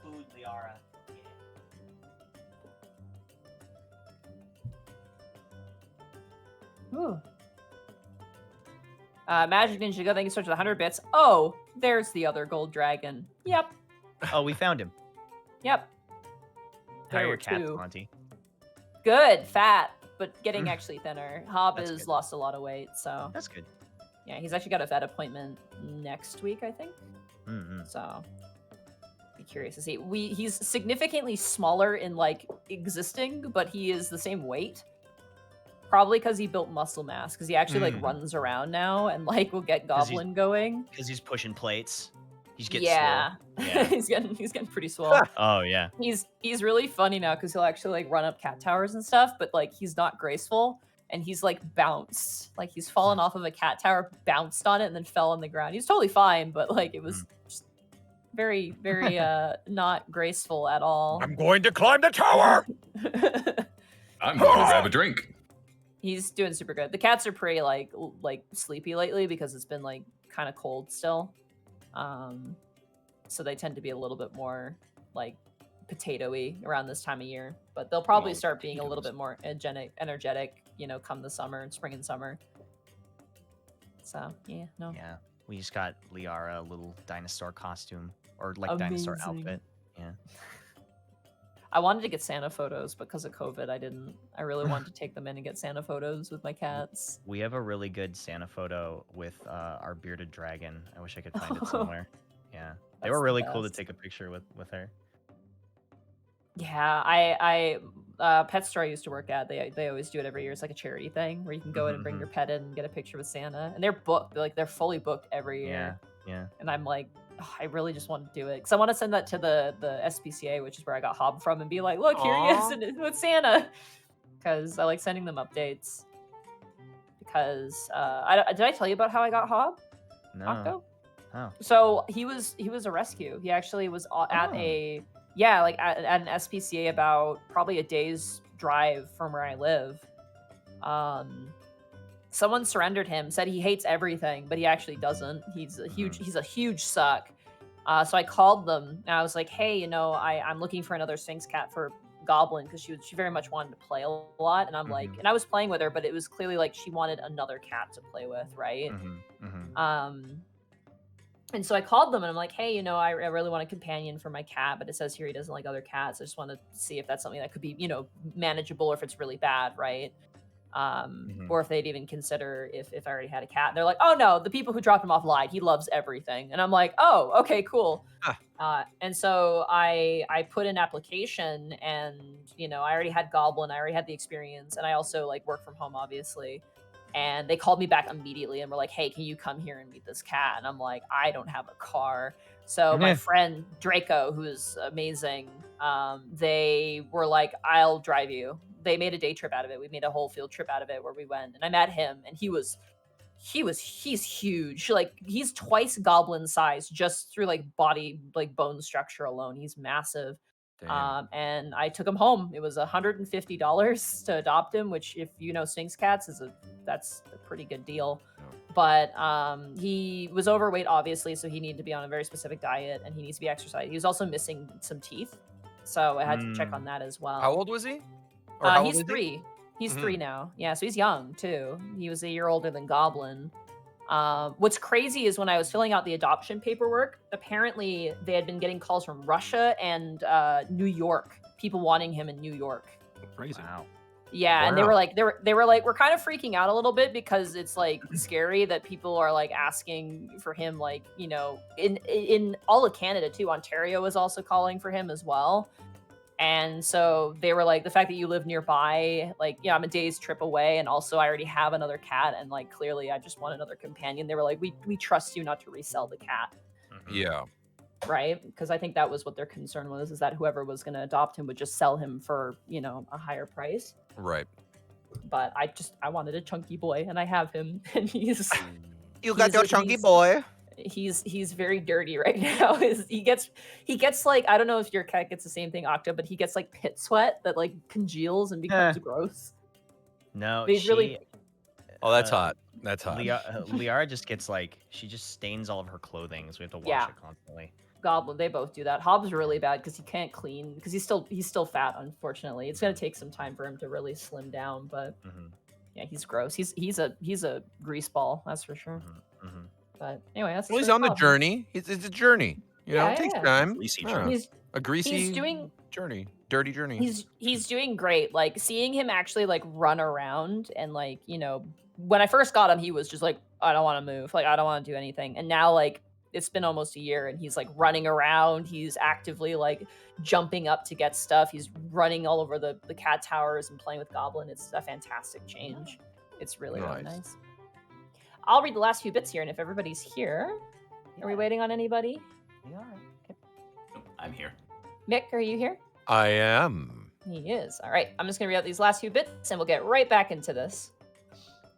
Food, Liara. Ooh. Magic Ninja, go. Thank you so much for the 100 bits. Oh, there's the other gold dragon. Yep. Oh, we found him. Yep. How are There your were cats, two. Monty? Good, fat, but getting actually thinner. Hob That's has good. lost a lot of weight, so That's good. yeah, he's actually got a vet appointment next week, I think. Mm-hmm. So be curious to see. He's significantly smaller in like existing, but he is the same weight. Probably because he built muscle mass, because he actually like runs around now and like will get Goblin going. Because he's pushing plates. He's getting Yeah, swole. Yeah. he's getting pretty swole. Oh yeah. He's really funny now because he'll actually like run up cat towers and stuff, but like he's not graceful and he's like bounced, like he's fallen off of a cat tower, bounced on it, and then fell on the ground. He's totally fine, but like it was just very not graceful at all. I'm going to climb the tower. I'm going to grab a drink. He's doing super good. The cats are pretty like sleepy lately because it's been like kind of cold still. So they tend to be a little bit more like potato-y around this time of year, but they'll probably start being a little bit more energetic, you know, come the summer and spring and summer. So yeah, no. Yeah. We just got Liara a little dinosaur costume or like dinosaur outfit. Yeah. I wanted to get Santa photos, but because of COVID, I didn't. I really wanted to take them in and get Santa photos with my cats. We have a really good Santa photo with our bearded dragon. I wish I could find it somewhere. Yeah. They were really cool to take a picture with her. Yeah, I pet store I used to work at, they always do it every year. It's like a charity thing where you can go in and bring your pet in and get a picture with Santa. And they're booked. They're fully booked every year. Yeah. And I'm like, oh, I really just want to do it because I want to send that to the SPCA, which is where I got Hob from, and be like, look, here he is and with Santa. Because I like sending them updates. Because did I tell you about how I got Hob? No. Octo? Oh. So he was a rescue. He actually was at at an SPCA about probably a day's drive from where I live. Someone surrendered him, said he hates everything, but he actually doesn't. He's a huge suck. So I called them and I was like, hey, I'm looking for another Sphinx cat for Goblin because she very much wanted to play a lot. And I'm like, and I was playing with her, but it was clearly like she wanted another cat to play with, right? And so I called them and I'm like, hey, I really want a companion for my cat, but it says here he doesn't like other cats. I just want to see if that's something that could be, manageable or if it's really bad, right? Or if they'd even consider if I already had a cat. And they're like, oh no, the people who dropped him off lied. He loves everything. And I'm like, oh, okay, cool. And so I put in application and, I already had Goblin. I already had the experience. And I also like work from home, obviously. And they called me back immediately and were like, hey, can you come here and meet this cat? And I'm like, I don't have a car. So my friend Draco, who is amazing, they were like, I'll drive you. They made a day trip out of it. We made a whole field trip out of it where we went. And I met him and he's huge. Like he's twice Goblin size just through like body, like bone structure alone. He's massive. And I took him home. It was $150 to adopt him, which if you know Sphinx cats that's a pretty good deal. But he was overweight, obviously, so he needed to be on a very specific diet and he needs to be exercised. He was also missing some teeth, so I had to check on that as well. How old was he? He's 3. He's 3 now. Yeah, so he's young too. He was a year older than Goblin. What's crazy is when I was filling out the adoption paperwork, apparently they had been getting calls from Russia and New York, people wanting him in New York. Crazy. Wow. Yeah, and they were like, we're kind of freaking out a little bit because it's like scary that people are like asking for him, like, in all of Canada too. Ontario is also calling for him as well. And so they were like, the fact that you live nearby, like, I'm a day's trip away. And also I already have another cat. And like, clearly I just want another companion. They were like, we trust you not to resell the cat. Yeah. Right. Because I think that was what their concern was, is that whoever was going to adopt him would just sell him for, a higher price. Right. But I wanted a chunky boy and I have him and he's... You got your chunky boy. He's very dirty right now. He gets like, I don't know if your cat gets the same thing, Octo, but he gets like pit sweat that like congeals and becomes gross. No, But he's really Oh, that's hot. That's hot. Liara just gets like she just stains all of her clothing, so we have to wash it constantly. Goblin, they both do that. Hobbs really bad because he can't clean because he's still fat. Unfortunately, it's gonna take some time for him to really slim down. But yeah, he's gross. He's a grease ball, that's for sure. But anyway, that's Well, he's on the journey. It's a journey. You know, it takes time. Greasy Yeah. journey. A greasy he's doing journey, dirty journey. He's doing great. Like seeing him actually like run around and like, you know, when I first got him, he was just like, I don't want to move. Like I don't want to do anything. And now like it's been almost a year and he's like running around. He's actively like jumping up to get stuff. He's running all over the cat towers and playing with Goblin. It's a fantastic change. It's really, really nice. I'll read the last few bits here, and if everybody's here, are we waiting on anybody? We are. Okay. I'm here. Mick, are you here? I am. He is. All right. I'm just gonna read out these last few bits, and we'll get right back into this.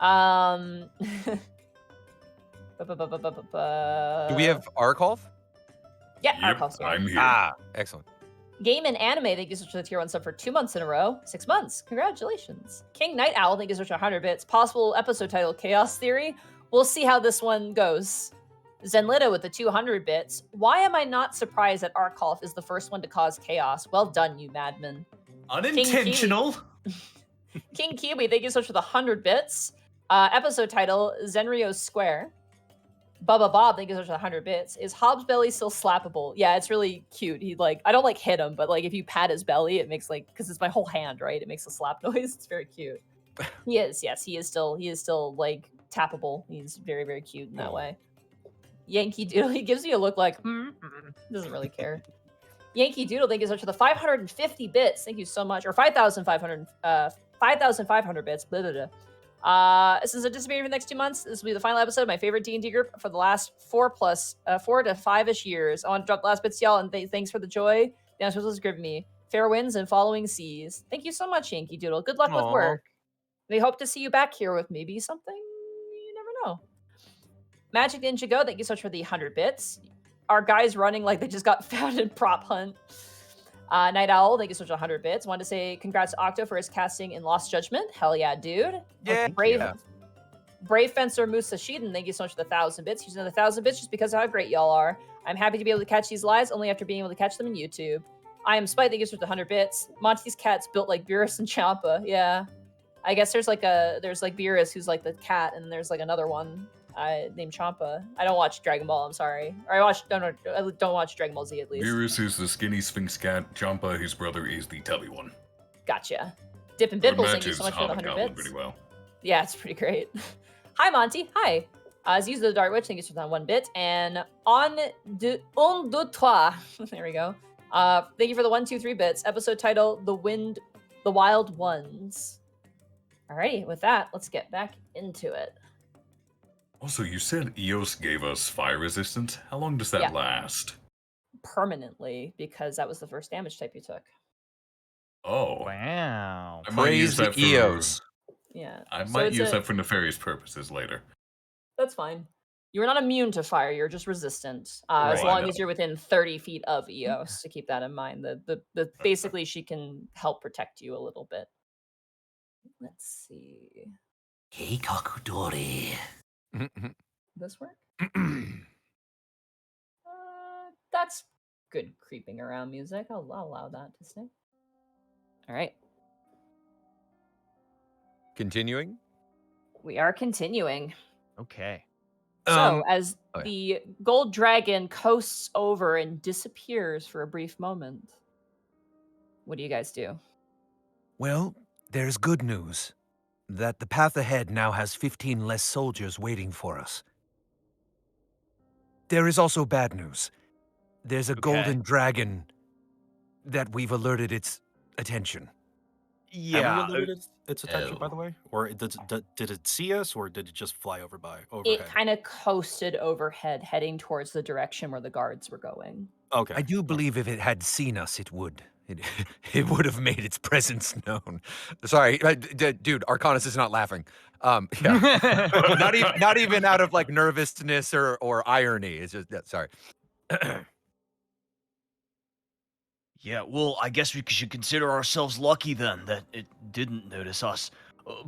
Do we have Arkolf? Yeah, Yep, Arkolf's here. I'm here. Ah, excellent. Game and Anime, thank you so much for the tier 1 sub for 2 months in a row. 6 months. Congratulations. King Night Owl, thank you so much for 100 bits. Possible episode title, Chaos Theory. We'll see how this one goes. Zenlita with the 200 bits. Why am I not surprised that Arkolf is the first one to cause chaos? Well done, you madman. Unintentional. King Kiwi, thank you so much for the 100 bits. Episode title, Zenryo Square. Bubba Bob, thank you so much for the 100 bits. Is Hobbs' belly still slappable? Yeah, it's really cute. He like, I don't like hit him, but like if you pat his belly, it makes like, because it's my whole hand, right? It makes a slap noise. It's very cute. He is, yes, he is still like tappable. He's very, very cute in that way. Yankee Doodle, he gives you a look like, doesn't really care. Yankee Doodle, thank you so much for the 550 bits. Thank you so much. Or 5,500 bits. Blah, blah, blah. This is anticipated for the next 2 months. This will be the final episode of my favorite D&D group for the last 4 to 5-ish years. I want to drop the last bits to y'all, and thanks for the joy the announcement has given me. Fair winds and following seas. Thank you so much, Yankee Doodle. Good luck with work. We hope to see you back here with maybe something. You never know. Magic Ninja Go, thank you so much for the 100 bits. Our guys running like they just got found in Prop Hunt. Night Owl, thank you so much for 100 bits. Wanted to say congrats to Octo for his casting in Lost Judgment. Hell yeah, dude. Yeah. Brave Fencer Musa Sheeden, thank you so much for the 1,000 bits. Using the 1,000 bits just because of how great y'all are. I'm happy to be able to catch these lives only after being able to catch them in YouTube. I am Spite, thank you so much for the 100 bits. Monty's cat's built like Beerus and Champa. Yeah. I guess there's like Beerus who's like the cat, and there's like another one named Champa. I don't watch Dragon Ball, I'm sorry. Or I don't watch Dragon Ball Z at least. Beerus is the skinny Sphinx cat. Champa, his brother, is the tubby one. Gotcha. Dip and Bibbles, thank you so much for the 100 bits. Pretty well. Yeah, it's pretty great. Hi, Monty. Hi. Use the Dark Witch, thank you for that 1 bit. And un deux trois. There we go. Thank you for the 1, 2, 3 bits. Episode title, The Wild Ones. Alrighty, with that, let's get back into it. Also, you said Eos gave us fire resistance. How long does that last? Permanently, because that was the first damage type you took. Oh. Wow. I might use that for Eos. Yeah. I might use that for nefarious purposes later. That's fine. You're not immune to fire, you're just resistant. Right. As long as you're within 30 feet of Eos, to keep that in mind. Basically, she can help protect you a little bit. Let's see. Keikakudori. This work? That's good creeping around music. I'll allow that to stay. All right. Continuing? We are continuing. Okay. So, as the gold dragon coasts over and disappears for a brief moment, what do you guys do? Well, there's good news. That the path ahead now has 15 less soldiers waiting for us. There is also bad news. There's a golden dragon that we've alerted its attention. Yeah. Have we alerted its attention, by the way? Or did it see us, or did it just fly overhead? It kind of coasted overhead, heading towards the direction where the guards were going. Okay. I do believe if it had seen us, it would. It would have made its presence known. Sorry, dude, Arcanus is not laughing. Yeah. Not even out of like nervousness or irony. It's just sorry. Yeah, well, I guess we should consider ourselves lucky then that it didn't notice us.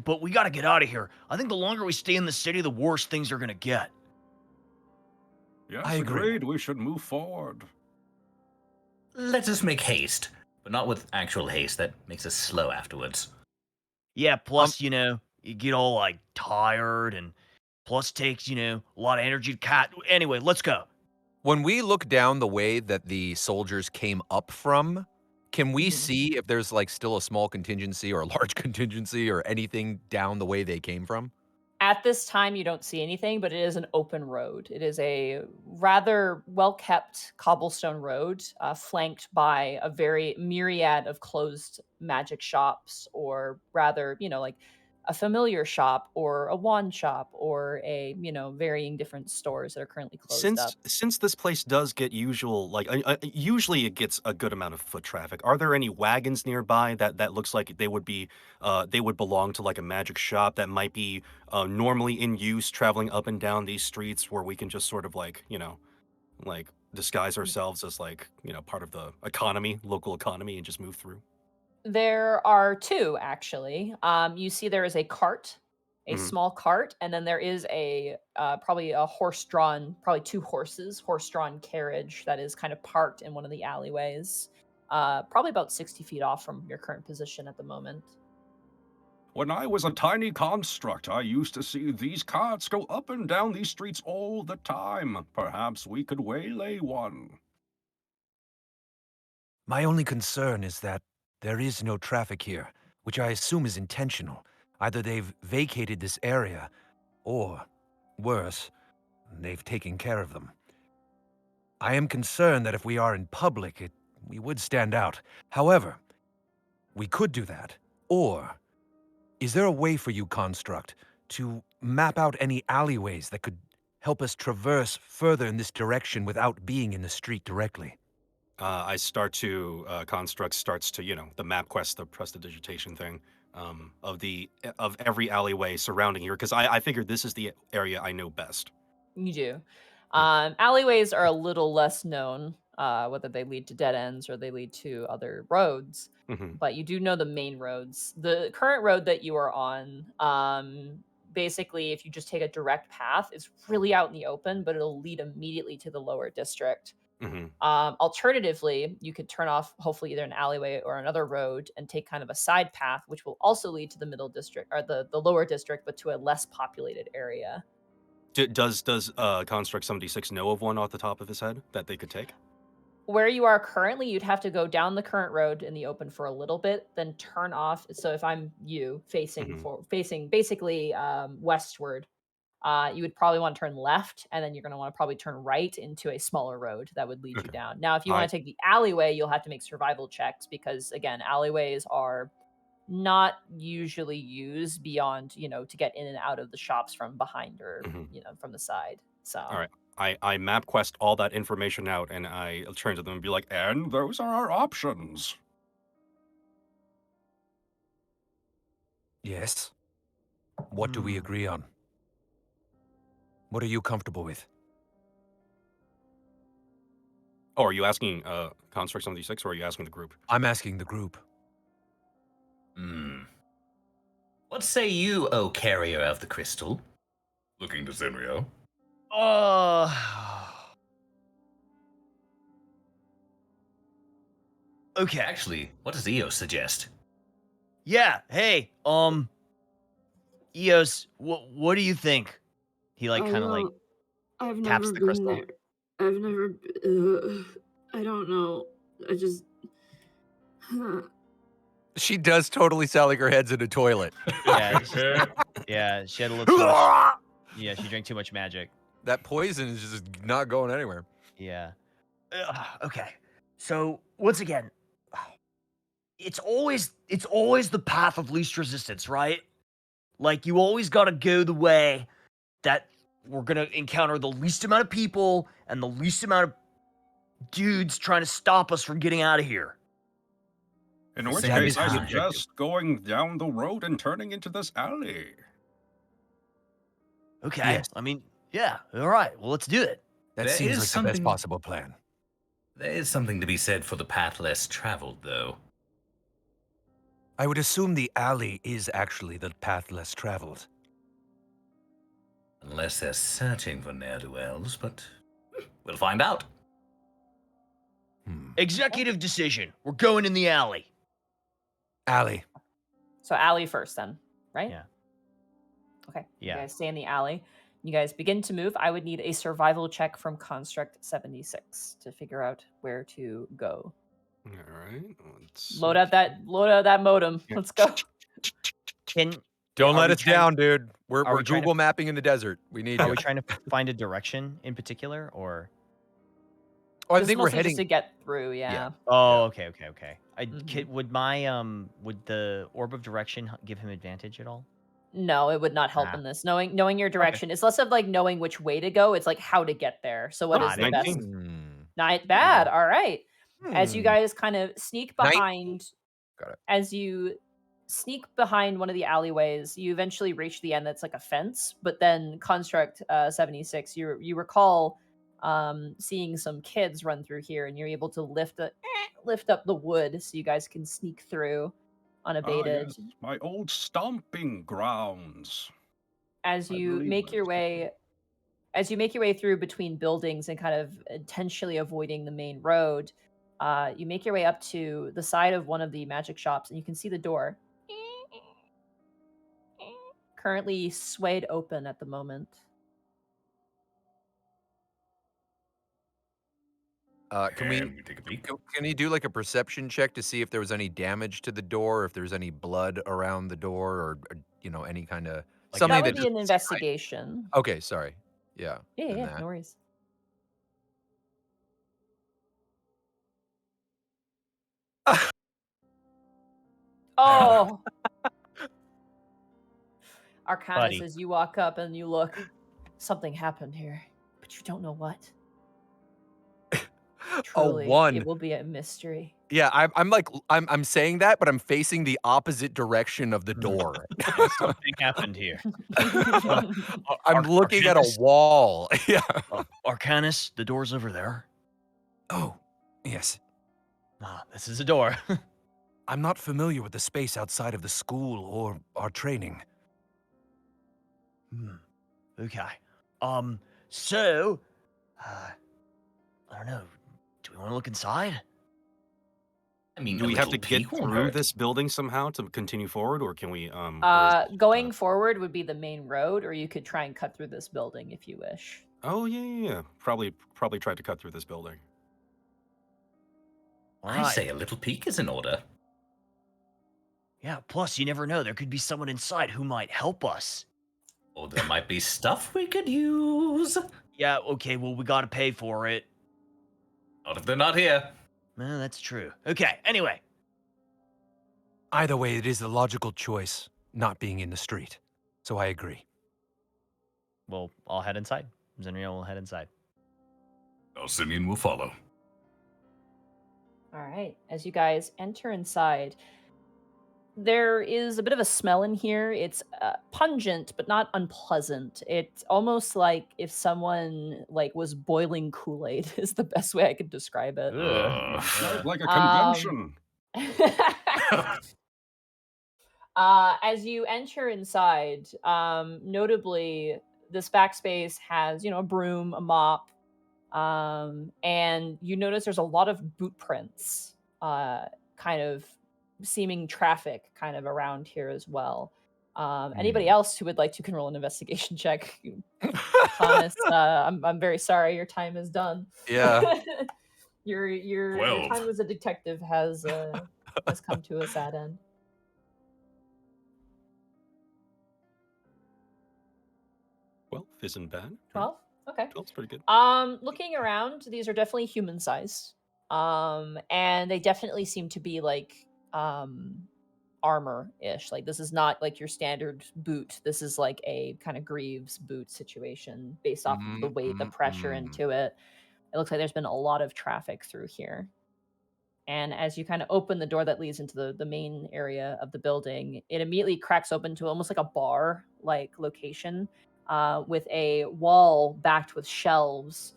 But we gotta get out of here. I think the longer we stay in the city, the worse things are gonna get. Yes, I agree. agreed. We should move forward. Let us make haste, but not with actual haste that makes us slow afterwards. Yeah, plus, you get all, like, tired, and plus takes, a lot of energy to Anyway, let's go. When we look down the way that the soldiers came up from, can we see if there's like still a small contingency or a large contingency or anything down the way they came from? At this time, you don't see anything, but it is an open road. It is a rather well-kept cobblestone road, flanked by a very myriad of closed magic shops, or rather, like a familiar shop or a wand shop or varying different stores that are currently closed up. Since this place does get usually it gets a good amount of foot traffic. Are there any wagons nearby that looks like they would belong to like a magic shop that might be normally in use traveling up and down these streets where we can just sort of like disguise ourselves as part of the local economy and just move through? There are two actually. You see, there is a cart, a Mhm. small cart, and then there is a probably a horse-drawn, probably two horses, horse-drawn carriage that is kind of parked in one of the alleyways, probably about 60 feet off from your current position at the moment. When I was a tiny construct, I used to see these carts go up and down these streets all the time. Perhaps we could waylay one. My only concern is that there is no traffic here, which I assume is intentional. Either they've vacated this area, or, worse, they've taken care of them. I am concerned that if we are in public, we would stand out. However, we could do that. Or, is there a way for you, Construct, to map out any alleyways that could help us traverse further in this direction without being in the street directly? I start to Construct starts to the map quest, the prestidigitation thing of every alleyway surrounding here because I figured this is the area I know best. You do. Yeah. Alleyways are a little less known, whether they lead to dead ends or they lead to other roads, Hmm. but you do know the main roads. The current road that you are on, basically, if you just take a direct path, is really out in the open, but it'll lead immediately to the lower district. Hmm. Alternatively, you could turn off, hopefully, either an alleyway or another road and take kind of a side path, which will also lead to the middle district or the lower district, but to a less populated area. Does Construct 76 know of one off the top of his head that they could take? Where you are currently, you'd have to go down the current road in the open for a little bit, then turn off. So if I'm you Mhm. facing basically westward, you would probably want to turn left, and then you're going to want to probably turn right into a smaller road that would lead you Okay. down. Now, if you I want to take the alleyway, you'll have to make survival checks because again, alleyways are not usually used beyond, to get in and out of the shops from behind or, Mhm. from the side. So All right. I map quest all that information out, and I turn to them and be like, And those are our options. Yes. What do we agree on? What are you comfortable with? "Oh, are you asking Construct 76 or are you asking the group?" I'm asking the group. Hmm. What say you, O carrier of the crystal? Looking to Zenrio. Okay. Actually, what does Eo suggest? Yeah, hey, Eos, what do you think? He, I kind of, don't. I've taps never the been crystal. there. I've never. I don't know. I just. She does totally sound like her head's in a toilet. Yeah, yeah, she had a little too much. Yeah, she drank too much magic. That poison is just not going anywhere. Yeah. Okay. So once again, it's always the path of least resistance, right? Like you always got to go the way that we're gonna encounter the least amount of people and the least amount of dudes trying to stop us from getting out of here. In which That case, is I the suggest going down the road and turning into this alley. Okay. Yes. I mean, yeah. All right. Well, let's do it. That There seems is like the best something- possible plan. There is something to be said for the path less traveled, though. I would assume the alley is actually the path less traveled. Unless they're searching for ne'er-do-wells, but we'll find out. Executive decision. We're going in the alley. Alley. So alley first then, right? Yeah. Okay. Yeah. You guys stay in the alley. You guys begin to move. I would need a survival check from Construct 76 to figure out where to go. All right. Let's Load out that modem. Yeah. Let's go. Can Don't are let we us trying- down, dude. We're are we trying to- Google mapping in the desert. We need Are you. we trying to find a direction in particular, or? Oh, I This is think we're mostly heading. just to get through. Yeah. Oh, okay. Mhm. Would the orb of direction give him advantage at all? No, it would not help Ah. in this. Knowing your direction. It's less of like knowing which way to go. It's like how to get there. So what is Got the it. best? 19. Not bad. All right. As you Hmm. guys kind of sneak 19. behind, Got it. as you sneak behind one of the alleyways, you eventually reach the end. That's like a fence. But then Construct 76, you recall seeing some kids run through here, and you're able to lift up the wood so you guys can sneak through unabated. Yes, my old stomping grounds. As I you believe make that's your the way as you make your way through between buildings and kind of intentionally avoiding the main road, you make your way up to the side of one of the magic shops, and you can see the door currently swayed open at the moment. Can we take a peek? can you do like a perception check to see if there was any damage to the door, if there's any blood around the door, or any kind of Like something That would that be an doesn't seem right? investigation. Okay, sorry. Yeah. Yeah, then yeah, that. no worries. Oh, Arcanus, Buddy. as you walk up and you look, something happened here, but you don't know what. A Truly, one. it will be a mystery. Yeah, I'm saying that, but I'm facing the opposite direction of the door. Something happened here. I'm looking at a Arcanus? wall. Yeah. Arcanus, the door's over there. Oh, yes. Ah, this is a door. I'm not familiar with the space outside of the school or our training. Okay. So, I don't know. Do we want to look inside? I mean, Do a we have to little get peek won't through hurt. this building somehow to continue forward, or can we? Or is it, Going forward would be the main road, or you could try and cut through this building if you wish. Oh yeah. Probably try to cut through this building. All I right. say a little peek is in order. Yeah, plus you never know. There could be someone inside who might help us. Or there might be stuff we could use. Yeah, okay, well, we gotta pay for it. Not if they're not here. Well, that's true. Okay, anyway. Either way, it is the logical choice, not being in the street. So I agree. We'll all head inside. Zenrio will head inside. Alcinian will follow. All right. As you guys enter inside, there is a bit of a smell in here. It's pungent, but not unpleasant. It's almost like if someone was boiling Kool-Aid is the best way I could describe it. Sounds like a Um, convention. As you enter inside, notably, this backspace has, a broom, a mop, and you notice there's a lot of boot prints, kind of seeming traffic kind of around here as well. Anybody else who would like to can roll an investigation check? Thomas, I'm very sorry, your time is done. Yeah. your 12. time as a detective has come to a sad end. Well, isn't bad. 12? Okay. 12's pretty good. Looking around, these are definitely human size. And they definitely seem to be armor-ish. Like this is not like your standard boot. This is like a kind of Greaves boot situation based off of the weight, the pressure into it. It looks like there's been a lot of traffic through here. And as you kind of open the door that leads into the main area of the building, it immediately cracks open to almost like a bar-like location. with a wall backed with shelves.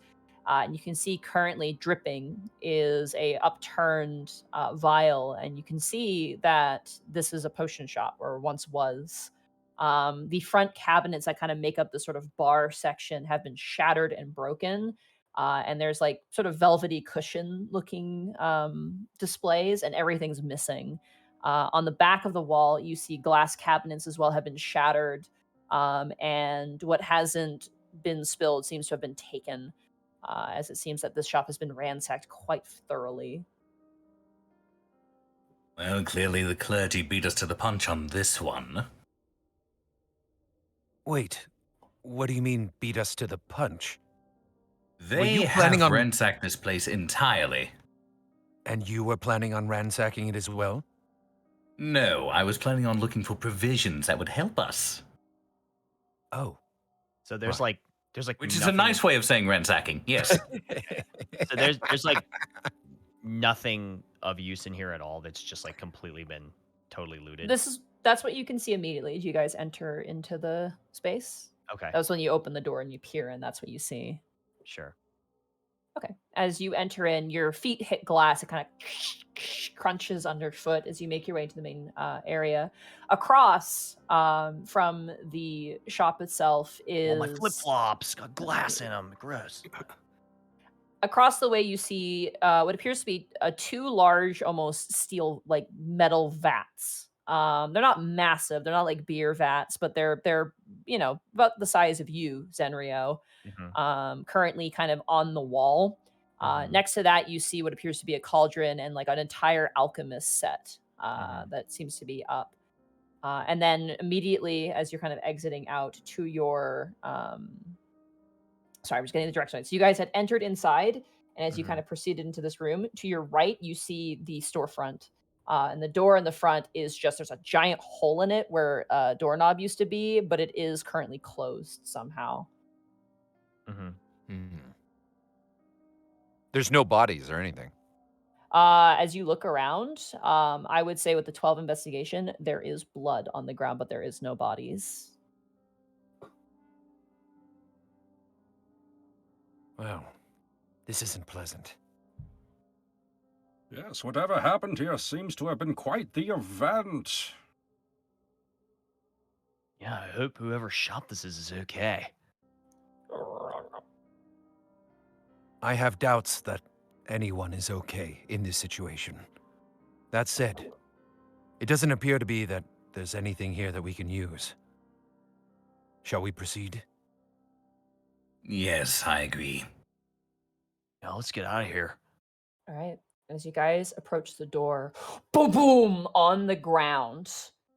And you can see currently dripping is a upturned vial, and you can see that this is a potion shop, or once was. The front cabinets that kind of make up the sort of bar section have been shattered and broken. And there's like sort of velvety cushion looking displays, and everything's missing. On the back of the wall, you see glass cabinets as well have been shattered. And what hasn't been spilled seems to have been taken, as it seems that this shop has been ransacked quite thoroughly. Well, clearly the clergy beat us to the punch on this one. Wait, what do you mean beat us to the punch? They you have planning on- ransacked this place entirely. And you were planning on ransacking it as well? No, I was planning on looking for provisions that would help us. Oh. So there's Right. like Which is a nice way of saying ransacking, yes. So there's like nothing of use in here at all. That's just like completely been totally looted. That's what you can see immediately as you guys enter into the space. Okay, That was when you open the door and you peer in. That's what you see. sure. Okay. As you enter in, your feet hit glass. It kind of crunches underfoot as you make your way into the main area. Across from the shop itself is... Oh, my flip-flops got glass in them. Gross. Across the way, you see what appears to be two large, almost steel, like metal vats. They're not massive. They're not like beer vats, but they're about the size of you, Zenrio. Currently kind of on the wall. Next to that, you see what appears to be a cauldron and like an entire alchemist set that seems to be up. And then immediately, as you're kind of exiting out to your... sorry, I'm just getting the direction. So you guys had entered inside, and as you kind of proceeded into this room, to your right, you see the storefront. And the door in the front is just, there's a giant hole in it where a doorknob used to be, but it is currently closed somehow. There's no bodies or anything. As you look around, I would say with the 12 investigation, there is blood on the ground, but there is no bodies. Well, this isn't pleasant. Yes, whatever happened here seems to have been quite the event. Yeah, I hope whoever shot this is okay. I have doubts that anyone is okay in this situation. That said, it doesn't appear to be that there's anything here that we can use. Shall we proceed? Yes, I agree. Yeah, let's get out of here. All right. As you guys approach the door, boom, boom, on the ground,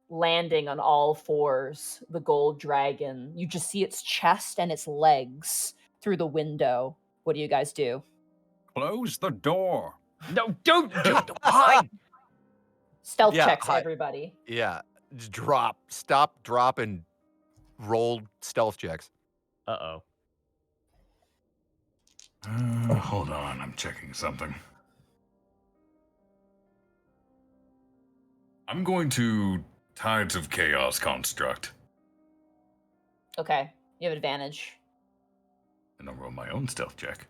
landing on all fours, the gold dragon. You just see its chest and its legs through the window. What do you guys do? Close the door. No, don't hide. Stealth Yeah, checks, hi- everybody. Yeah, just stop, drop, and roll stealth checks. Uh-oh. Hold on, I'm checking something. I'm going to Tides of Chaos construct, Okay. You have advantage. and I'll roll my own stealth check,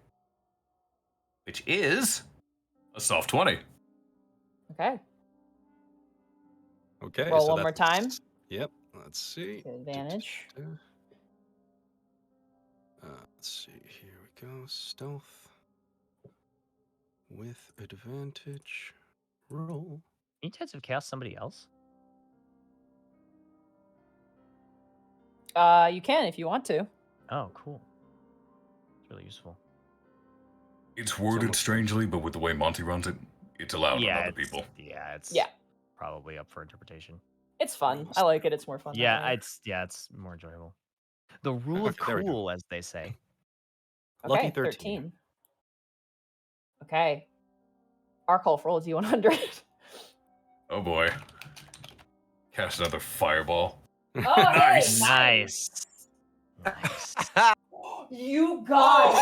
which is a soft 20. Okay. Okay. Roll so one more that's- time. Yep. Let's see. Good advantage. Let's see. Here we go. Stealth with advantage. Roll. Can you Tides of Chaos somebody else? You can if you want to. Oh, cool. It's really useful. It's worded almost- strangely, but with the way Monty runs it, it's allowed on other it's- people. Yeah, it's Yeah. probably up for interpretation. It's fun. I like it. It's more fun. that Yeah, way. it's more enjoyable. The rule of Okay, there we go. cool, as they say. Lucky Okay, 13. Okay. Arkolf rolls you 100. Oh boy. Cast another fireball. Oh, Nice. Nice. Nice. You guys.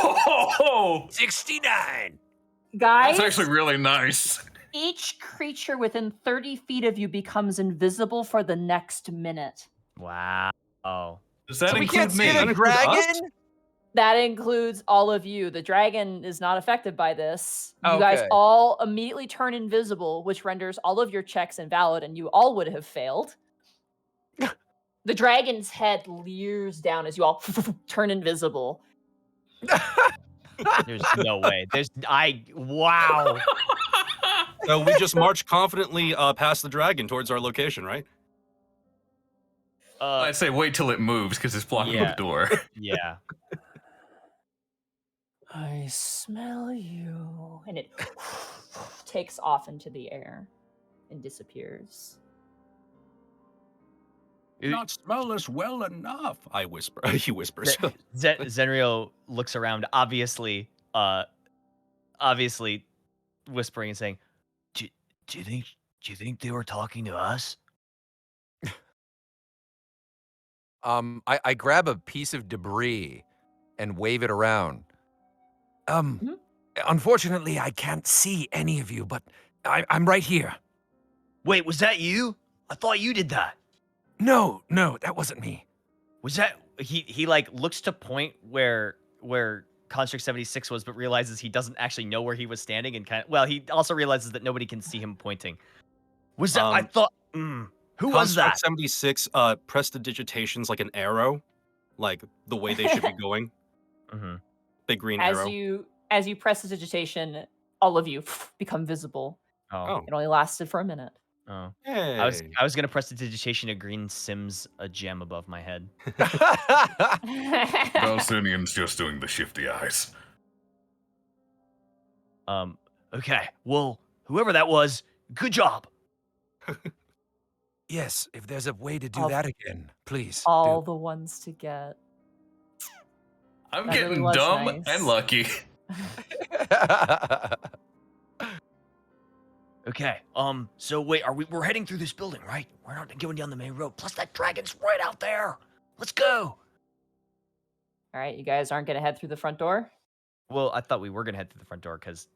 Oh, 69! Guys, that's actually really nice. each creature within 30 feet of you becomes invisible for the next minute. Wow. Oh. Does that So we include can't see me? the That include us? dragon? That includes all of you. The dragon is not affected by this. You guys Okay. all immediately turn invisible, which renders all of your checks invalid, and you all would have failed. The dragon's head leers down as you all turn invisible. There's no way. Wow. So we just march confidently past the dragon towards our location, right? I say wait till it moves because it's blocking Yeah. the door. Yeah. I smell you. And it takes off into the air and disappears. Not smell us well enough, I whisper. He whispers. Zenrio looks around, obviously whispering and saying, Do you think they were talking to us? I grab a piece of debris and wave it around. Unfortunately, I can't see any of you, but I'm right here. Wait, was that you? I thought you did that. No, that wasn't me. Was that? he like looks to point where Construct 76 was, but realizes he doesn't actually know where he was standing, and he also realizes that nobody can see him pointing. Was that? I thought. Who was that? 76 prestidigitations like an arrow, like the way they should be going. Mm-hmm. Big green arrow. As you press the digitation, all of you become visible. Oh. It only lasted for a minute. Oh. Hey. I was gonna press the digitation. A green sims a gem above my head. Valsinian's just doing the shifty eyes. Okay. Well, whoever that was, good job. Yes, if there's a way to do All- that again, please. All do. the ones to get. I'm That really getting was dumb nice. and lucky. Okay. So wait, we're heading through this building, right? We're not going down the main road. Plus that dragon's right out there. Let's go. All right, you guys aren't going to head through the front door? Well, I thought we were gonna head through the front door because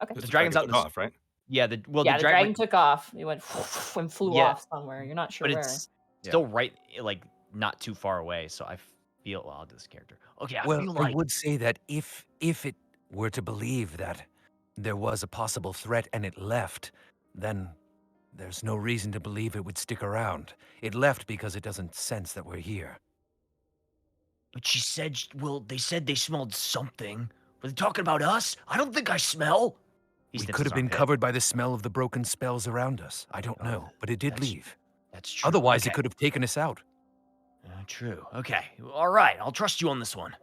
Okay. The dragon's out in took the off, right? the dragon took off. He went and flew Yeah. off somewhere. You're not sure but where. it's still right, like not too far away. So I feel I'll do this character. Okay, I Well, feel I like would say that if it were to believe that there was a possible threat and it left, then there's no reason to believe it would stick around. It left because it doesn't sense that we're here. But she said, well, they said they smelled something. Were they talking about us? I don't think I smell. He We sniffs could his have been armpit. covered by the smell of the broken spells around us. I don't know, but it did that's- leave. That's true. Otherwise, okay. it could have taken us out. True. Okay. All right. I'll trust you on this one.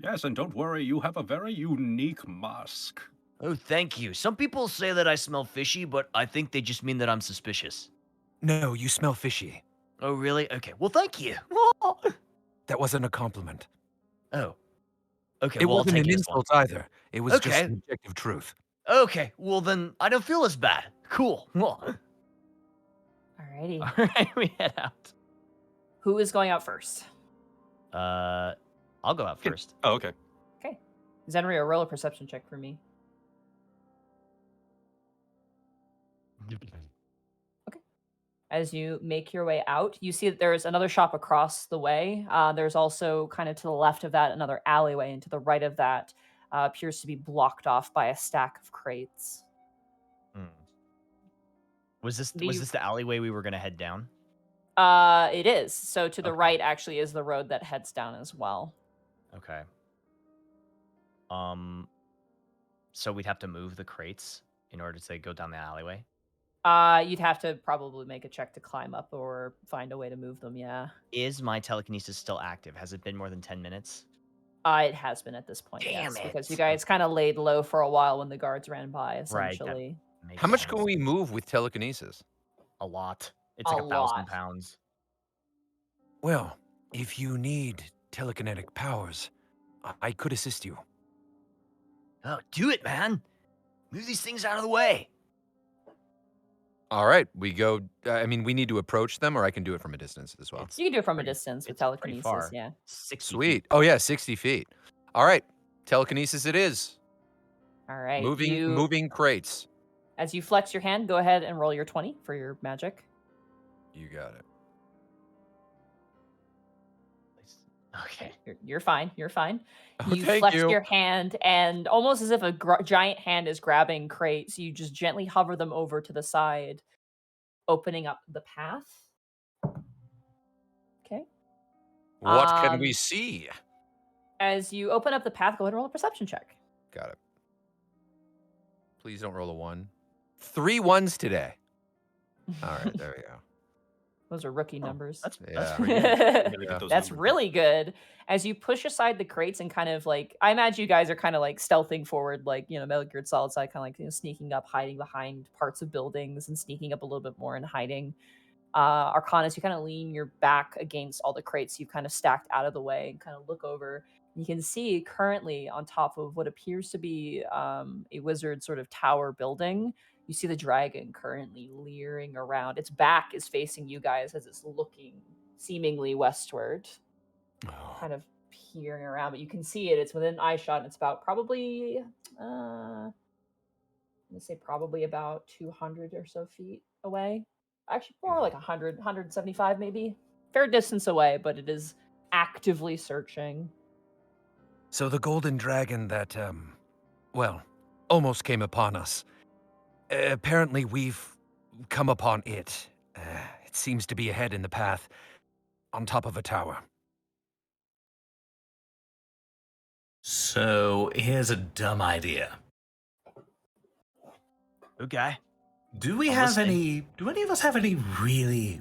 Yes, and don't worry, you have a very unique musk. Oh, thank you. Some people say that I smell fishy, but I think they just mean that I'm suspicious. No, you smell fishy. Oh, really? Okay. Well, thank you. That wasn't a compliment. Oh. Okay. It well, I'll wasn't take an it as one. insult either. It was just Okay. an objective truth. Okay. Well, then I don't feel as bad. Cool. Alrighty. All right, we head out. Who is going out first? I'll go out first. Oh, okay. Okay. Zenria, roll a perception check for me. As you make your way out, you see that there's another shop across the way. There's also kind of to the left of that another alleyway, and to the right of that appears to be blocked off by a stack of crates. Was this the alleyway we were gonna head down? It is. So to the Okay. right actually is the road that heads down as well. Okay. So we'd have to move the crates in order to go down the alleyway. You'd have to probably make a check to climb up or find a way to move them, yeah. Is my telekinesis still active? Has it been more than 10 minutes? It has been at this point, Damn yes, because you it. guys kind of laid low for a while when the guards ran by, Right, that- essentially. Makes How much sense. can we move with telekinesis? A lot. It's A like 1,000 lot. pounds. Well, if you need telekinetic powers, I could assist you. Oh, do it, man. Move these things out of the way. All right, we go. I mean, we need to approach them, or I can do it from a distance as well. You can do it from a pretty- distance with it's pretty telekinesis, far. yeah. 60 Sweet. feet. Oh yeah, 60 feet. All right, telekinesis it is. All right. Moving crates. As you flex your hand, go ahead and roll your 20 for your magic. You got it. Okay. You're fine. You're fine. Oh, You thank flex you. your hand, and almost as if a giant hand is grabbing crates, you just gently hover them over to the side, opening up the path. Okay. What can we Um, see? As you open up the path, go ahead and roll a perception check. Got it. Please don't roll a 1. 3 1s today. All right, there we go. Those are rookie numbers. That's Yeah. pretty good. Gotta get those That's numbers up. really good. As you push aside the crates and kind of like, I imagine you guys are kind of like stealthing forward, like, you know, Metal Gear Solid side, kind of like, you know, sneaking up, hiding behind parts of buildings and sneaking up a little bit more and hiding. Arcanus, you kind of lean your back against all the crates you've kind of stacked out of the way and kind of look over. You can see currently on top of what appears to be a wizard sort of tower building. You see the dragon currently leering around. Its back is facing you guys as it's looking seemingly westward, kind of peering around. But you can see it. It's within eye shot. And it's about probably, I'm going to say probably about 200 or so feet away. Actually, more like 100, 175 maybe. Fair distance away, but it is actively searching. So the golden dragon that, well, almost came upon us. Apparently we've come upon it. It seems to be ahead in the path, on top of a tower. So here's a dumb idea. Okay. Do we I'm have listening. any? Do any of us have any really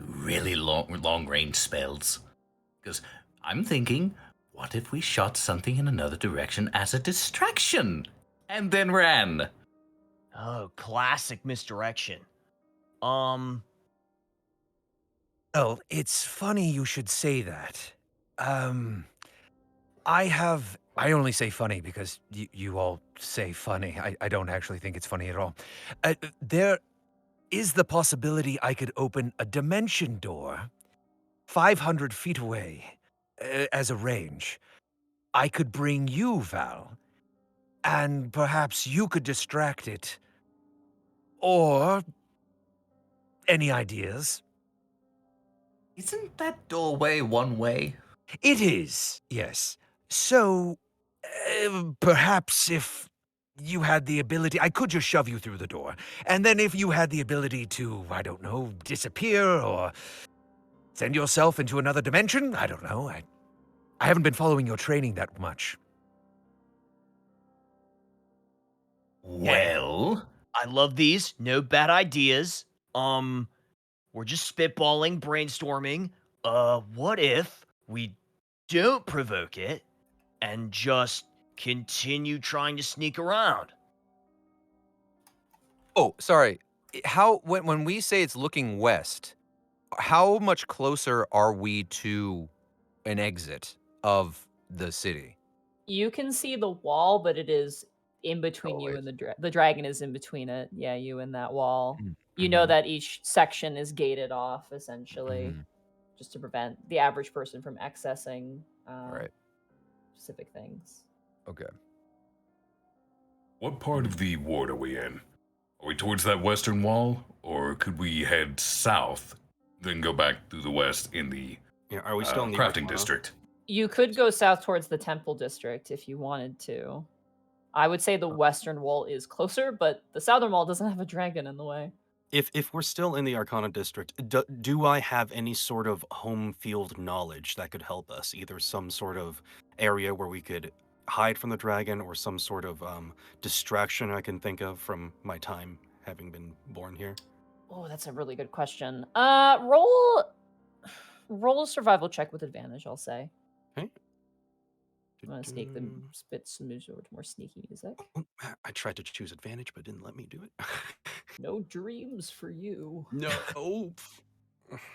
long range spells? Because I'm thinking, what if we shot something in another direction as a distraction and then ran? Oh, classic misdirection. Oh, it's funny you should say that. I only say funny because you all say funny. I don't actually think it's funny at all. There is the possibility I could open a dimension door 500 feet away as a range. I could bring you, Val, and perhaps you could distract it. Or any ideas? Isn't that doorway one way? It is, yes. So, perhaps if you had the ability, I could just shove you through the door. And then if you had the ability to, I don't know, disappear or send yourself into another dimension, I don't know. I haven't been following your training that much. Well, I love these. No bad ideas. We're just spitballing, brainstorming. What if we don't provoke it and just continue trying to sneak around? Oh, sorry. How when we say it's looking west, how much closer are we to an exit of the city? You can see the wall, but it is in between you Always. and the dragon is in between it. Yeah, you and that wall. Mm, You know mhm, that each section is gated off essentially, mhm. just to prevent the average person from accessing Right. specific things. Okay. What part of the ward are we in? Are we towards that western wall, or could we head south, then go back through the west in the Yeah, are we still in the crafting Arcana? district? You could go south towards the temple district if you wanted to. I would say the western wall is closer, but the southern wall doesn't have a dragon in the way. If we're still in the Arcana district, do I have any sort of home field knowledge that could help us? Either some sort of area where we could hide from the dragon, or some sort of distraction I can think of from my time having been born here. Oh, that's a really good question. Roll a survival check with advantage, I'll say. Okay. I'm gonna sneak them spit some more sneaky music. I tried to choose advantage, but it didn't let me do it. No dreams for you. No.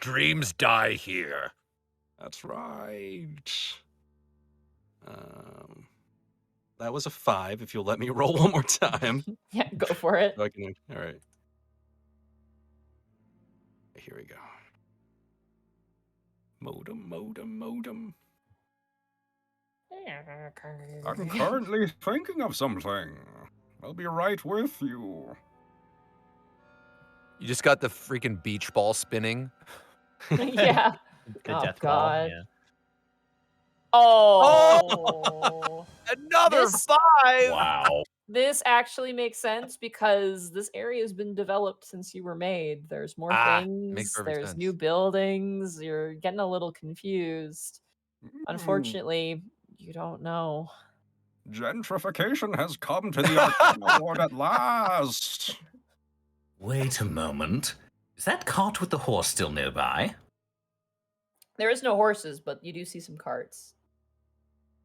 Dreams die here. That's right. That was a 5. If you'll let me roll one more time. Yeah, go for it. All right. Here we go. Modem. I'm currently thinking of something. I'll be right with you. You just got the freaking beach ball spinning. Yeah. Good Oh, death God. ball. Yeah. Oh. Another This- 5. Wow. This actually makes sense because this area has been developed since you were made. There's more Makes things, perfect there's sense. new buildings. You're getting a little confused. Unfortunately, you don't know. Gentrification has come to the Arcana Ward at last. Wait a moment. Is that cart with the horse still nearby? There is no horses, but you do see some carts.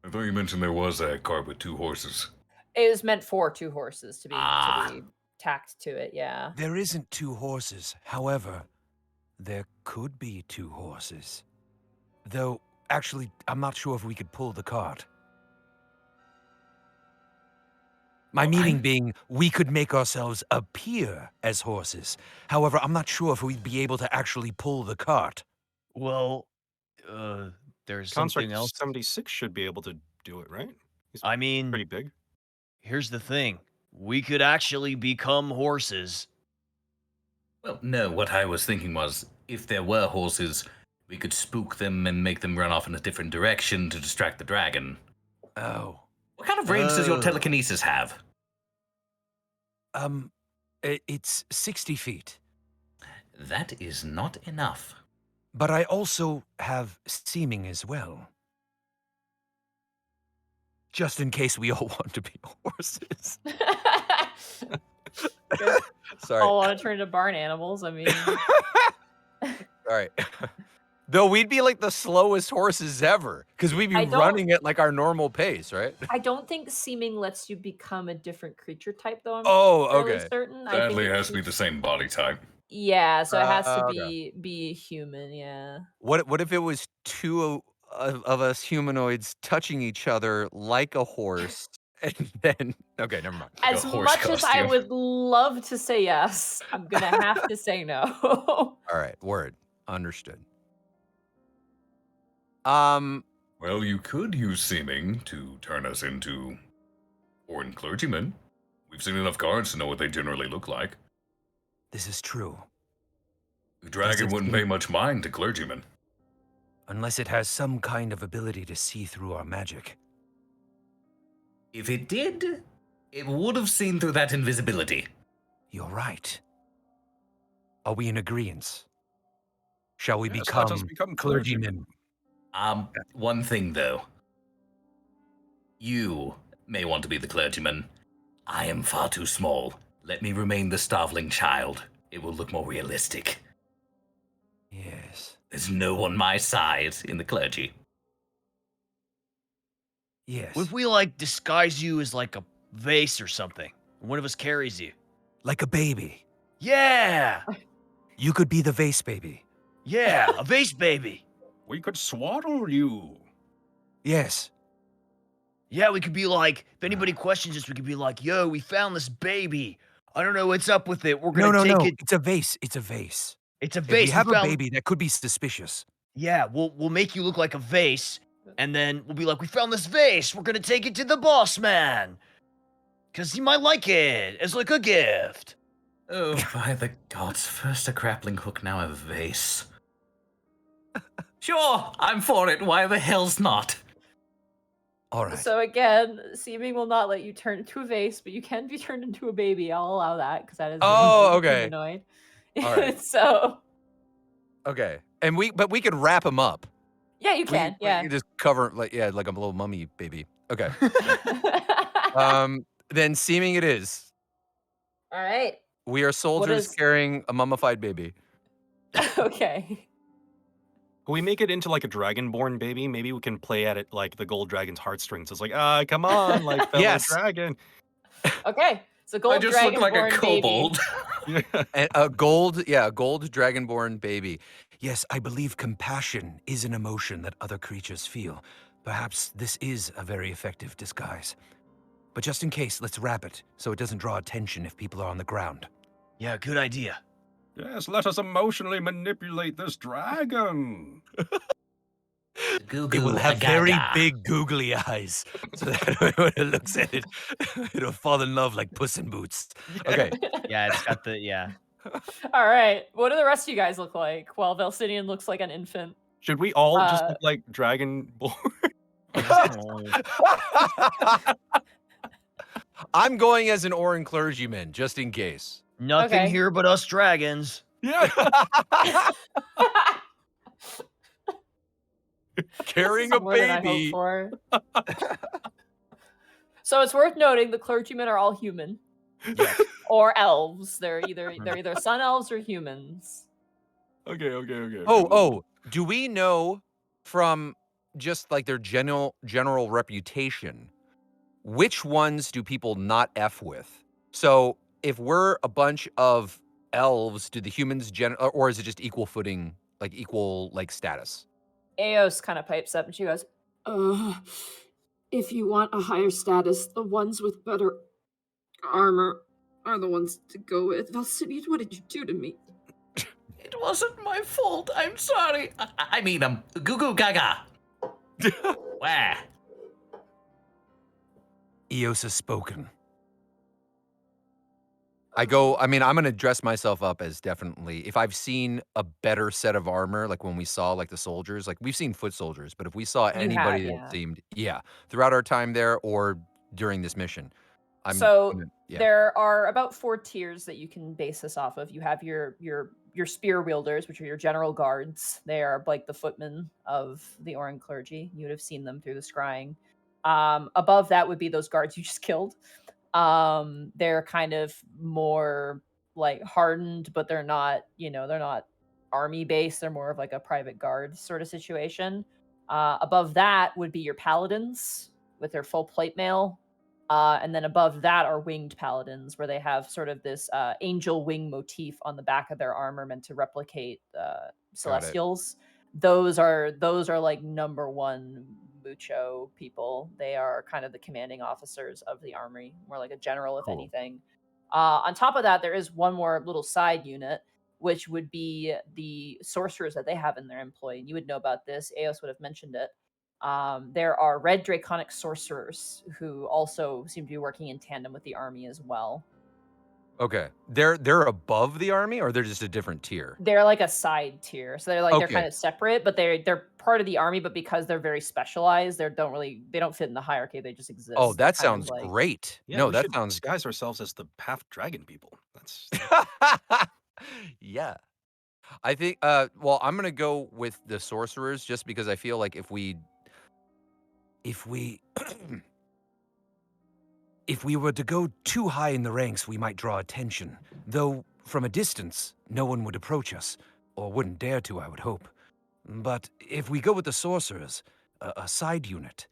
I thought you mentioned there was a cart with 2 horses. It was meant for 2 horses to be Ah. tacked to it, yeah. There isn't 2 horses. However, there could be 2 horses. Though, actually, I'm not sure if we could pull the cart. My meaning being, we could make ourselves appear as horses. However, I'm not sure if we'd be able to actually pull the cart. Well, there's something Construct else. 76 should be able to do it, right? He's I mean, pretty big. here's the thing. We could actually become horses. Well, no, what I was thinking was, if there were horses, we could spook them and make them run off in a different direction to distract the dragon. Oh. What kind of range does your Oh. telekinesis have? It's 60 feet. That is not enough. But I also have seeming as well. Just in case we all want to be horses. Sorry. All want to turn into barn animals. I mean, Sorry. Though we'd be like the slowest horses ever, because we'd be I don't- running at like our normal pace, right? I don't think seeming lets you become a different creature type, though. I'm Oh, fairly okay. certain. I Sadly, think it has to be the same body type. Yeah, so it has to okay. be human. Yeah. What if it was 2 of us humanoids touching each other like a horse, and then okay, never mind. Like a As horse much as I costume. would love to say yes, I'm gonna have to say no. All right, word understood. Well, you could use seeming to turn us into foreign clergymen. We've seen enough cards to know what they generally look like. This is true. The dragon it wouldn't seem- pay much mind to clergymen. Unless it has some kind of ability to see through our magic. If it did, it would have seen through that invisibility. You're right. Are we in agreement? Shall we Yes, let us become become clergymen? One thing though. You may want to be the clergyman. I am far too small. Let me remain the starveling child. It will look more realistic. Yes. There's no one my size in the clergy. Yes. What if we like disguise you as like a vase or something? One of us carries you. Like a baby. Yeah, You could be the vase baby. yeah, a vase baby. We could swaddle you. Yes. Yeah, we could be like, if anybody questions us, we could be like, yo, we found this baby. I don't know what's up with it. We're No, gonna no, take no. it. It's a vase. It's a vase. It's a If vase. we have a found... baby, that could be suspicious. Yeah, we'll make you look like a vase, and then we'll be like, we found this vase. We're gonna take it to the boss man, cause he might like it as like a gift. Oh, by the gods, first a grappling hook, now a vase. Sure, I'm for it. Why the hell's not? All right. So again, seeming will not let you turn into a vase, but you can be turned into a baby. I'll allow that because that is Oh, very okay. humanoid. All right. So Okay, and we could wrap him up. yeah, you can. We Yeah. could just cover like a little mummy baby. Okay. Then seeming it is. All right. We are soldiers is- carrying a mummified baby. Okay. Can we make it into like a dragonborn baby? Maybe we can play at it like the gold dragon's heartstrings. It's like, come on, like fellow Yes. dragon. Okay. So gold I just dragon look like a baby. kobold. And a gold dragonborn baby. Yes, I believe compassion is an emotion that other creatures feel. Perhaps this is a very effective disguise. But just in case, let's wrap it so it doesn't draw attention if people are on the ground. Yeah, good idea. Yes, let us emotionally manipulate this dragon. It will have very big googly eyes, so that when it looks at it, it'll fall in love like Puss in Boots. Okay. Yeah, it's got the All right. What do the rest of you guys look like? Well, Valsidian looks like an infant. Should we all just Uh, look like dragonborn? I'm going as an Orin clergyman, just in case. Nothing Okay. here but us dragons. Yeah. Carrying This a is more than I hoped baby. for. So it's worth noting the clergymen are all human Yes. or elves. They're either sun elves or humans. Okay. Oh, do we know from just like their general reputation, which ones do people not F with? So if we're a bunch of elves, do the humans or is it just equal footing, like equal like status? Eos kind of pipes up and she goes, If you want a higher status, the ones with better armor are the ones to go with. Valsinian, what did you do to me? It wasn't my fault. I'm sorry. I mean, goo goo gaga. Wah. Eos has spoken. I'm going to dress myself up as definitely, if I've seen a better set of armor, like when we saw like the soldiers, like we've seen foot soldiers, but if we saw anybody that yeah. seemed, throughout our time there or during this mission, there are about 4 tiers that you can base this off of. You have your spear wielders, which are your general guards. They are like the footmen of the Orin clergy. You would have seen them through the scrying. Above that would be those guards you just killed. They're kind of more like hardened, but they're not army based. They're more of like a private guard sort of situation. Above that would be your paladins with their full plate mail. And then above that are winged paladins, where they have sort of this angel wing motif on the back of their armor meant to replicate celestials. Those are like number one mucho people. They are kind of the commanding officers of the army, more like a general, if anything. On top of that, there is one more little side unit, which would be the sorcerers that they have in their employ. And you would know about this. Eos would have mentioned it. There are red draconic sorcerers who also seem to be working in tandem with the army as well. Okay. They're above the army or they're just a different tier? They're like a side tier. So they're Okay. kind of separate, but they're part of the army, but because they're very specialized, they don't fit in the hierarchy, they just exist. Oh, They're that kind of sounds like, great. Yeah, No, we that should sounds disguise ourselves as the half dragon people. That's Yeah. I think well, I'm going to go with the sorcerers just because I feel like if we If we were to go too high in the ranks, we might draw attention. Though, from a distance, no one would approach us, or wouldn't dare to, I would hope. But if we go with the sorcerers, a side unit,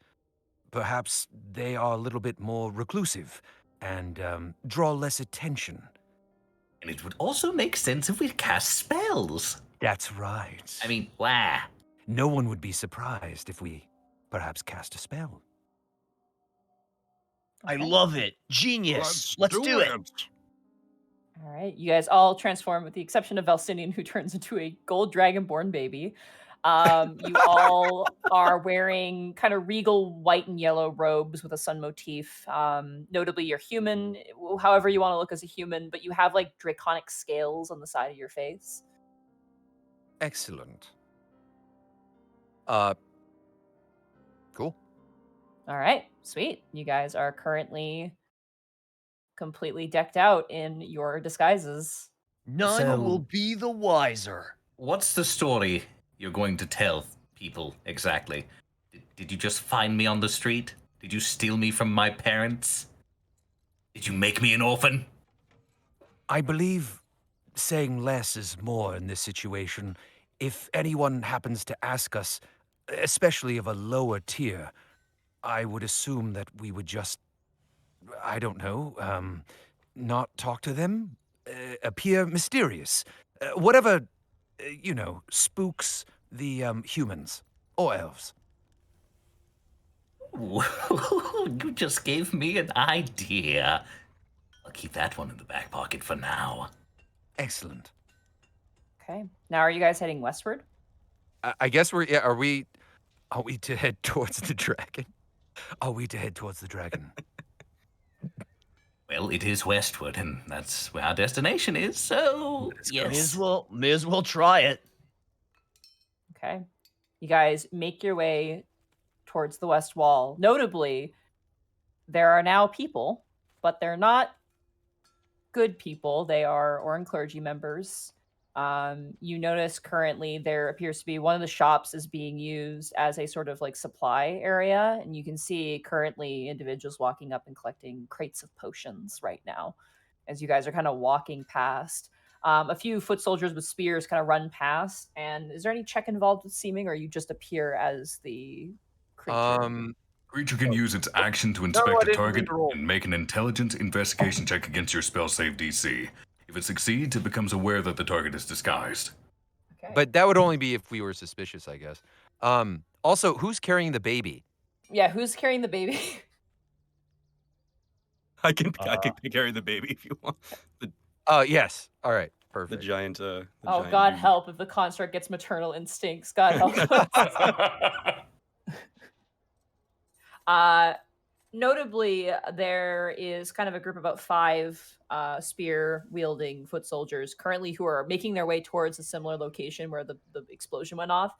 perhaps they are a little bit more reclusive and draw less attention. And it would also make sense if we cast spells. That's right. I mean, wah. No one would be surprised if we perhaps cast a spell. I love it. Genius. Let's do it. all right, you guys all transform with the exception of Valsinian, who turns into a gold dragonborn baby. You all are wearing kind of regal white and yellow robes with a sun motif. Notably, you're human, however you want to look as a human, but you have like draconic scales on the side of your face. Excellent. Cool. All right, sweet. You guys are currently completely decked out in your disguises. None So- will be the wiser. What's the story you're going to tell people exactly? Did you just find me on the street? Did you steal me from my parents? Did you make me an orphan? I believe saying less is more in this situation. If anyone happens to ask us, especially of a lower tier, I would assume that we would just, I don't know, not talk to them, appear mysterious, whatever, spooks the humans or elves. You just gave me an idea. I'll keep that one in the back pocket for now. Excellent. Okay. Now, are you guys heading westward? I guess are we to head towards the dragon? Are we to head towards the dragon? Well, it is westward, and that's where our destination is, so yes. May as well try it. Okay. You guys make your way towards the west wall. Notably, there are now people, but they're not good people. They are Orin clergy members. You notice currently there appears to be one of the shops is being used as a sort of like supply area, and you can see currently individuals walking up and collecting crates of potions right now as you guys are kind of walking past. A few foot soldiers with spears kind of run past. And is there any check involved with seeming, or you just appear as the creature? Creature can use its action to I inspect a didn't target mean to roll. and make an intelligence investigation check against your spell save DC. If it succeeds, it becomes aware that the target is disguised. Okay. But that would only be if we were suspicious, I guess. Also, who's carrying the baby? Yeah, who's carrying the baby? I can carry the baby if you want. Yes. All right. The Perfect. giant. Oh, giant God dude. help if the construct gets maternal instincts. God help us. Notably, there is kind of a group of about 5 spear-wielding foot soldiers currently who are making their way towards a similar location where the explosion went off.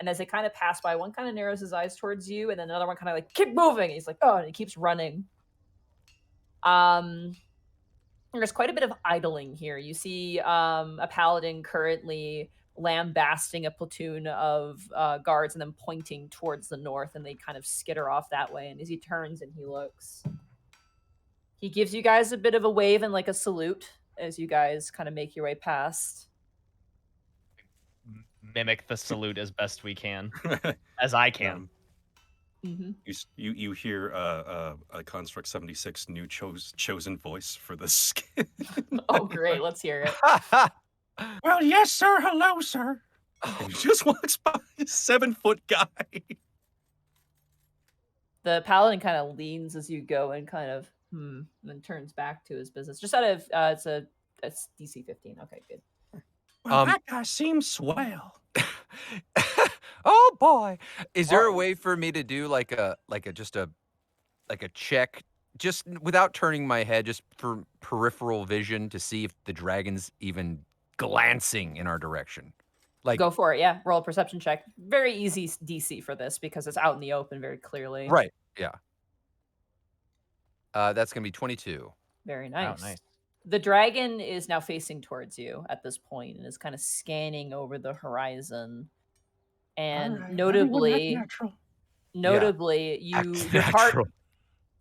And as they kind of pass by, one kind of narrows his eyes towards you, and then another one kind of like, keep moving! He's like, oh, and he keeps running. There's quite a bit of idling here. You see a paladin currently lambasting a platoon of guards and then pointing towards the north, and they kind of skitter off that way. And as he turns and he looks, he gives you guys a bit of a wave and like a salute as you guys kind of make your way past. Mimic the salute as best we can, as I can. You hear a Construct 76 new chosen voice for the skin. Oh, great. Let's hear it. Well, yes, sir. Hello, sir. And he just walks by a 7-foot guy. The paladin kind of leans as you go and kind of and then turns back to his business. Just out of it's DC 15. Okay, good. Well, that guy seems swell. Oh boy! Is there a way for me to do like a check, just without turning my head, just for peripheral vision to see if the dragon's even glancing in our direction? Like, Go for it. Yeah, roll a perception check. Very easy DC for this because it's out in the open very clearly. right? Yeah. That's gonna be 22. Very nice. Oh, nice. The dragon is now facing towards you at this point and is kind of scanning over the horizon. And Alright, notably, natural.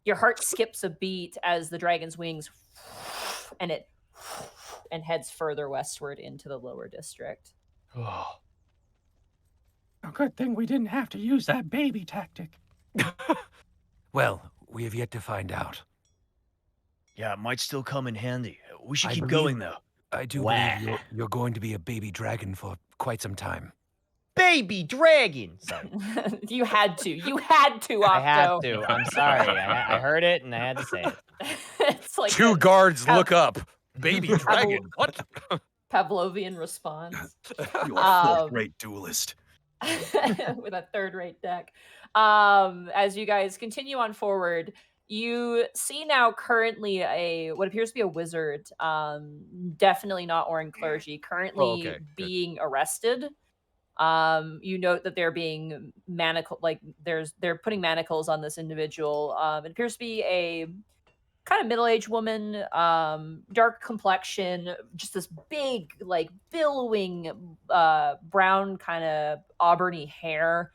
your heart skips a beat as the dragon's wings and heads further westward into the lower district. Oh, good thing we didn't have to use that baby tactic. Well, we have yet to find out. Yeah, it might still come in handy. We should I keep believe- going, though. I do Wah. believe you're going to be a baby dragon for quite some time. Baby dragon. Sorry. You had to, Octo. I had to. I'm sorry. I heard it and I had to say it. It's like Two a guards look up. Baby dragon. What? Pavlovian response. You are fourth-rate duelist. With a third-rate deck. As you guys continue on forward, you see now currently what appears to be a wizard, definitely not Orin clergy, currently okay, good. being arrested. You note that they're being they're putting manacles on this individual. It appears to be a kind of middle-aged woman, dark complexion, just this big, like billowing, brown kind of auburny hair.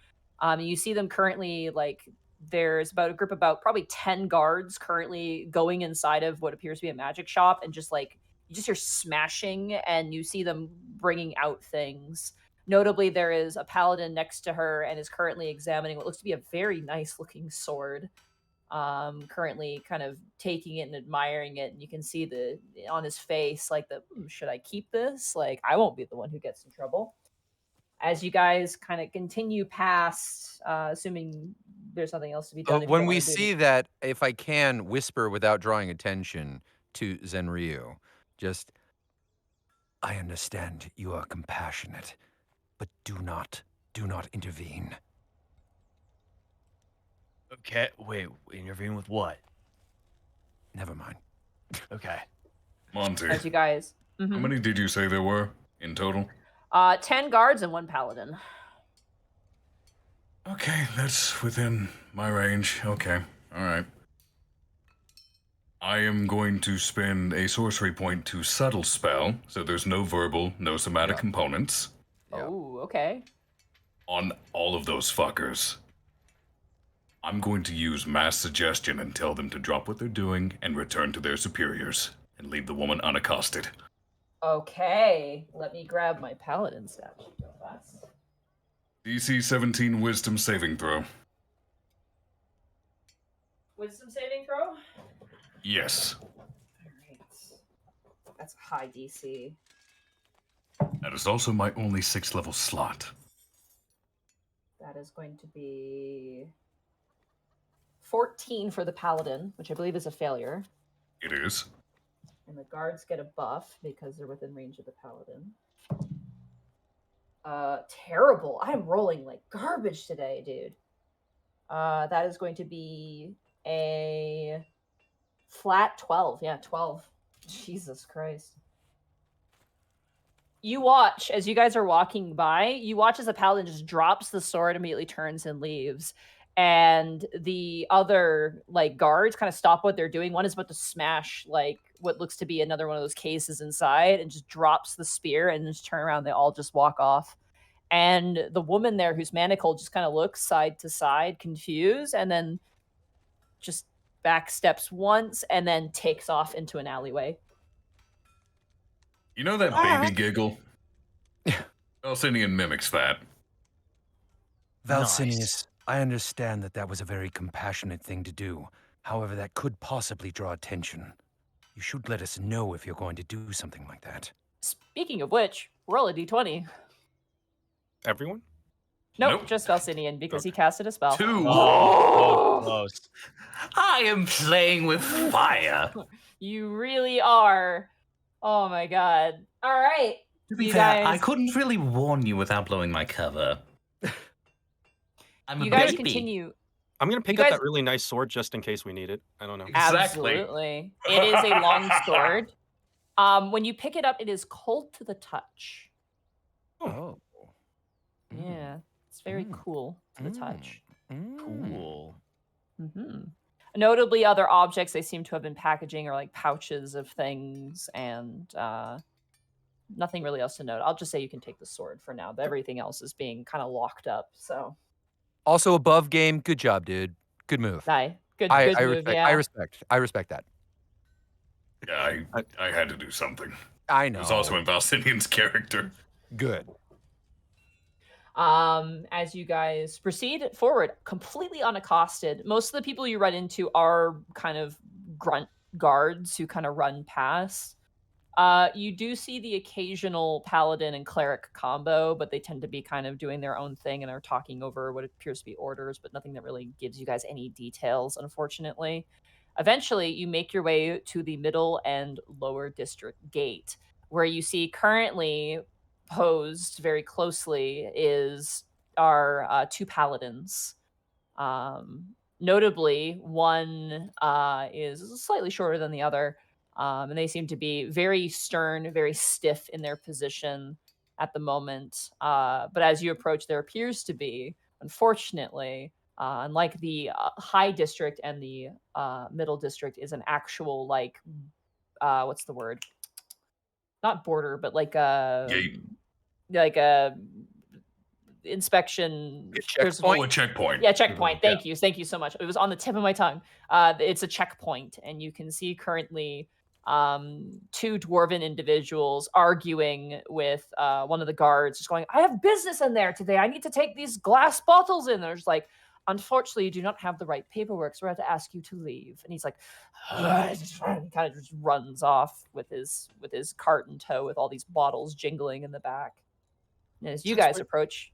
You see them currently, like, there's about a group of about probably 10 guards currently going inside of what appears to be a magic shop, and just like you just hear smashing, and you see them bringing out things. Notably, there is a paladin next to her and is currently examining what looks to be a very nice looking sword. Currently kind of taking it and admiring it, and you can see on his face like should I keep this? Like, I won't be the one who gets in trouble. As you guys kind of continue past, assuming there's nothing else to be done. When we see that, if I can whisper without drawing attention to Zenryu, just, I understand you are compassionate, but do not intervene. Okay, wait, intervene with what? Never mind. Okay. Monty, as you guys, how many did you say there were in total? 10 guards and 1 paladin. Okay, that's within my range. Okay, alright. I am going to spend a sorcery point to subtle spell, so there's no verbal, no somatic components. Yeah. Oh, okay. On all of those fuckers. I'm going to use mass suggestion and tell them to drop what they're doing and return to their superiors, and leave the woman unaccosted. Okay. Let me grab my paladin stat sheet real fast. DC 17 Wisdom saving throw. Wisdom saving throw? Yes. Alright. That's a high DC. That is also my only 6th level slot. That is going to be 14 for the paladin, which I believe is a failure. It is. And the guards get a buff because they're within range of the paladin. Terrible. I'm rolling like garbage today, dude. That is going to be a flat 12. Yeah, 12. Jesus Christ. You watch as you guys are walking by, you watch as the paladin just drops the sword, immediately turns and leaves. And the other like guards kind of stop what they're doing. One is about to smash like what looks to be another one of those cases inside and just drops the spear and just turn around. They all just walk off. And the woman there who's manacled just kind of looks side to side, confused, and then just back steps once and then takes off into an alleyway. You know that baby giggle? Valsinian mimics that. Valsinius, I understand that that was a very compassionate thing to do. However, that could possibly draw attention. You should let us know if you're going to do something like that. Speaking of which, roll a d20. Everyone? Nope, just Valsinian because he casted a spell. 2. Oh, close. I am playing with fire. You really are. Oh my god. All right. To be You fair, I guys- couldn't really warn you without blowing my cover. I'm a You guys baby. continue. I'm gonna pick You up guys- that really nice sword just in case we need it. I don't know. Exactly. Absolutely. It is a long sword. When you pick it up, it is cold to the touch. Oh. Yeah. It's very cool to the touch. Cool. Notably, other objects they seem to have been packaging are like pouches of things and nothing really else to note. I'll just say you can take the sword for now, but everything else is being kind of locked up. So, Also above game. Good job, dude. Good move. good I move, respect. yeah. I respect that. Yeah, I had to do something. I It know. was also in Valsinian's character. Good. As you guys proceed forward, completely unaccosted. Most of the people you run into are kind of grunt guards who kind of run past. You do see the occasional paladin and cleric combo, but they tend to be kind of doing their own thing and are talking over what appears to be orders, but nothing that really gives you guys any details, unfortunately. Eventually, you make your way to the middle and lower district gate, where you see currently posed very closely are 2 paladins. Notably, one is slightly shorter than the other, and they seem to be very stern, very stiff in their position at the moment. But as you approach, there appears to be, unfortunately, unlike the high district and the middle district, is an actual like what's the word? Not border, but like a Gate. like a inspection. Oh, a checkpoint. Yeah, checkpoint. Thank you so much. It was on the tip of my tongue. It's a checkpoint, and you can see currently 2 dwarven individuals arguing with one of the guards, just going, "I have business in there today. I need to take these glass bottles in." They're just like, "Unfortunately, you do not have the right paperwork, so we have to ask you to leave." And he's like, he kind of just runs off with his cart in tow with all these bottles jingling in the back. And as you guys approach,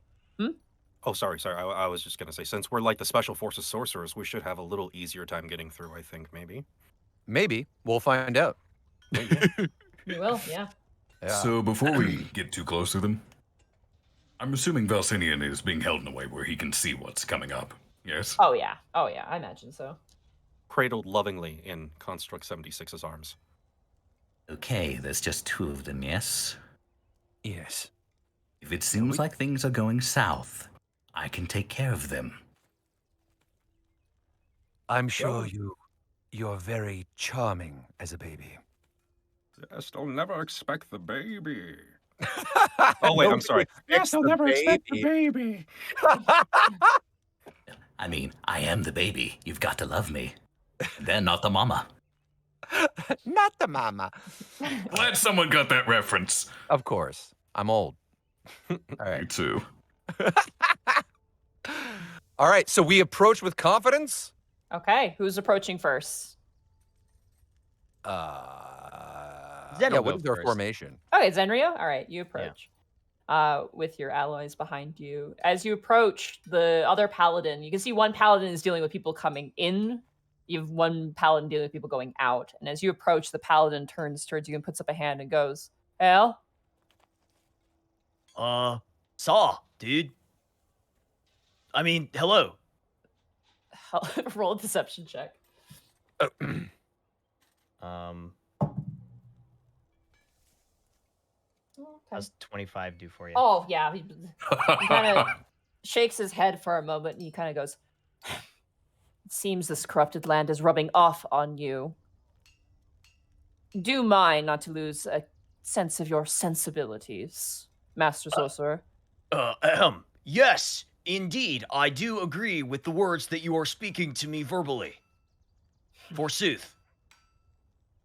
Oh, sorry. I was just gonna say, since we're like the special forces sorcerers, we should have a little easier time getting through. I think maybe. Maybe we'll find out. you will, yeah. So before we get too close to them, I'm assuming Valsinian is being held in a way where he can see what's coming up. Yes? Oh yeah, I imagine so. Cradled lovingly in Construct 76's arms. Okay, there's just 2 of them, yes? Yes. If it seems like things are going south, I can take care of them. I'm sure you're very charming as a baby. Yes, they'll never expect the baby. Oh, wait, I'm sorry. Yes, they'll the never expect the baby. baby. I mean, I am the baby. You've got to love me. And then not the mama. Not the mama. Glad someone got that reference. Of course. I'm old. All Me right. too. All right. So we approach with confidence. Okay, who's approaching first? Zen Yeah. will What go is their first. formation? Okay, Zenryo. All right, you approach. With your allies behind you. As you approach the other paladin, you can see one paladin is dealing with people coming in. You have one paladin dealing with people going out. And as you approach, the paladin turns towards you and puts up a hand and goes, "Al, Saw, dude. I mean, hello. roll a deception check." How's 25 do for you? Oh, yeah. He kind of shakes his head for a moment and he kind of goes, "It seems this corrupted land is rubbing off on you. Do mind not to lose a sense of your sensibilities, Master Sorcerer." Yes, indeed, I do agree with the words that you are speaking to me verbally. Forsooth.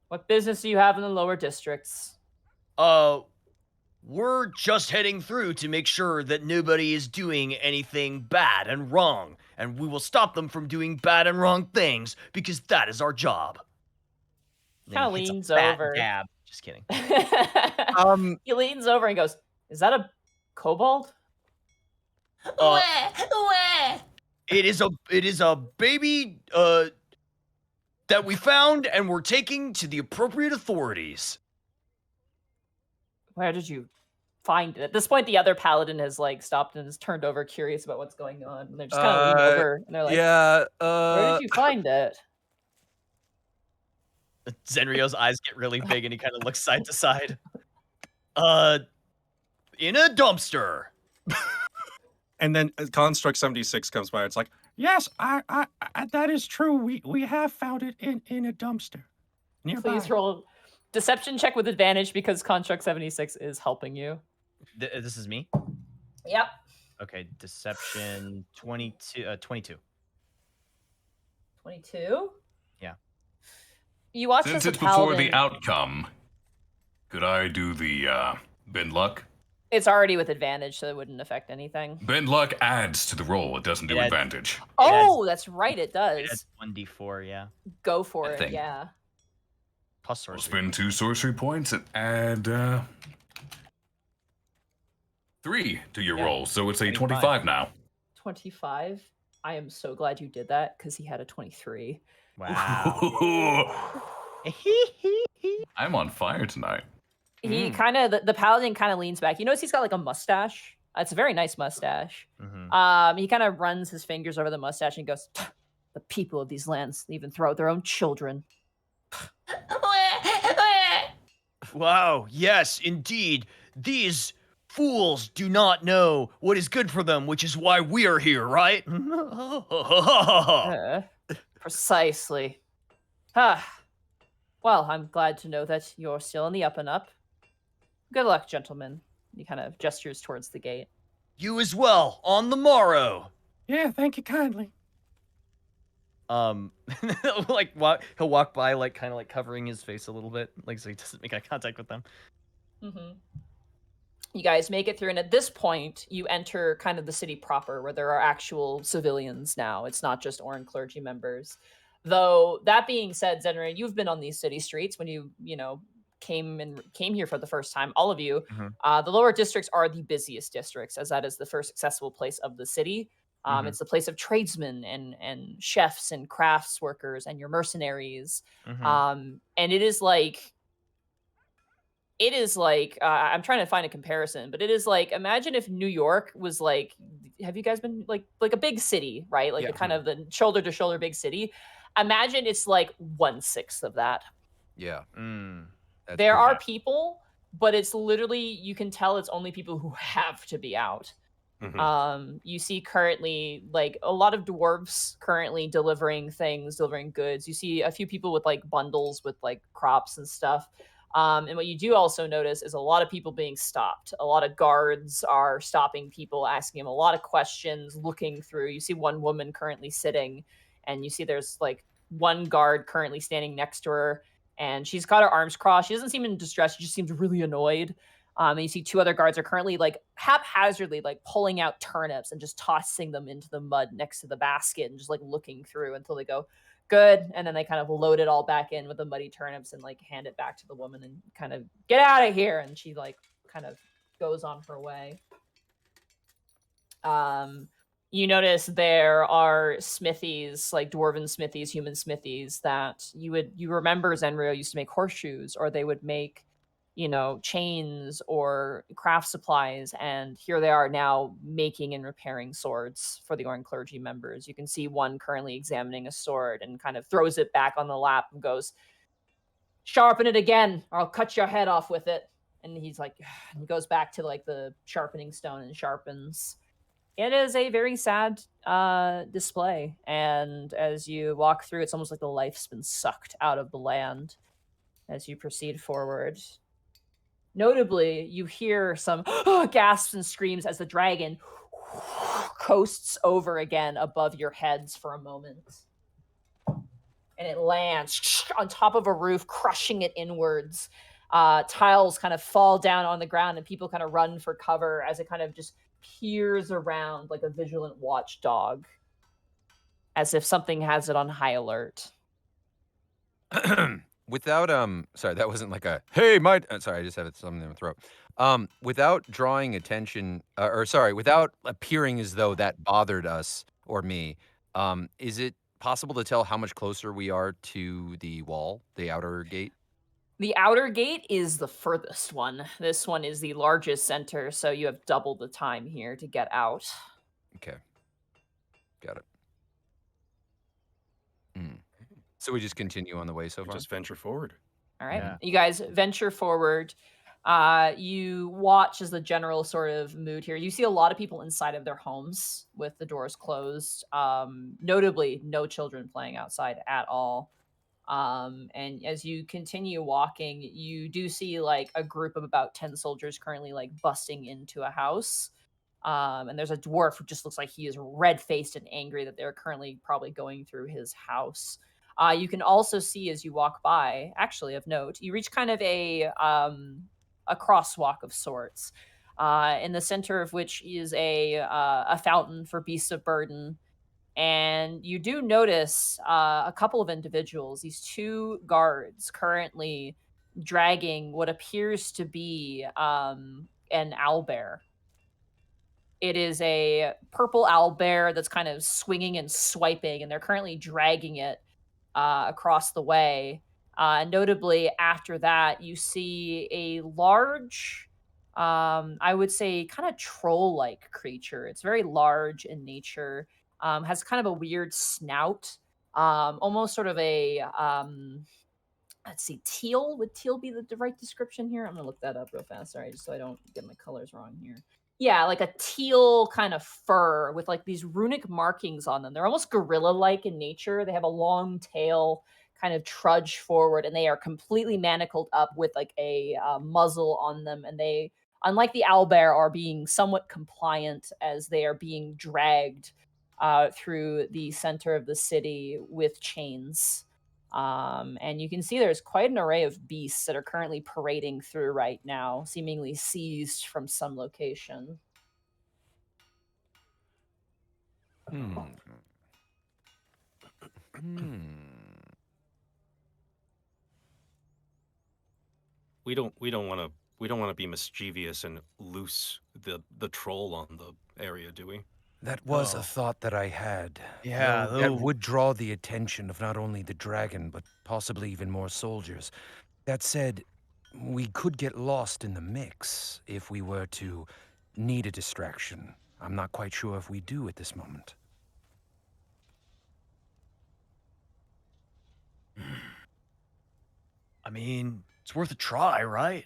What business do you have in the lower districts? We're just heading through to make sure that nobody is doing anything bad and wrong, and we will stop them from doing bad and wrong things because that is our job. Then Kind of he hits a leans fat over. dab. Just kidding. He leans over and goes, "Is that a kobold?" It is a baby that we found and we're taking to the appropriate authorities. Where did you find it? At this point, the other paladin has like stopped and has turned over, curious about what's going on. And they're just kind of leaning over and they're like, Yeah. "Where did you find it?" Zenryo's eyes get really big and he kind of looks side to side. In a dumpster. And then Construct 76 comes by. It's like, yes, I that is true. We have found it in a dumpster nearby. Please roll deception check with advantage because Construct 76 is helping you. This is me? Yep. Okay, deception 22. 22. 22? Yeah. You watch Since as the it's before paladin... the outcome, could I do the bend luck? It's already with advantage, so it wouldn't affect anything. Bend luck adds to the roll. It doesn't do It adds- advantage. Oh, that's right, it That's does. 1d4, yeah. Go for Good it, thing. yeah. Plus I'll sorcery. spend 2 sorcery points and add 3 to your Yeah, roll, so it's a 25. 25 now. 25. I am so glad you did that because he had a 23. Wow. I'm on fire tonight. He kind of, the paladin kind of leans back. You notice he's got like a mustache. It's a very nice mustache. He kind of runs his fingers over the mustache and goes, "The people of these lands even throw out their own children." Wow, yes, indeed. These fools do not know what is good for them, which is why we are here, right? Precisely. Well, I'm glad to know that you're still in the up and up. Good luck, gentlemen. He kind of gestures towards the gate. You as well, on the morrow. Yeah, thank you kindly. Like he'll walk by, like kind of like covering his face a little bit, like so he doesn't make eye contact with them. You guys make it through, and at this point, you enter kind of the city proper, where there are actual civilians now. It's not just Orin clergy members. Though that being said, Zenra, you've been on these city streets when you came here for the first time. All of you, the lower districts are the busiest districts, as that is the first accessible place of the city. It's the place of tradesmen and chefs and crafts workers and your mercenaries. And it is like I'm trying to find a comparison, but it is like, imagine if New York was like, have you guys been like a big city, right? Like the kind of the shoulder to shoulder big city. Imagine it's like 1/6 of that. Yeah. There are people, but it's literally, you can tell it's only people who have to be out. You see currently like a lot of dwarves currently delivering things, delivering goods. You see a few people with like bundles with like crops and stuff. And what you do also notice is a lot of people being stopped. A lot of guards are stopping people, asking them a lot of questions, looking through. You see one woman currently sitting, and you see there's like one guard currently standing next to her, and she's got her arms crossed. She doesn't seem in distress. She just seems really annoyed. And you see two other guards are currently like haphazardly like pulling out turnips and just tossing them into the mud next to the basket and just like looking through until they go good, and then they kind of load it all back in with the muddy turnips and like hand it back to the woman and kind of get out of here, and she like kind of goes on her way. You notice there are smithies, like dwarven smithies, human smithies, that you remember Zenryo used to make horseshoes, or they would make, you know, chains or craft supplies, and here they are now making and repairing swords for the Orn clergy members. You can see one currently examining a sword and kind of throws it back on the lap and goes, "Sharpen it again, or I'll cut your head off with it." And he's like, and he goes back to like the sharpening stone and sharpens. It is a very sad display, and as you walk through, it's almost like the life's been sucked out of the land as you proceed forward. Notably, you hear some gasps and screams as the dragon coasts over again above your heads for a moment. And it lands on top of a roof, crushing it inwards. Tiles kind of fall down on the ground, and people kind of run for cover as it kind of just peers around like a vigilant watchdog, as if something has it on high alert. Without sorry, that wasn't like a hey, my sorry, I just have something in my throat. Without drawing attention, or sorry, without appearing as though that bothered us or me, is it possible to tell how much closer we are to the wall, the outer gate? The outer gate is the furthest one. This one is the largest center, so you have double the time here to get out. Okay, got it. So we just continue on the way so far? Just venture forward. All right. Yeah. You guys venture forward. You watch as the general sort of mood here. You see a lot of people inside of their homes with the doors closed. Notably, no children playing outside at all. And as you continue walking, you do see like a group of about 10 soldiers currently like busting into a house. And there's a dwarf who just looks like he is red-faced and angry that they're currently probably going through his house. You can also see as you walk by, actually of note, you reach kind of a crosswalk of sorts, in the center of which is a fountain for beasts of burden. And you do notice a couple of individuals, these two guards currently dragging what appears to be an owlbear. It is a purple owlbear that's kind of swinging and swiping, and they're currently dragging it across the way. Notably, after that, you see a large, I would say, kind of troll-like creature. It's very large in nature, has kind of a weird snout, almost sort of a, let's see, teal. Would teal be the right description here? I'm gonna look that up real fast. Sorry, just so I don't get my colors wrong here. Yeah, like a teal kind of fur with like these runic markings on them. They're almost gorilla-like in nature. They have a long tail, kind of trudge forward, and they are completely manacled up with like a muzzle on them. And they, unlike the owlbear, are being somewhat compliant as they are being dragged through the center of the city with chains. And you can see there's quite an array of beasts that are currently parading through right now, seemingly seized from some location. We don't want to be mischievous and loose the troll on the area, do we? That was a thought that I had. Yeah, Though that though- would draw the attention of not only the dragon, but possibly even more soldiers. That said, we could get lost in the mix if we were to need a distraction. I'm not quite sure if we do at this moment. I mean, it's worth a try, right?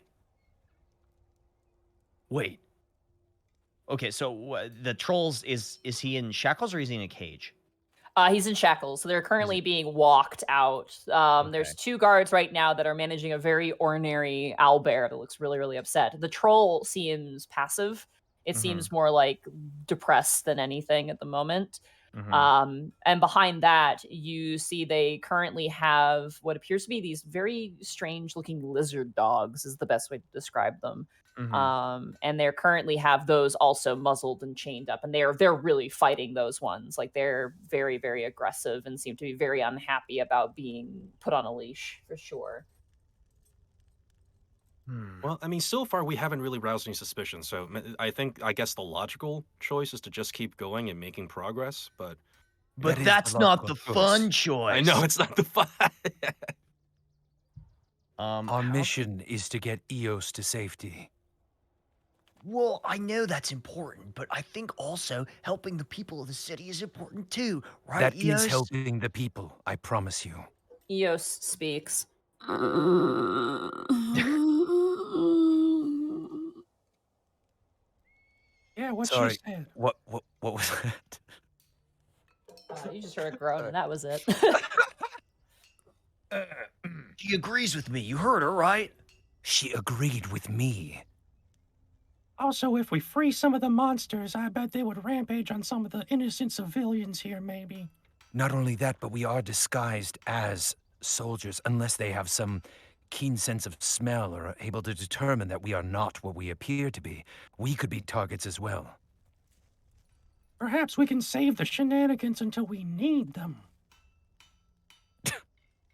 Wait. Okay, so the trolls is he in shackles or is he in a cage? He's in shackles, so they're currently being walked out. There's 2 guards right now that are managing a very ornery owlbear that looks really, really upset. The troll seems passive. It seems more like depressed than anything at the moment. And behind that, you see they currently have what appears to be these very strange looking lizard dogs, is the best way to describe them. And they currently have those also muzzled and chained up, and they're really fighting those ones. Like they're very, very aggressive and seem to be very unhappy about being put on a leash for sure. Well, I mean, so far we haven't really roused any suspicion, so I guess the logical choice is to just keep going and making progress, but But That is that's the not logical the choice. fun choice. I know it's not the fun. Our mission is to get Eos to safety. Well, I know that's important, but I think also helping the people of the city is important too, right, That is Eos? helping the people, I promise you. Eos speaks. Yeah, what Sorry. she said. What was that? You just heard a groan, and that was it. She agrees with me. You heard her, right? She agreed with me. Also, if we free some of the monsters, I bet they would rampage on some of the innocent civilians here, maybe. Not only that, but we are disguised as soldiers unless they have some keen sense of smell or are able to determine that we are not what we appear to be. We could be targets as well. Perhaps we can save the shenanigans until we need them.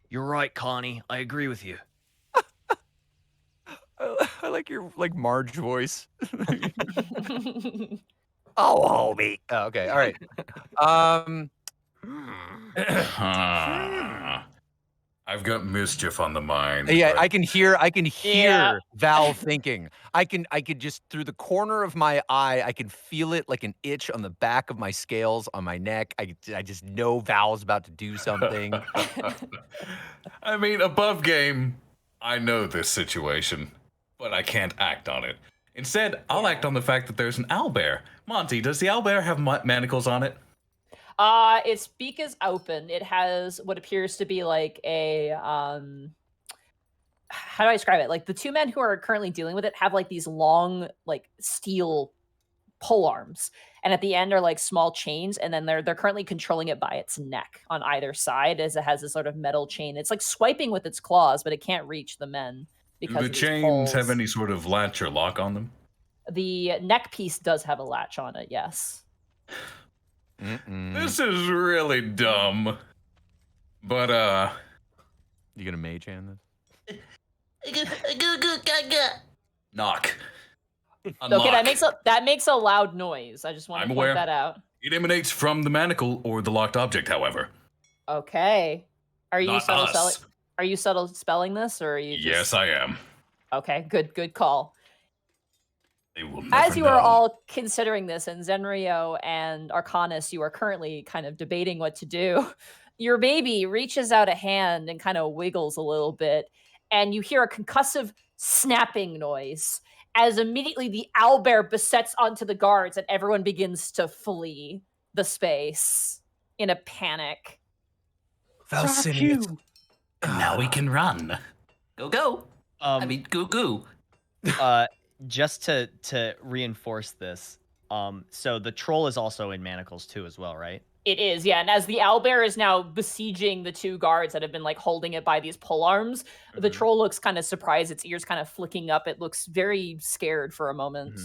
You're right, Connie. I agree with you. I like your Marge voice. Oh, homie. Oh, okay, all right. I've got mischief on the mind. Yeah, but I can hear Yeah. Val thinking. I could just through the corner of my eye, I can feel it like an itch on the back of my scales on my neck. I just know Val's about to do something. I mean, above game, I know this situation, but I can't act on it. Instead, I'll act on the fact that there's an owlbear. Monty, does the owlbear have manacles on it? Its beak is open. It has what appears to be like a how do I describe it? Like the 2 men who are currently dealing with it have like these long like steel pole arms, and at the end are like small chains, and then they're currently controlling it by its neck on either side as it has this sort of metal chain. It's like swiping with its claws, but it can't reach the men Do because the of these chains have poles. any sort of latch or lock on them? The neck piece does have a latch on it, yes. This is really dumb. But, You gonna mage hand this? knock. Okay, Unlock. that makes a loud noise. I just want I'm to aware. point that out. It emanates from the manacle or the locked object, however. Okay. Are you Not subtle us. Are you subtle spelling this, or are you just... Yes, I am. Okay, good call. They will never As you are know. all considering this, and Zenrio and Arcanus, you are currently kind of debating what to do. Your baby reaches out a hand and kind of wiggles a little bit, and you hear a concussive snapping noise as immediately the owlbear besets onto the guards, and everyone begins to flee the space in a panic. Valsinius. And now we can run. Go, go. I mean, goo, goo. Just to reinforce this, so the troll is also in manacles too, as well, right? It is, yeah. And as the owlbear is now besieging the 2 guards that have been like holding it by these pole arms, the troll looks kind of surprised. Its ears kind of flicking up. It looks very scared for a moment.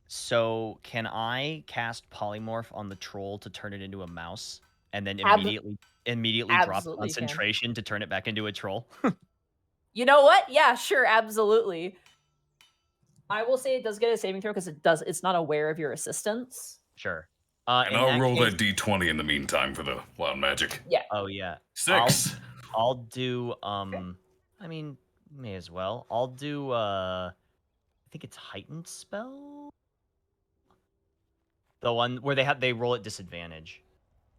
So can I cast polymorph on the troll to turn it into a mouse, and then immediately drop Absolutely can. concentration to turn it back into a troll? You know what? Yeah, sure, absolutely. I will say it does get a saving throw because it's not aware of your assistance. Sure. And I'll roll that d20 in the meantime for the wild magic. Yeah. Oh yeah. 6. I'll do I mean, may as well. I'll do I think it's heightened spell. The one where they roll at disadvantage.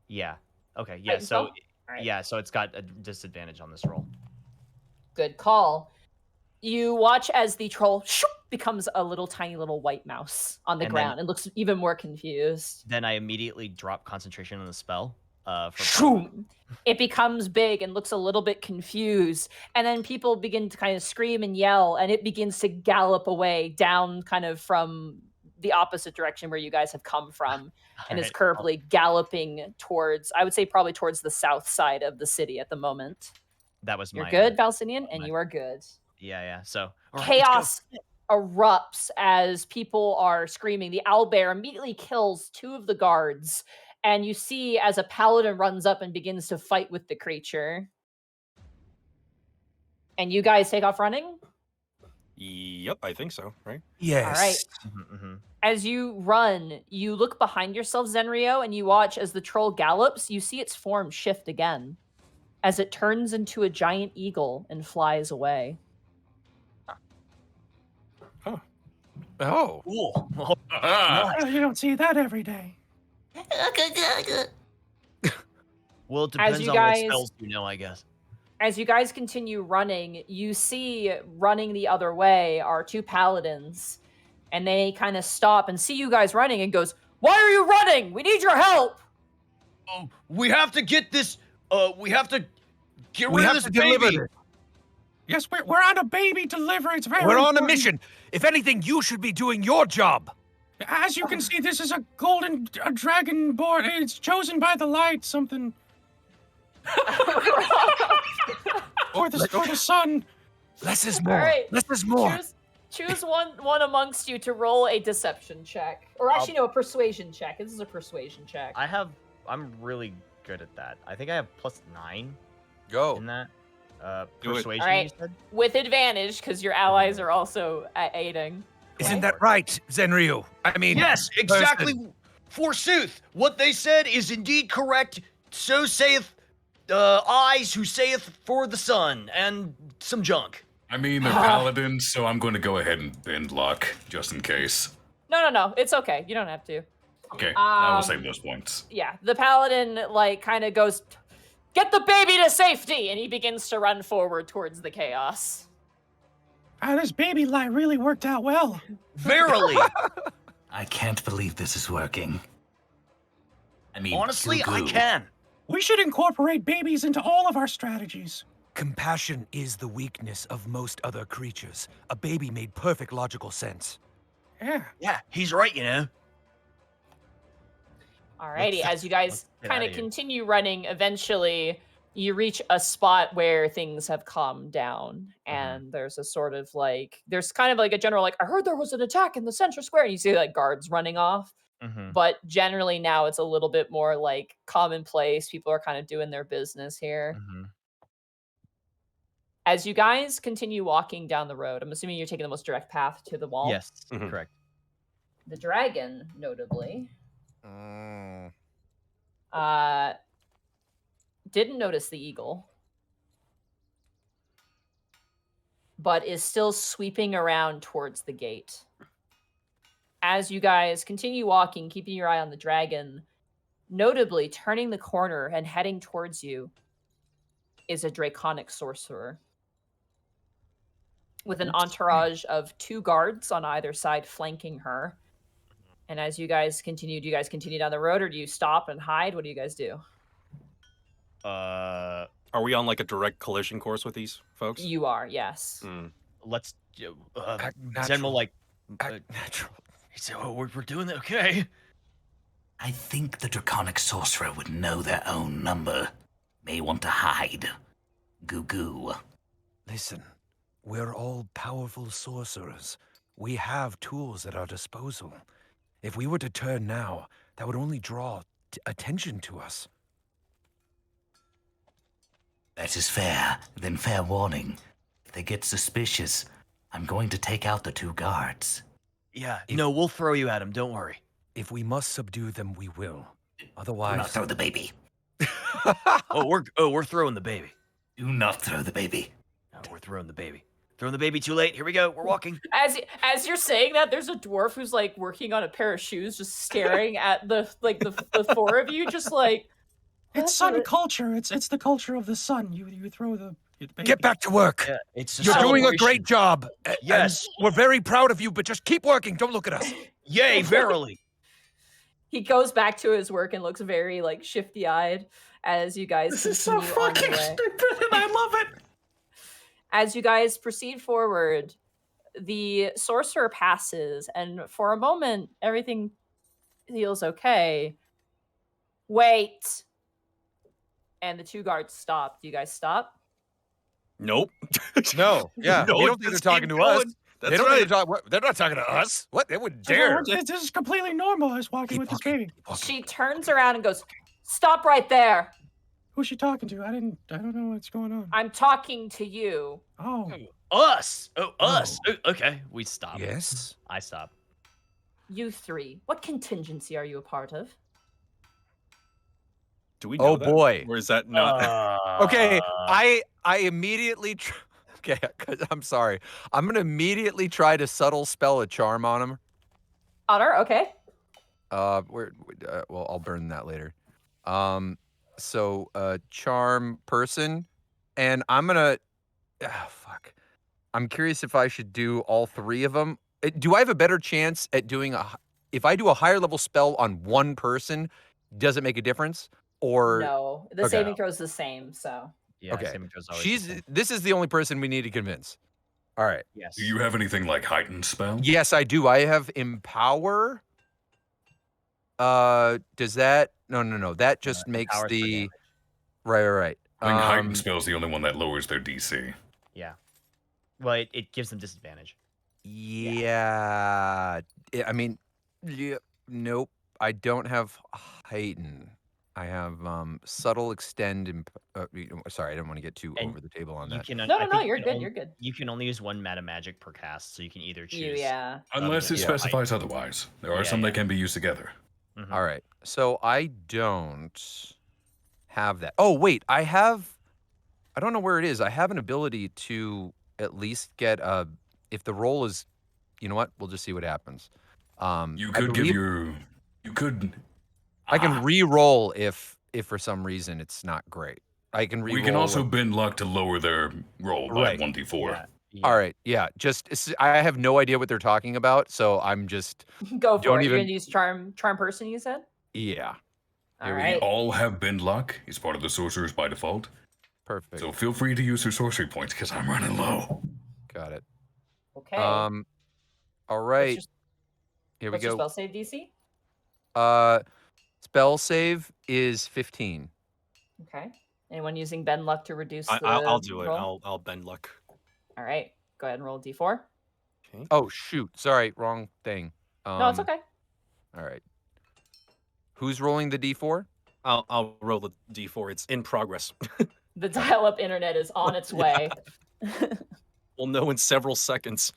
Yeah. Okay. Yeah. Heightened So spell? All right. yeah. So it's got a disadvantage on this roll. Good call. You watch as the troll becomes a little tiny little white mouse on the And ground and looks even more confused. Then I immediately drop concentration on the spell. Shoom! It becomes big and looks a little bit confused, and then people begin to kind of scream and yell, and it begins to gallop away down kind of from the opposite direction where you guys have come from, and is currently galloping towards, I would say probably towards the south side of the city at the moment. That was You're my good, Valsinian, and you are good. Yeah. So Chaos erupts as people are screaming. The owlbear immediately kills 2 of the guards, and you see as a paladin runs up and begins to fight with the creature. And you guys take off running? Yep, I think so, right? Yes. All right. As you run, you look behind yourself, Zenrio, and you watch as the troll gallops. You see its form shift again as it turns into a giant eagle and flies away. Oh. Cool. You don't see that every day. Well, it As depends you on guys- what spells you know, I guess. As you guys continue running, you see running the other way are 2 paladins, and they kind of stop and see you guys running and goes, "Why are you running? We need your help!" Oh, we have to get this. We have to get We rid have of to this deliver baby. this. Yes, we're on a baby delivery. It's very We're on a important. mission. If anything, you should be doing your job. As you can see, this is a golden dragon born. It's chosen by the light, something. or the sun. Less is more. All right. Less is more. Choose one amongst you to roll a deception check. Or actually, no, a persuasion check. This is a persuasion check. I'm really good at that. I think I have +9 Go. in that. Do it. Persuasion, All right. you said? With advantage, because your allies are also aiding. Isn't that right, Zenryu? I mean, Yes, person. exactly. Forsooth, what they said is indeed correct. So saith eyes who saith for the sun, and some junk. I mean, they're paladins, so I'm going to go ahead and bend luck, just in case. No. It's okay. You don't have to. Okay, I will Um, save those points. Yeah, the paladin, like, kind of goes, "Get the baby to safety!" And he begins to run forward towards the chaos. This baby lie really worked out well. Verily. I can't believe this is working. I mean, Honestly, I goo-goo. can. We should incorporate babies into all of our strategies. Compassion is the weakness of most other creatures. A baby made perfect logical sense. Yeah. Yeah, he's right, you know. Alrighty, as you guys get kind outta of here. continue running, eventually you reach a spot where things have calmed down, and there's a sort of like, there's kind of like a general, like, I heard there was an attack in the central square, and you see like guards running off. But generally now it's a little bit more like commonplace. People are kind of doing their business here. As you guys continue walking down the road, I'm assuming you're taking the most direct path to the wall. Yes, correct. The dragon, notably, Mm. didn't notice the eagle, but is still sweeping around towards the gate. As you guys continue walking, keeping your eye on the dragon, notably turning the corner and heading towards you is a draconic sorcerer with an entourage of 2 guards on either side flanking her. And as you guys continue, do you guys continue down the road, or do you stop and hide? What do you guys do? Are we on like a direct collision course with these folks? You are, yes. Let's Act Zen natural. will like Act natural. He said, "Oh, we're doing that, okay?" I think the draconic sorcerer would know their own number. May want to hide. Goo goo. Listen, we're all powerful sorcerers. We have tools at our disposal. If we were to turn now, that would only draw attention to us. That is fair. Then fair warning. If they get suspicious, I'm going to take out the 2 guards. Yeah, no, we'll throw you at him. Don't worry. If we must subdue them, we will. Do Otherwise, not throw the baby. We're throwing the baby. Do not throw the baby. No, we're throwing the baby. Throwing the baby too late. Here we go. We're walking. As you're saying that, there's a dwarf who's like working on a pair of shoes, just staring at the 4 of you, just like, It's sun culture. It's the culture of the sun. You throw the the baby. Get back to work. Yeah, it's a You're doing a celebration. great job. Yes. And we're very proud of you, but just keep working. Don't look at us. Yay, verily. He goes back to his work and looks very like shifty-eyed as you guys This is so continue on your fucking way. stupid, and I love it. As you guys proceed forward, the sorcerer passes, and for a moment, everything feels okay. Wait. And the two guards stop. Do you guys stop? Nope. No, yeah, No, we don't think they're just talking keep to us. going. They That's don't think right. they're not talking to us. What? They wouldn't So dare. this is completely normal. I was walking with this baby. She turns around and goes, "Stop right there. Who's she talking to? I don't know what's going on. I'm talking to you." Oh, Us. Oh, us. Oh, okay, we stop. Yes? I stop. You three. What contingency are you a part of? Do we know Oh that? boy. Or is that not? Okay, I immediately. Okay, I'm sorry. I'm gonna immediately try to subtle spell a charm on him. Otter, okay. Well, I'll burn that later. So charm person, and I'm gonna. Fuck. I'm curious if I should do all three of them. Do I have a better chance at doing if I do a higher level spell on one person? Does it make a difference? Or No, the okay. saving throw is the same. So Yeah, Okay. saving throw's always the same. This is the only person we need to convince. All right. Yes. Do you have anything like heightened spell? Yes, I do. I have empower. Does that? No. That just makes empowers for the damage. right. I think heightened spell is the only one that lowers their DC. Yeah. Well, it gives them disadvantage. Yeah. I mean, yeah, nope. I don't have heighten. I have subtle, extend, and sorry, I didn't want to get too And over the table on You that. can, no, I no, think you're you good. can You're good. You can only use one meta magic per cast, so you can either choose. Yeah. Unless it Yeah. specifies otherwise. There are Yeah, some yeah. that can be used together. Mhm. All right. So I don't have that. Oh, wait. I don't know where it is. I have an ability to at least get if the roll is, you know what? We'll just see what happens. You I could believe you could. I can re-roll if for some reason it's not great. I can re-roll. We can also like- bend luck to lower their roll by Right. 1d4. Yeah. All right. Yeah. I have no idea what they're talking about, so I'm just Go for Don't it. You're even- gonna use charm person, you said? yeah. All Here we We right. all have bend luck. It's part of the sorcerers by default. Perfect. So feel free to use your sorcery points because I'm running low. Got it. Okay. All right. Here we What's your go. spell save DC? Spell save is 15. Okay. Anyone using bend luck to reduce the I'll do it. roll? I'll bend luck. All right. Go ahead and roll a d4. Okay. Oh shoot! Sorry, wrong thing. No, it's okay. All right. Who's rolling the d4? I'll roll the d4. It's in progress. The dial-up internet is on its way. We'll know in several seconds.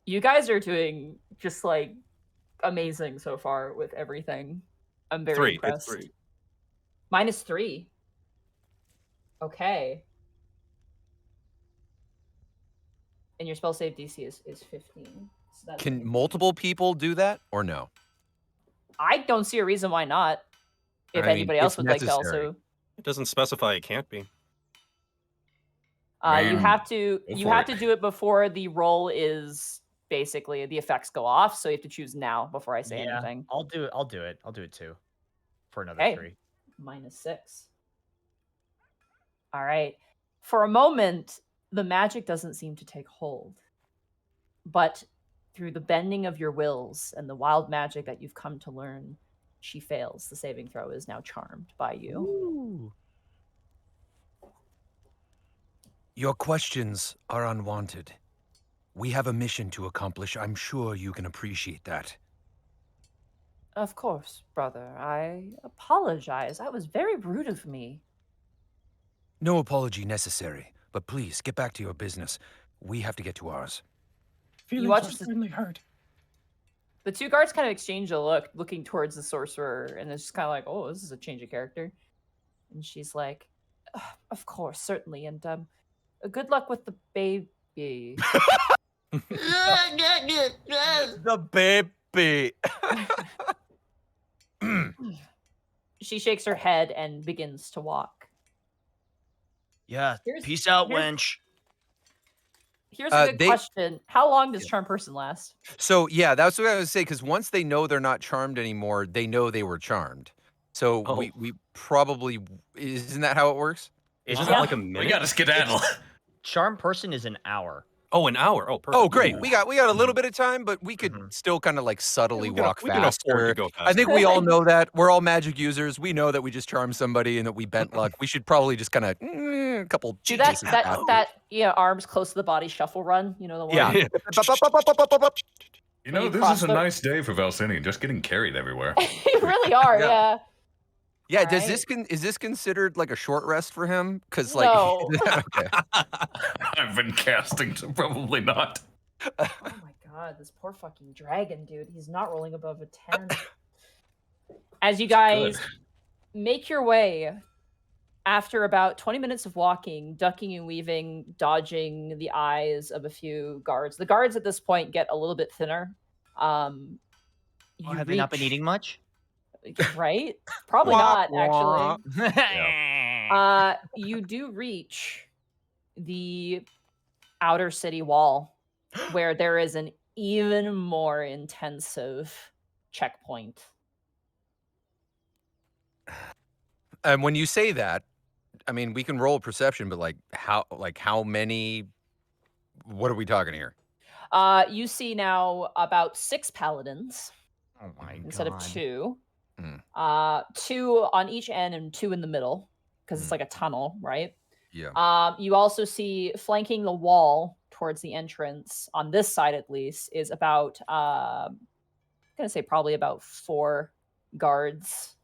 You guys are doing just like amazing so far with everything. I'm very 3. impressed. It's 3. -3. Okay. And your spell save DC is 15. So that's Can multiple people do that or no? I don't see a reason why not. If I mean, anybody else it's would like to necessary. also, It doesn't specify it can't be. you Man, have to go you for have it. to do it before the roll is basically the effects go off. So you have to choose now before I say Yeah. anything. I'll do it. I'll do it too. For another Okay. 3. -6. All right. For a moment, the magic doesn't seem to take hold. But through the bending of your wills and the wild magic that you've come to learn, she fails. The saving throw is now charmed by you. Your questions are unwanted. We have a mission to accomplish. I'm sure you can appreciate that. Of course, brother. I apologize. That was very rude of me. No apology necessary, but please get back to your business. We have to get to ours. Feelings watch are the- certainly hurt. The two guards kind of exchange a look, looking towards the sorcerer, and it's just kind of like, oh, this is a change of character. And she's like, of course, certainly, and good luck with the baby. The baby. She shakes her head and begins to walk. Yeah. Here's- Peace out, here's- wench. Here's a good they- question. How long does charm person last? So yeah, that's what I was saying. Because once they know they're not charmed anymore, they know they were charmed. So we probably isn't that how it works? Isn't Yeah. that like a We minute? gotta skedaddle. Charm person is an hour. Oh, an hour. Oh, perfect. Oh, great. We got a little bit of time, but we could still kind of like subtly we can walk we can afford to faster. go I think faster. we all know that. We're all magic users. We know that we just charmed somebody and that we bent luck. We should probably just kind of a couple Do changes that arms close to the body shuffle run. You know the one. Yeah. You know, you this cross is a the- nice day for Valsinian, just getting carried everywhere. You really are. Yeah. Yeah. Yeah, does Alright. is this considered like a short rest for him? Because like, No. okay. I've been casting, so probably not. Oh my god, this poor fucking dragon, dude. He's not rolling above a 10. As you guys make your way after about 20 minutes of walking, ducking and weaving, dodging the eyes of a few guards. The guards at this point get a little bit thinner. Have they not been reach- eating much? Right? Probably Wah, not, actually. wah. You do reach the outer city wall where there is an even more intensive checkpoint. And when you say that, I mean we can roll perception, but like how many? What are we talking here? You see now about 6 paladins Oh my instead god. of 2. Hmm. 2 on each end and 2 in the middle because it's Hmm. like a tunnel, right? Yeah. You also see flanking the wall towards the entrance on this side, at least, is about I'm gonna say probably about 4 guards.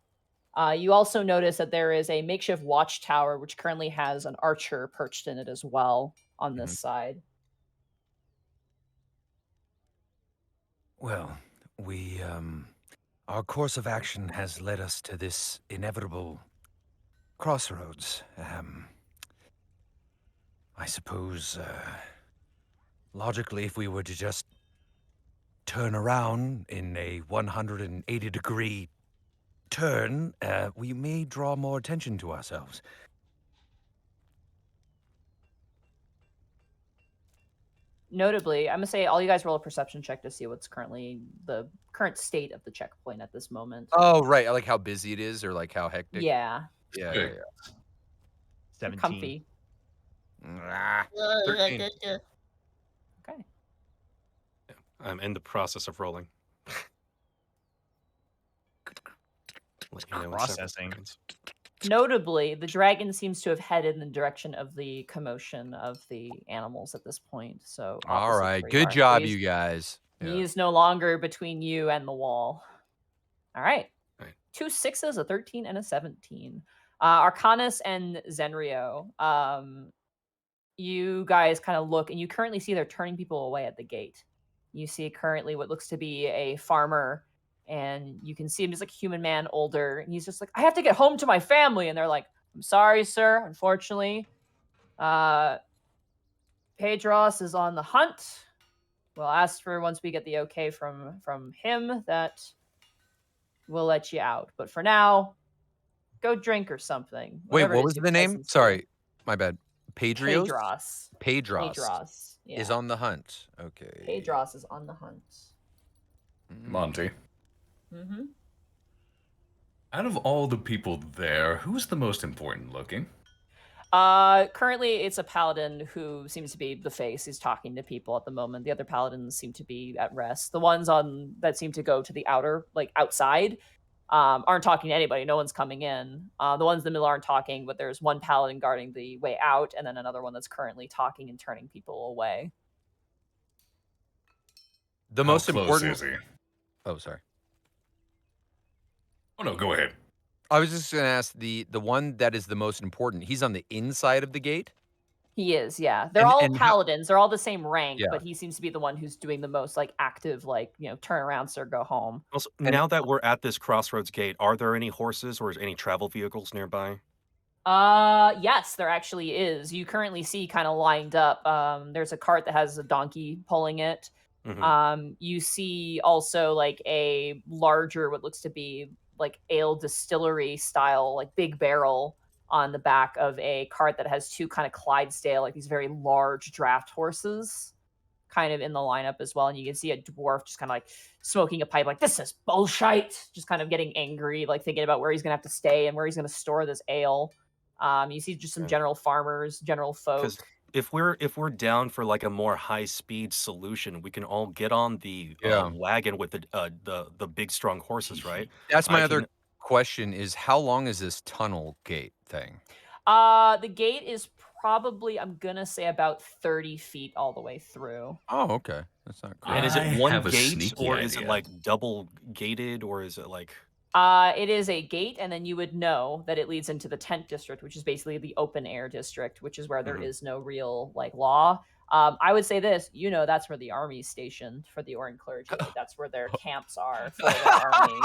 You also notice that there is a makeshift watchtower which currently has an archer perched in it as well on this side. Well, we, our course of action has led us to this inevitable crossroads. I suppose, logically, if we were to just turn around in a 180-degree turn, we may draw more attention to ourselves. Notably, I'm gonna say all you guys roll a perception check to see what's currently the current state of the checkpoint at this moment. Oh right, I like how busy it is, or like how hectic. Yeah, Yeah. Okay. Yeah. 17. comfy. Ah, 13. Okay. I'm in the process of rolling. Let you know in several Processing. seconds. Notably, the dragon seems to have headed in the direction of the commotion of the animals at this point. So, All opposite right, where you good are. So job, he's- you guys. He is no longer between you and the wall. All right. Right. 2 6s, a 13, and a 17. Arcanus and Zenrio, you guys kind of look, and you currently see they're turning people away at the gate. You see currently what looks to be a farmer, and you can see him just like a human man, older, and he's just like, I have to get home to my family. And they're like, I'm sorry, sir. Unfortunately, Pedros is on the hunt. We'll ask for once we get the okay from him that we'll let you out. But for now, go drink or something. Wait, whatever it what is was your the name? peasants do. Sorry, my bad. Pedrios? Pedros. Pedros Pedros. Yeah. is on the hunt. Okay. Pedros is on the hunt. Monty, Mm-hmm. out of all the people there, who's the most important looking? Currently it's a paladin who seems to be the face. He's talking to people at the moment. The other paladins seem to be at rest. The ones on that seem to go to the outer, like outside, aren't talking to anybody. No one's coming in. The ones in the middle aren't talking, but there's one paladin guarding the way out, and then another one that's currently talking and turning people away. The How most close important. is he? Oh, sorry. Oh no, go ahead. I was just gonna ask the one that is the most important. He's on the inside of the gate. He is, yeah. They're And- all and how- paladins. They're all the same rank, Yeah. but he seems to be the one who's doing the most like active, like, turn around, sir, go home. Also, now that we're at this crossroads gate, are there any horses or any travel vehicles nearby? Yes, there actually is. You currently see kind of lined up. There's a cart that has a donkey pulling it. Mhm. You see also like a larger, what looks to be like ale distillery style, like big barrel, on the back of a cart that has two kind of Clydesdale, like these very large draft horses, kind of in the lineup as well. And you can see a dwarf just kind of like smoking a pipe, like, this is bullshit, just kind of getting angry, like thinking about where he's gonna have to stay and where he's gonna store this ale. You see just some general farmers, general folk. Because if we're down for like a more high speed solution, we can all get on the wagon with the big strong horses, right? That's my other question: is how long is this tunnel gate thing? The gate is probably, I'm gonna say, about 30 feet all the way through. Oh, okay, that's not crazy. And is it one gate, sneaky or is it idea. like double gated, or is it like? It is a gate, and then you would know that it leads into the tent district, which is basically the open air district, which is where there is no real like law. I would say this, you know, that's where the army's stationed for the Orin clergy. Like, that's where their camps are for their army.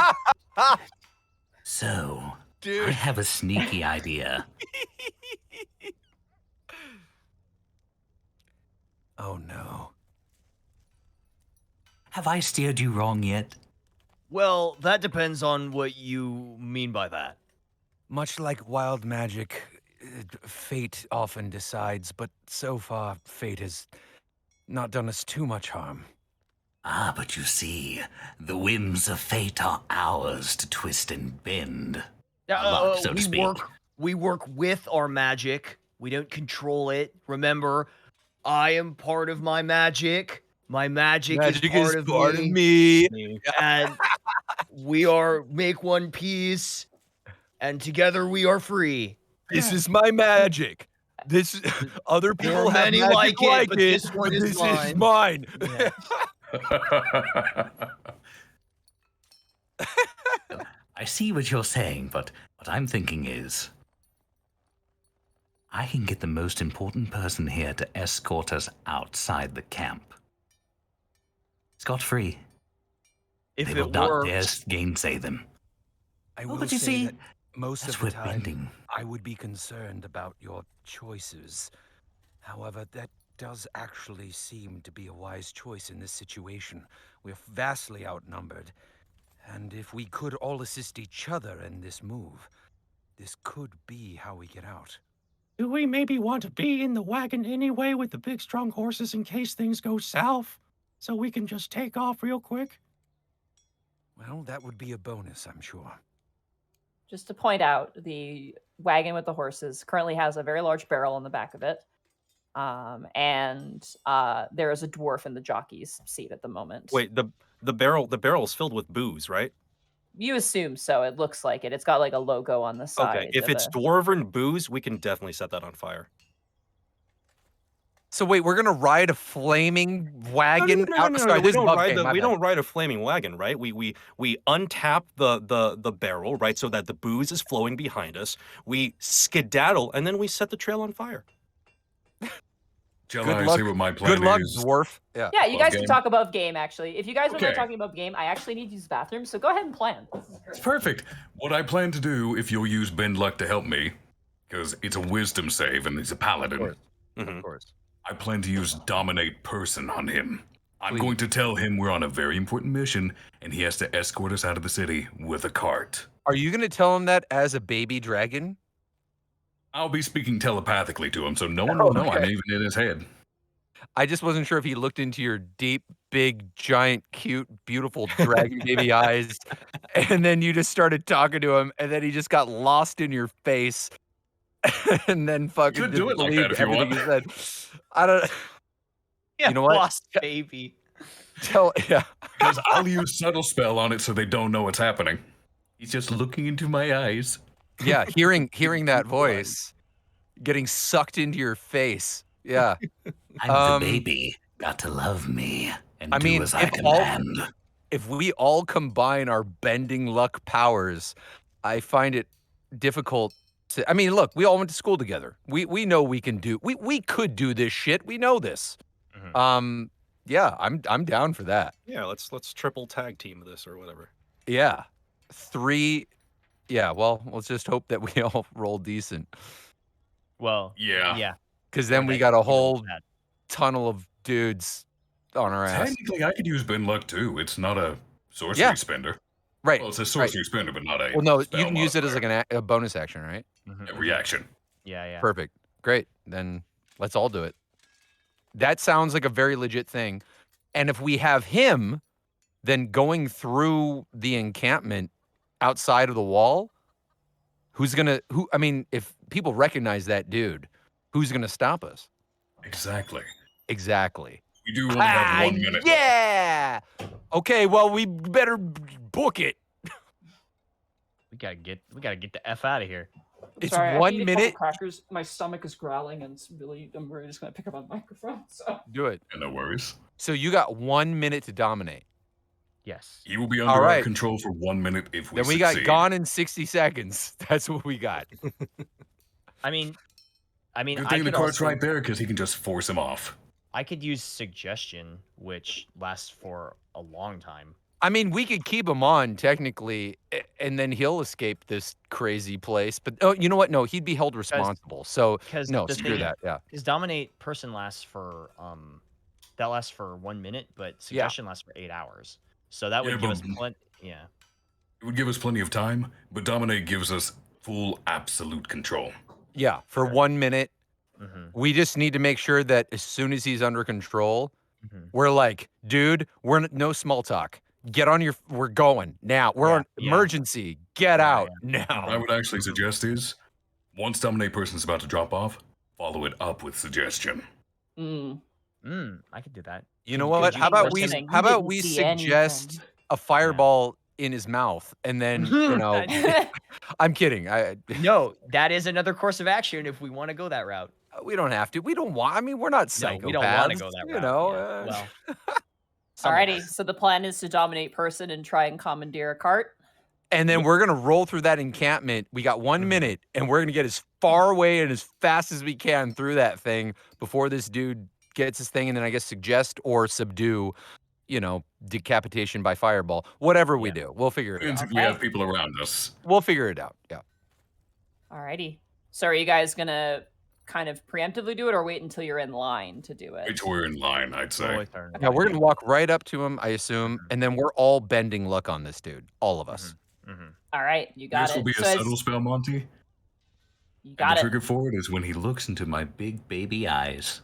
So, I have a sneaky idea. Oh no. Have I steered you wrong yet? Well, that depends on what you mean by that. Much like wild magic, fate often decides, but so far, fate has not done us too much harm. Ah, but you see, the whims of fate are ours to twist and bend. Luck, so to speak. We work with our magic. We don't control it. Remember, I am part of my magic. My magic is part of me. And we make one piece, and together we are free. This is my magic. This other people have many magic like it, but this one but is this is mine. mine. I see what you're saying, but what I'm thinking is, I can get the most important person here to escort us outside the camp. Scot-free. If They will not dare gainsay them. I will but you say see, that most that's of the worth time, bending. I would be concerned about your choices. However, that does actually seem to be a wise choice in this situation. We're vastly outnumbered, and if we could all assist each other in this move, this could be how we get out. Do we maybe want to be in the wagon anyway with the big strong horses in case things go south? So we can just take off real quick? Well, that would be a bonus, I'm sure. Just to point out, the wagon with the horses currently has a very large barrel on the back of it. And there is a dwarf in the jockey's seat at the moment. Wait, the barrel is filled with booze, right? You assume so. It looks like it. It's got like a logo on the side. Okay, if it's dwarven booze, we can definitely set that on fire. So wait, we're gonna ride a flaming wagon out? Sorry, We this is don't bug ride game, the my we bad. don't ride a flaming wagon, right? We untap the barrel, right, so that the booze is flowing behind us. We skedaddle, and then we set the trail on fire. Shall Good I luck. say what my plan Good luck, is? dwarf. Yeah. Yeah, you Above guys game? can talk above game, actually. If you guys are not Okay. talking above game, I actually need to use the bathroom, so go ahead and plan. It's perfect. What I plan to do, if you'll use Bend Luck to help me, because it's a wisdom save and he's a paladin, Of course. I plan to use Dominate Person on him. I'm Please. going to tell him we're on a very important mission and he has to escort us out of the city with a cart. Are you gonna tell him that as a baby dragon? I'll be speaking telepathically to him, so no one will know I'm even in his head. I just wasn't sure if he looked into your deep, big, giant, cute, beautiful dragon baby eyes, and then you just started talking to him, and then he just got lost in your face, and then fucking could do it like that disbelieved if you everything want. you said. I don't. Yeah, You know what? lost baby. Yeah. Because I'll use Subtle Spell on it so they don't know what's happening. He's just looking into my eyes. Yeah, hearing that voice, getting sucked into your face. Yeah. I'm the baby. Got to love me and I do mean, as I command. if we all combine our bending luck powers, I find it difficult to. I mean, look, we all went to school together. We know we can do. We could do this shit. We know this. Yeah, I'm down for that. Yeah, let's triple tag team this or whatever. Yeah, 3. Yeah, well, let's just hope that we all roll decent, Well, Yeah. yeah. because then we got a whole tunnel of dudes on our ass. Technically, I could use Bend Luck too. It's not a sorcery spender. Right. Well, it's a right. sorcery spender, but not a Well, no, spell you can use it as modifier. like a bonus action, right? A reaction. Yeah, yeah. Perfect. Great. Then let's all do it. That sounds like a very legit thing. And if we have him, then going through the encampment outside of the wall, I mean, if people recognize that dude, who's gonna stop us? Exactly. Exactly. We do only have 1 minute. Yeah. Okay, well, we better book it. We gotta get the F out of here. It's Sorry, I 1 need a couple minute. crackers. My stomach is growling, and I'm really just gonna pick up on the microphone. So Do it. Yeah, no worries. So you got 1 minute to dominate. Yes. He will be All under our right. control for 1 minute if we Then we succeed. got gone in 60 seconds. That's what we got. I mean, Good I thing the could cart's also, right there because he can just force him off. I could use suggestion, which lasts for a long time. I mean, we could keep him on technically, and then he'll escape this crazy place. But oh, you know what? No, he'd be held responsible. So Because no, the screw thing, that. Yeah. Because dominate person lasts for 1 minute, but suggestion lasts for 8 hours. So that would Yeah, give us but- plenty. Yeah. It would give us plenty of time, but Dominate gives us full absolute control. Yeah. For 1 minute, Mm-hmm. we just need to make sure that as soon as he's under control, Mm-hmm. we're like, dude, no small talk. Get on your. We're going now. We're on emergency. Get out What I now. would actually suggest is, once Dominate person's about to drop off, follow it up with suggestion. I could do that. You know Could what? you How about force we? him- How about didn't we see suggest anything. a fireball in his mouth, and then you know. I'm kidding. No, that is another course of action if we want to go that route. We don't have to. We don't want. I mean, we're not psychopaths. No, we don't want to go that route. You know. yeah. Well, Alrighty, so the plan is to dominate person and try and commandeer a cart. And then we're gonna roll through that encampment. We got 1 minute, and we're gonna get as far away and as fast as we can through that thing before this dude gets his thing. And then I guess suggest or subdue, you know, decapitation by fireball. Whatever we do, we'll figure it If out. we have people around us. We'll figure it out. Yeah. Alrighty. So are you guys gonna kind of preemptively do it, or wait until you're in line to do it? Which we're in line, I'd say. Yeah, we're gonna walk right up to him, I assume, and then we're all bending luck on this dude. All of us. All right, you got This it. will be So a as- subtle spell, Monty. you And got the it. trigger for it is When he looks into my big baby eyes.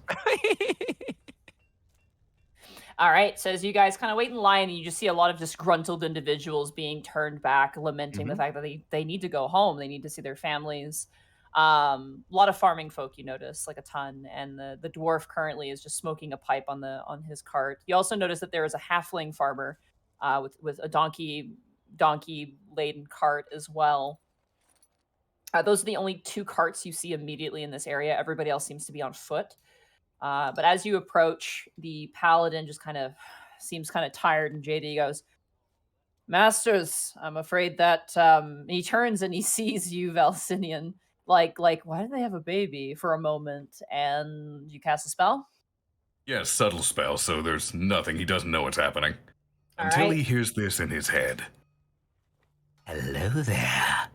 All right, so as you guys kind of wait in line, you just see a lot of disgruntled individuals being turned back, lamenting the fact that they need to go home. They need to see their families. A lot of farming folk, you notice, like a ton. And the dwarf currently is just smoking a pipe on his cart. You also notice that there is a halfling farmer with a donkey laden cart as well. Those are the only two carts you see immediately in this area. Everybody else seems to be on foot. But as you approach, the paladin just kind of seems kind of tired and jaded. He goes, "Masters, I'm afraid that," he turns and he sees you, Valsinian. Like, why do they have a baby for a moment? And you cast a spell? Yes, subtle spell, so there's nothing. He doesn't know what's happening. All Until right. he hears this in his head. Hello there.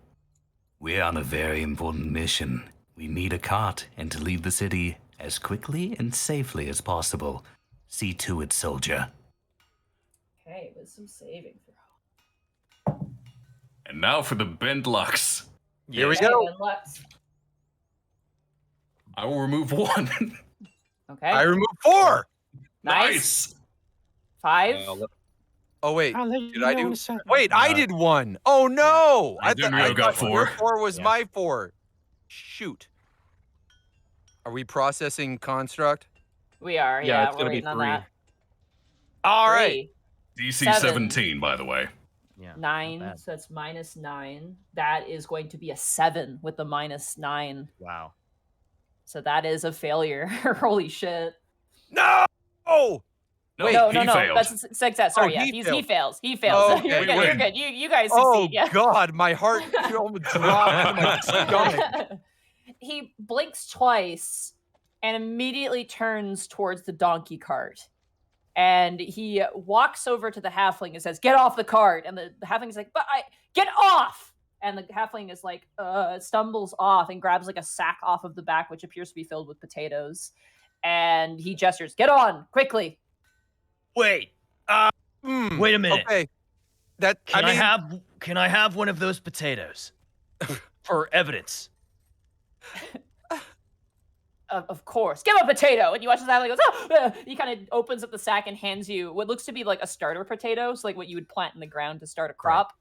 We're on a very important mission. We need a cart and to leave the city as quickly and safely as possible. See to it, soldier. Okay, wisdom saving throw. And now for the bent lucks. Here we Okay, go. then let's- I will remove 1. Okay. I removed 4. Nice. 5. Oh wait, I'll let did you I know in do? a second. Wait, I did 1. Oh no! I didn't know I got thought your 4. 4 was Yeah. my 4. Shoot. Are we processing construct? We are, Yeah, yeah, it's we're gonna be waiting on 3. that. All right. 3, DC 7. 17, by the way. Yeah. not 9, bad. so that's -9. That is going to be a 7 with the -9. Wow. So that is a failure. Holy shit. No! Oh! No, No, he failed. that's a success. Sorry, Oh, yeah, he he failed. fails. He fails. Oh, okay. You're We good. You're win. good. You guys Oh succeed. Yeah. God, my heart almost dropped into my stomach. He blinks twice and immediately turns towards the donkey cart. And he walks over to the halfling and says, "Get off the cart." And the halfling is like, "But get off!" And the halfling is like, stumbles off and grabs like a sack off of the back, which appears to be filled with potatoes. And he gestures, "Get on, quickly." Wait. Hmm, Wait a minute. Okay. That Can I mean, can I have one of those potatoes for evidence? Of course. Give him a potato. And you watch his eye goes, oh! He kind of opens up the sack and hands you what looks to be like a starter potato. So like what you would plant in the ground to start a crop.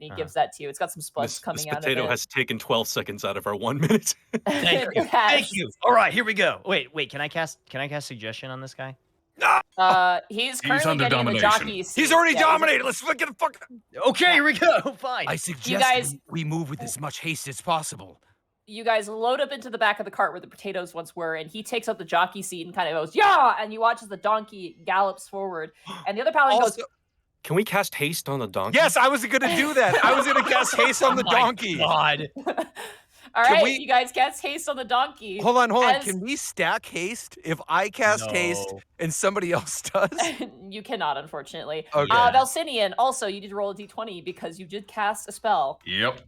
And he gives that to you. It's got some spuds coming this out of it. potato has taken 12 seconds out of our 1 minute. Thank you. Thank you. All right, here we go. Wait, can I cast suggestion on this guy? He's currently under getting in the domination. jockey seat. he's already Yeah, dominated. Let's get a fuck. Okay, here we go. Fine. I suggest guys- we move with as much haste as possible. You guys load up into the back of the cart where the potatoes once were, and he takes up the jockey seat and kind of goes, yeah! And you watch as the donkey gallops forward. And the other paladin goes, Can we cast haste on the donkey? Yes, I was gonna do that. I was gonna cast haste on the donkey. God. all Can right, we- you guys cast haste on the donkey. Hold on. As- Can we stack haste if I cast haste No. and somebody else does? You cannot, unfortunately. Okay. Valsinian, also, you did roll a d20 because you did cast a spell. Yep.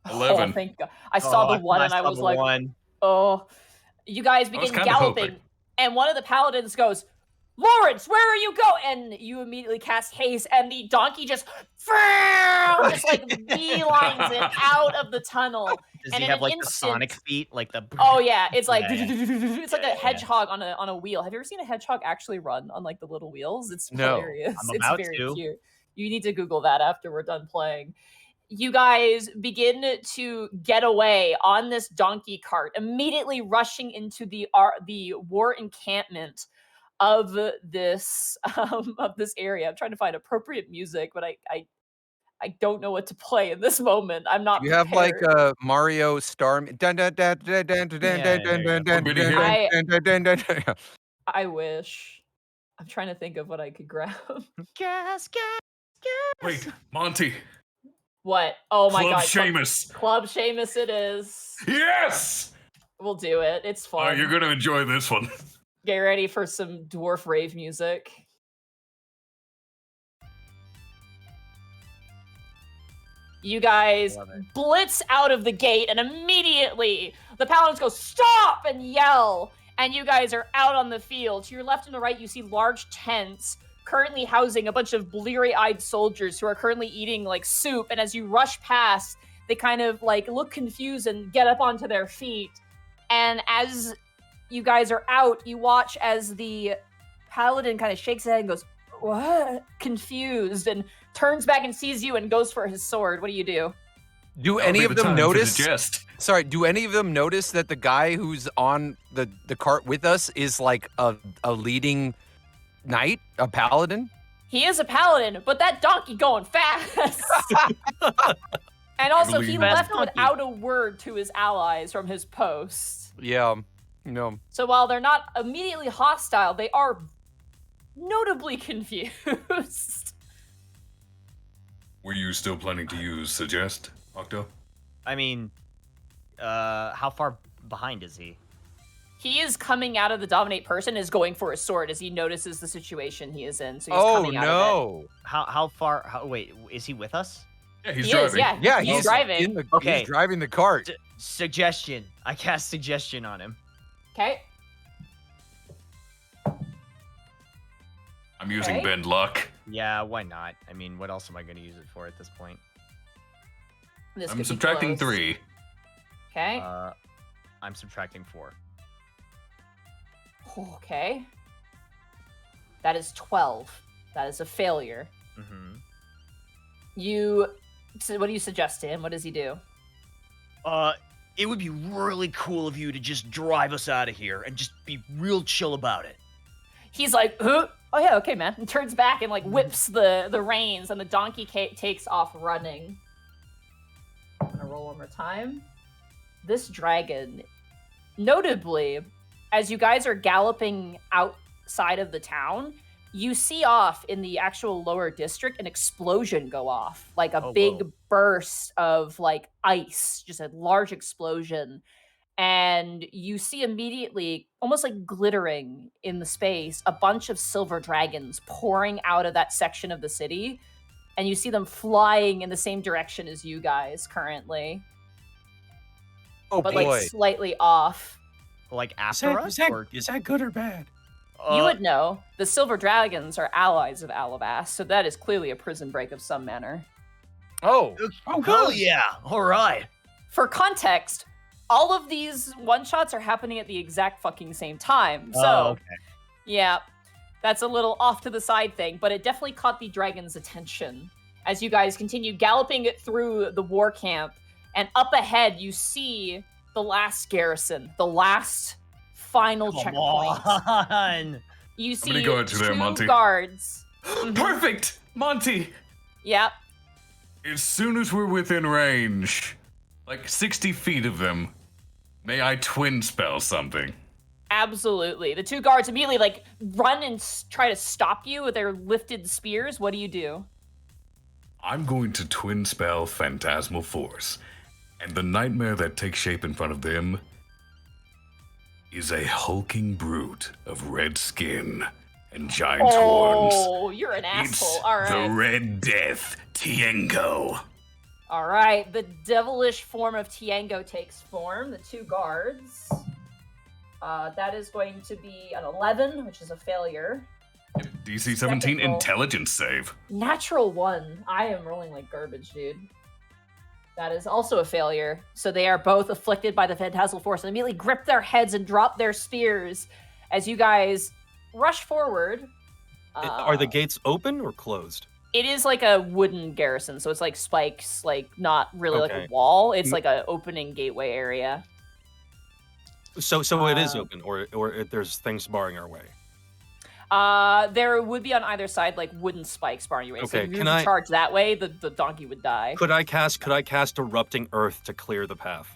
Oh, 11. thank God. I saw the one and I was like, oh. You guys I was begin kinda galloping, hoping. and one of the paladins goes, Lawrence, where are you going? And you immediately cast haste, and the donkey just like beelines it out of the tunnel. Does And he in have an like the instant- Sonic feet, like the? Oh yeah, it's like Yeah, it's like a Yeah. hedgehog on a wheel. Have you ever seen a hedgehog actually run on like the little wheels? It's No. hilarious. I'm It's about very to. cute. You need to Google that after we're done playing. You guys begin to get away on this donkey cart, immediately rushing into the war encampment of this area. I'm trying to find appropriate music, but I don't know what to play in this moment. I'm not. You have like prepared. a Mario Star. Dun, dun, dun, dun, dun, dun, dun, Yeah, dun, there you dun, go. dun, Forbidden dun, Hill. dun, dun, dun, dun, dun. I wish. I'm trying to think of what I could grab. Gas. Wait, Monty. What? Oh my Club god. Seamus. Club Seamus it is. Yes! We'll do it. It's fun. You're going to enjoy this one. Get ready for some dwarf rave music. You guys Love it. blitz out of the gate, and immediately the paladins go, stop, and yell. And you guys are out on the field. To your left and the right, you see large tents currently housing a bunch of bleary-eyed soldiers who are currently eating like soup. And as you rush past, they kind of like look confused and get up onto their feet. And as you guys are out, you watch as the paladin kind of shakes his head and goes, what? Confused, and turns back and sees you and goes for his sword. What do you do? Do That'll any be of the them time for the notice? jest. Sorry, do any of them notice that the guy who's on the cart with us is like a leading knight, a paladin? He is a paladin, but that donkey going fast. And also, he believe- left Donkey. without a word to his allies from his post. Yeah, no. So while they're not immediately hostile, they are notably confused. Were you still planning to use suggest, Octo? I mean, how far behind is he? He is coming out of the dominate person, is going for his sword as he notices the situation he is in. So he's Oh coming out of no! How far? Wait, is he with us? Yeah, it. he's He driving. is, yeah. Yeah, he's driving. in the. Okay. He's driving the cart. Suggestion. I cast suggestion on him. Okay. I'm using Okay. bend luck. Yeah, why not? I mean, what else am I going to use it for at this point? This could I'm be subtracting close. 3. Okay. I'm subtracting 4. Okay. That is 12. That is a failure. Mm-hmm. So what do you suggest to him? What does he do? It would be really cool of you to just drive us out of here and just be real chill about it. He's like, huh? Oh yeah, okay, man. And turns back and like whips the reins, and the donkey takes off running. I'm gonna roll one more time. This dragon, notably, as you guys are galloping outside of the town, you see off in the actual lower district an explosion go off, like a big burst of like ice, just a large explosion. And you see immediately, almost like glittering in the space, a bunch of silver dragons pouring out of that section of the city. And you see them flying in the same direction as you guys currently, Oh but boy! like slightly off. Like Is after that, us? is, that, or... is that good or bad? You would know. The Silver Dragons are allies of Alabast, so that is clearly a prison break of some manner. Oh. Oh, hell yeah. All right. For context, all of these one-shots are happening at the exact fucking same time. So, okay. yeah, that's a little off to the side thing, but it definitely caught the dragon's attention as you guys continue galloping it through the war camp. And up ahead, you see the last garrison, the last final checkpoint. On. You see many guards are there, two Monty? guards. Perfect! Monty! Yep. As soon as we're within range, like 60 feet of them, may I twin spell something? Absolutely. The two guards immediately like run and try to stop you with their lifted spears. What do you do? I'm going to twin spell Phantasmal Force, and the nightmare that takes shape in front of them is a hulking brute of red skin and giant horns. Oh, you're an It's asshole. All right. the Red Death, Tiengo. All right. The devilish form of Tiengo takes form. The two guards. That is going to be an 11, which is a failure. DC 17 roll. intelligence save. Natural 1. I am rolling like garbage, dude. That is also a failure. So they are both afflicted by the Phantasmal Force and immediately grip their heads and drop their spears as you guys rush forward. Are the gates open or closed? It is like a wooden garrison, so it's like spikes, like not really like Okay. a wall. It's like an opening gateway area. So it is open, or there's things barring our way. There would be on either side like wooden spikes barring you away. So Okay, if you can were to I- charge that way, the donkey would die. Could I cast Erupting Earth to clear the path?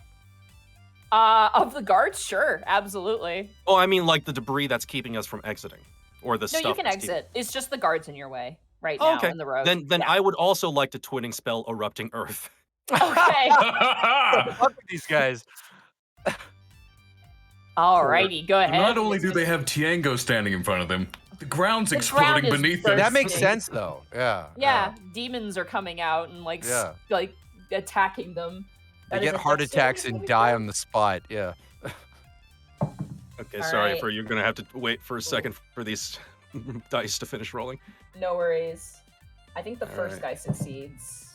Of the guards, sure, absolutely. Oh, I mean like the debris that's keeping us from exiting, or the No, stuff. you can that's keeping- exit. It's just the guards in your way right Oh, now okay. in the road. Then Yeah. I would also like to twinning spell Erupting Earth. Okay. Fuck with these guys. Alrighty, go ahead. Not only do they have Tiengo standing in front of them, the ground's The exploding ground is beneath them. That makes Bursting. sense, though. Yeah. Yeah, demons are coming out and like Yeah. like attacking them. They That is get a heart dex attacks saving and throw. die on the spot. Yeah. Okay, All sorry right. for you're gonna have to wait for a second for these dice to finish rolling. No worries. I think the All first right. guy succeeds.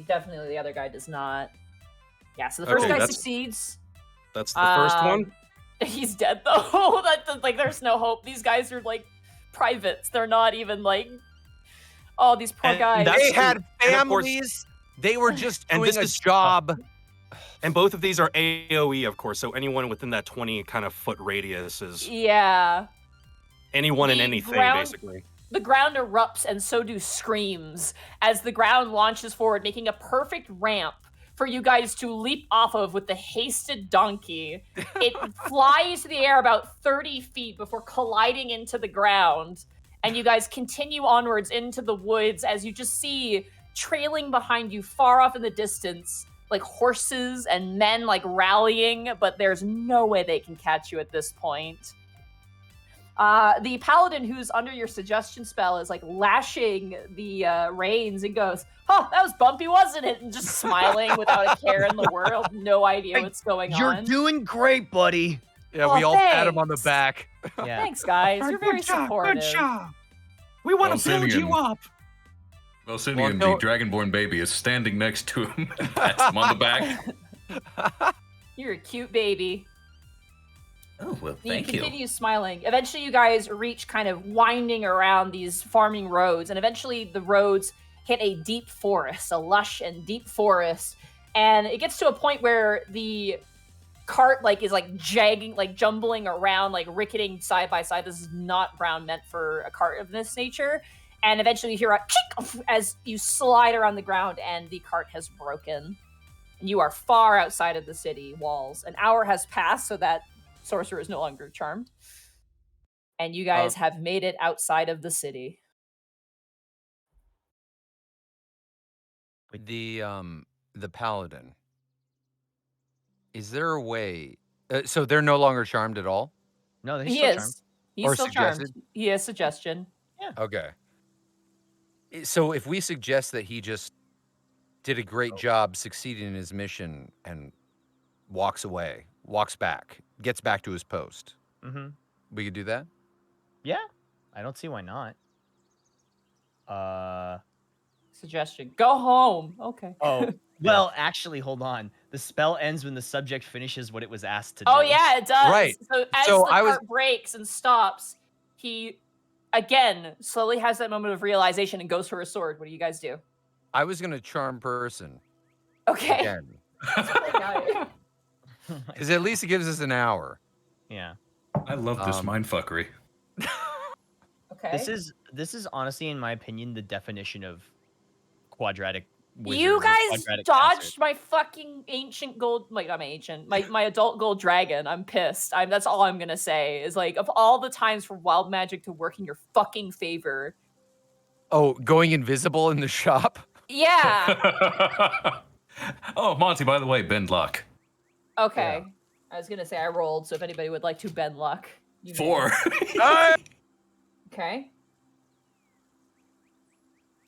Definitely the other guy does not. Yeah, so the first Okay, guy that's- succeeds. That's the first one. He's dead though. Like there's no hope. These guys are like privates. They're not even like. Oh, these poor And guys. that's They the- had and of course- families. They were just And doing this a is- job. And both of these are AoE, of course. So anyone within that 20 kind of foot radius is Yeah. anyone and The anything, ground- basically. The ground erupts and so do screams as the ground launches forward, making a perfect ramp for you guys to leap off of with the hasted donkey. It flies to the air about 30 feet before colliding into the ground. And you guys continue onwards into the woods as you just see trailing behind you far off in the distance, like horses and men like rallying, but there's no way they can catch you at this point. The paladin who's under your suggestion spell is like lashing the reins and goes, "Oh, that was bumpy, wasn't it?" And just smiling without a care in the world, no idea Hey, what's going You're on. doing great, buddy. Yeah, Oh, we all pat him on the thanks. back. Yeah. Thanks, guys. All right, You're very good job, supportive. Good job. We want to build you Valsinian. up. Valsinian, Well, no- the Dragonborn baby, is standing next to him and pats him on the back. You're a cute baby. Oh, well, You thank you. continue smiling. Eventually, you guys reach kind of winding around these farming roads, and eventually the roads hit a deep forest, a lush and deep forest, and it gets to a point where the cart like is like jagging, like jumbling around, like ricketing side by side. This is not ground meant for a cart of this nature. And eventually, you hear a kick as you slide around the ground, and the cart has broken. And you are far outside of the city walls. An hour has passed, so that sorcerer is no longer charmed. And you guys have made it outside of the city. The paladin. Is there a way? So they're no longer charmed at all. No, they He still is. charmed. He's Or still charmed. suggested? He has suggestion. Okay. So if we suggest that he just did a great job succeeding in his mission and walks away, walks back, gets back to his post, Mm-hmm. we could do that. Yeah, I don't see why not. Suggestion: go home. Okay. Oh, well, actually, hold on. The spell ends when the subject finishes what it was asked to do. Oh yeah, it does. Right. So as So the I was- cart breaks and stops, he again slowly has that moment of realization and goes for his sword. What do you guys do? I was gonna charm person Okay. again, Poor guy. Oh my because at least it gives us an hour. Yeah. I love this Um, mindfuckery. Okay. This is honestly, in my opinion, the definition of quadratic wizards. You or guys quadratic dodged casters. my fucking ancient gold, like I'm ancient, my adult gold dragon. I'm pissed. That's all I'm gonna say is like of all the times for wild magic to work in your fucking favor. Oh, going invisible in the shop. Yeah. Oh, Monty, by the way, bend luck. Okay. I was gonna say I rolled, so if anybody would like to bend luck, you may. 4. Okay.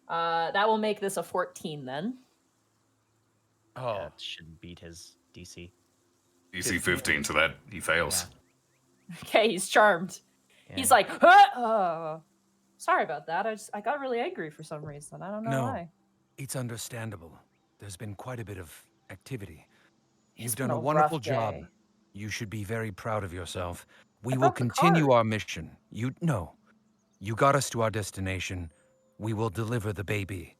That will make this a 14 then. Oh, That should beat his DC. DC 15, so that he fails. Okay, he's charmed. Yeah. He's like, huh? Sorry about that. I got really angry for some reason. I don't know No. why. It's understandable. There's been quite a bit of activity. It's You've been done a a wonderful rough job. day. You should be very proud of yourself. We I will broke the continue cart. our mission. You got us to our destination. We will deliver the baby.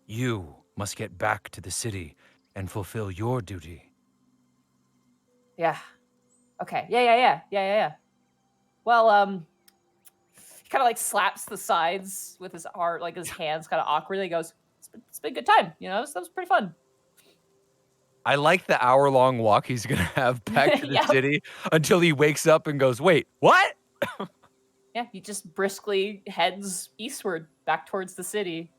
You must get back to the city and fulfill your duty. Yeah. Okay. Yeah. Well, he kind of like slaps the sides with his arm, like his hands kind of awkwardly. He goes, it's been a good time. You know, that was pretty fun. I like the hour-long walk he's gonna have back to the Yep. city until he wakes up and goes, "Wait, what?" Yeah, he just briskly heads eastward back towards the city.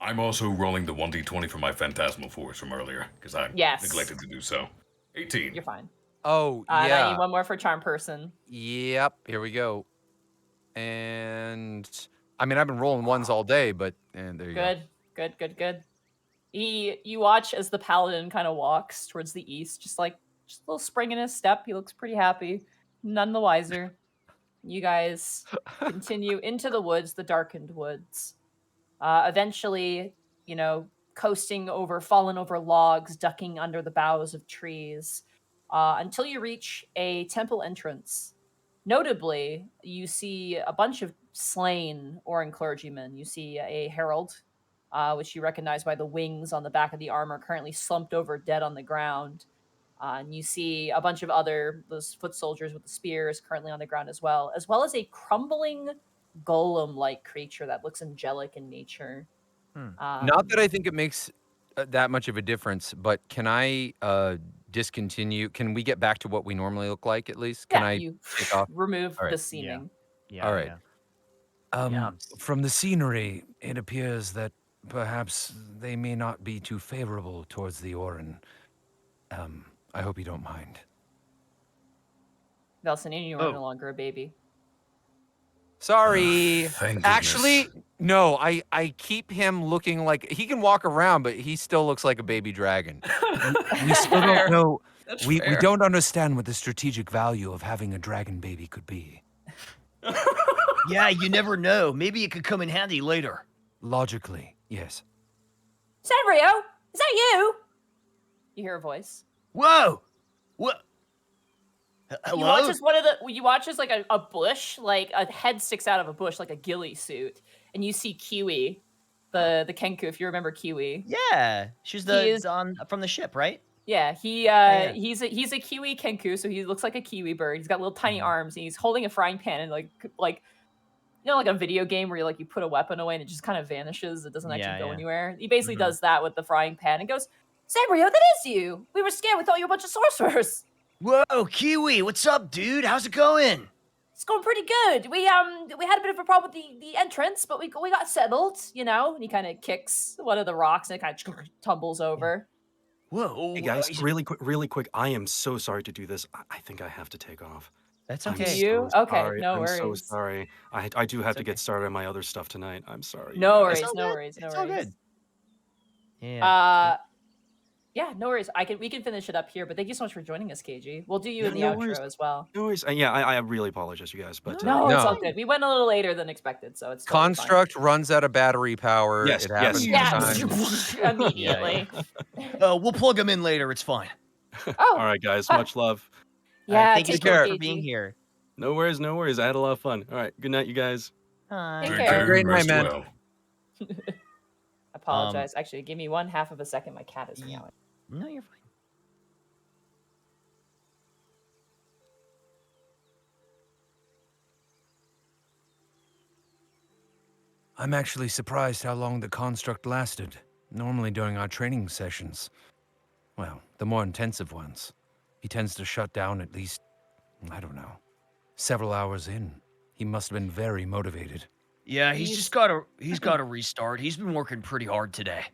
I'm also rolling the 1d20 for my phantasmal force from earlier, because I Yes. neglected to do so. 18. You're fine. Oh, And I need yeah. one more for charm person. Yep, here we go. And I mean, I've been rolling ones all day, but and there you go. Good. You watch as the paladin kind of walks towards the east, just a little spring in his step. He looks pretty happy, none the wiser. You guys continue into the woods, the darkened woods. Eventually, coasting over fallen over logs, ducking under the boughs of trees, until you reach a temple entrance. Notably, you see a bunch of slain Orin clergymen. You see a herald, which you recognize by the wings on the back of the armor, currently slumped over dead on the ground. And you see a bunch of those foot soldiers with the spears currently on the ground as well as a crumbling golem-like creature that looks angelic in nature. Not that I think it makes that much of a difference, but can I discontinue? Can we get back to what we normally look like at least? Can I you take off? remove All right. the seeming. Yeah. All right. Yeah. From the scenery, it appears that perhaps they may not be too favorable towards the Orin. I hope you don't mind. Velsanine, you are no longer a baby. Sorry. Thank Actually, goodness. no, I keep him looking like he can walk around, but he still looks like a baby dragon. We still don't know. That's We fair. don't understand what the strategic value of having a dragon baby could be. Yeah, you never know. Maybe it could come in handy later. Logically, yes. Sanrio, is that you? You hear a voice. Whoa! What? Hello? You watch as like a bush, like a head sticks out of a bush, like a ghillie suit, and you see Kiwi, the Kenku, if you remember Kiwi. Yeah, she's from the ship, right? Yeah, yeah. he's a Kiwi Kenku, so he looks like a kiwi bird. He's got little tiny arms, and he's holding a frying pan, and like like a video game where you put a weapon away and it just kind of vanishes. It doesn't actually go anywhere. He basically does that with the frying pan and goes, Sanrio, that is you. We were scared. We thought you were a bunch of sorcerers. Whoa, Kiwi, what's up, dude? How's it going? It's going pretty good. We had a bit of a problem with the entrance, but we got settled, And he kind of kicks one of the rocks and it kind of tumbles over. Whoa. Hey guys, really quick. I am so sorry to do this. I think I have to take off. That's I'm okay. You? so Okay, sorry. no I'm so worries. sorry. I do have to okay. get started on my other stuff tonight. I'm sorry. No you guys. worries, no worries, no It's all worries. good. Yeah. Yeah, no worries. We can finish it up here, but thank you so much for joining us, KG. We'll do you in the no outro worries. as well. No worries. Yeah, I really apologize, you guys, but No, it's all No. good. We went a little later than expected, so it's totally fine. Construct runs out of battery power. Yes, It yes. happens Yeah, sometimes. immediately. We'll plug him in later. It's fine. Oh, all right, guys. huh. Much love. Yeah, thank you take so care, much for KG. being here. No worries, no worries. I had a lot of fun. All right, good night, you guys. Hi. Take Take care. care Great and night, rest man. well. Apologize. Actually, give me 1/2 of a second. My cat is meowing. No, you're fine. I'm actually surprised how long the construct lasted. Normally during our training sessions, well, the more intensive ones, he tends to shut down at least, I don't know, several hours in. He must have been very motivated. Yeah, he's got to restart. He's been working pretty hard today.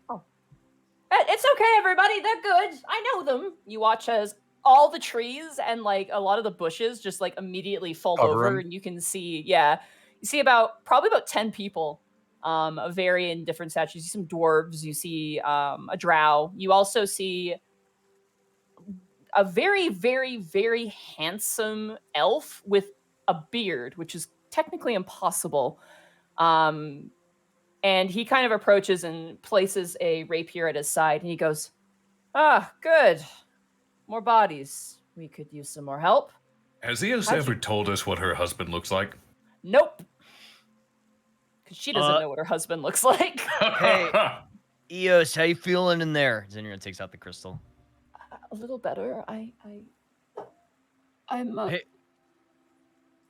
It's okay, everybody. They're good. I know them. You watch as all the trees and like a lot of the bushes just like immediately fold Cover over, 'em. and you can see, you see probably about 10 people, of varying different statues. You see some dwarves. You see a drow. You also see a very, very, very handsome elf with a beard, which is technically impossible. And he kind of approaches and places a rapier at his side, and he goes, "Ah, good. More bodies. We could use some more help." Has Eos How'd ever you- told us what her husband looks like? Nope. Because she doesn't know what her husband looks like. Hey, Eos, how you feeling in there? Zenria takes out the crystal. A little better. I'm Hey,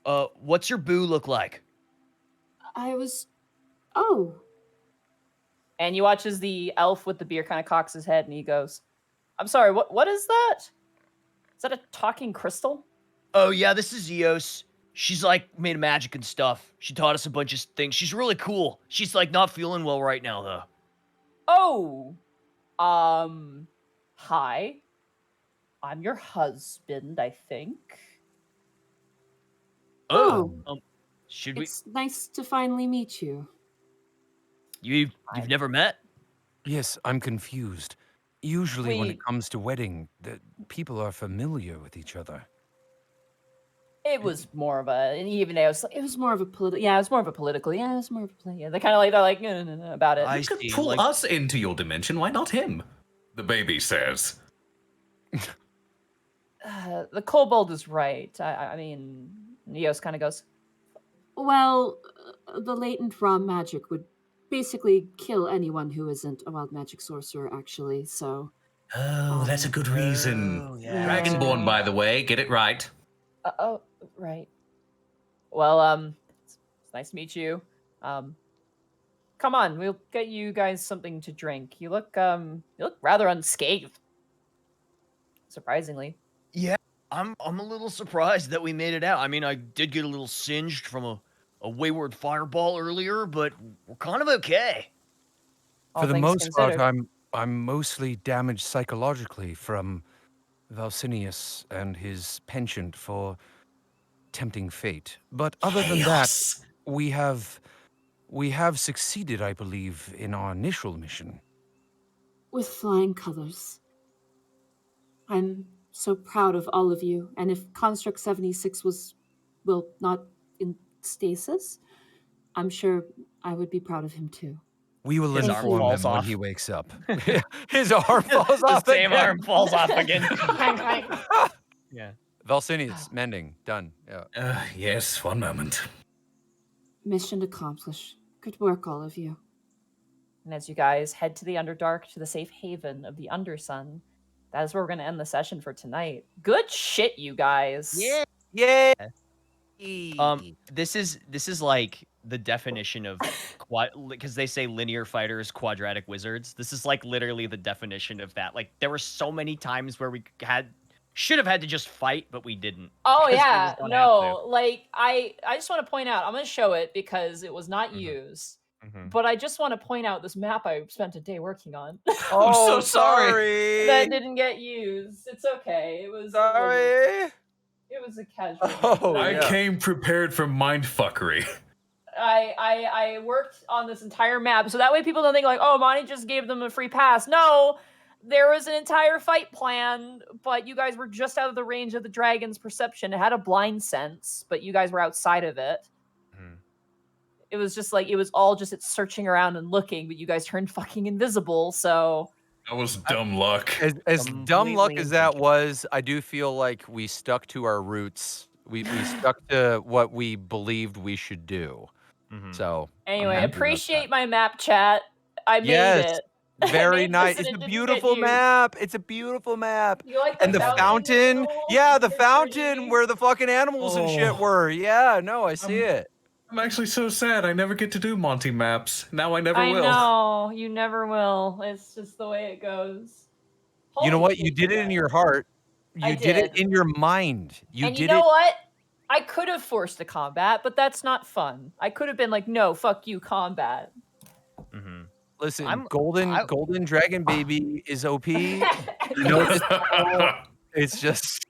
what's your boo look like? Oh. And you watch as the elf with the beard kind of cocks his head, and he goes, "I'm sorry, what is that? Is that a talking crystal?" Oh yeah, this is Eos. She's like made of magic and stuff. She taught us a bunch of things. She's really cool. She's like not feeling well right now though. Oh, hi. I'm your husband, I think. Oh. Should we? It's nice to finally meet you. You've never met? Yes, I'm confused. Usually when We- it comes to wedding, the people are familiar with each other. It was more of a, and even it was more of a political. Yeah, it was more of a political. Yeah, it was more of a. Yeah, they're like no, about it. You could pull us into your dimension. Why not him? The baby says. The kobold is right. I mean, Neos kind of goes, Well, the latent raw magic would basically kill anyone who isn't a wild magic sorcerer, actually, so... Oh, that's a good reason. Dragonborn, by the way, get it right. oh, right. Well, it's nice to meet you. Come on, we'll get you guys something to drink. You look rather unscathed. Surprisingly. Yeah, I'm a little surprised that we made it out. I mean, I did get a little singed from a wayward fireball earlier, but we're kind of okay. For the most part, I'm mostly damaged psychologically from Valsinius and his penchant for tempting fate. But other than that, we have succeeded, I believe, in our initial mission. With flying colors. I'm so proud of all of you, and if Construct 76 was, well, not in stasis, I'm sure I would be proud of him too. We will His arm inform him falls when off. he wakes up. His arm falls The off same again. arm falls off again. Yeah. Valsinius, mending, done. Yeah. Yes, one moment. Mission accomplished. Good work, all of you. And as you guys head to the Underdark, to the safe haven of the Undersun, that is where we're going to end the session for tonight. Good shit, you guys. Yeah. This is like the definition of because they say linear fighters, quadratic wizards. This is like literally the definition of that. Like there were so many times where we should have had to just fight, but we didn't. Oh because we yeah, just don't have no, like I just want to point out, I'm going to show it because it was not used. But I just want to point out this map I spent a day working on. Oh, so sorry. That didn't get used. It's okay. It was Sorry. It was a casual. Oh, I yeah. came prepared for mindfuckery. I worked on this entire map so that way people don't think like, oh, Monty just gave them a free pass. No, there was an entire fight planned, but you guys were just out of the range of the dragon's perception. It had a blind sense, but you guys were outside of it. Mhm. It was just like, it was all just it's searching around and looking, but you guys turned fucking invisible, so. That was dumb luck. As dumb luck Completely as that intentional. was, I do feel like we stuck to our roots. We stuck to what we believed we should do. Mhm. So I'm Anyway, happy about appreciate that. my map chat. I made Yes, it. very I made nice. this and It's it a didn't get beautiful used. map. It's a beautiful map. You like And the fountain in fountain, middle? yeah, the Very fountain pretty. where the fucking animals and shit Oh. were. Yeah, no, I see it. I'm actually so sad I never get to do Monty maps. Now I never I will. know, you never will. It's just the way it goes. You know Holy what? You shit, did it in guys. your heart. I You did it did. in your mind. You And you did know it. what? I could have forced a combat, but that's not fun. I could have been like, no, fuck you, combat. Mhm. Listen, I'm- golden dragon baby is OP. You know this. It's just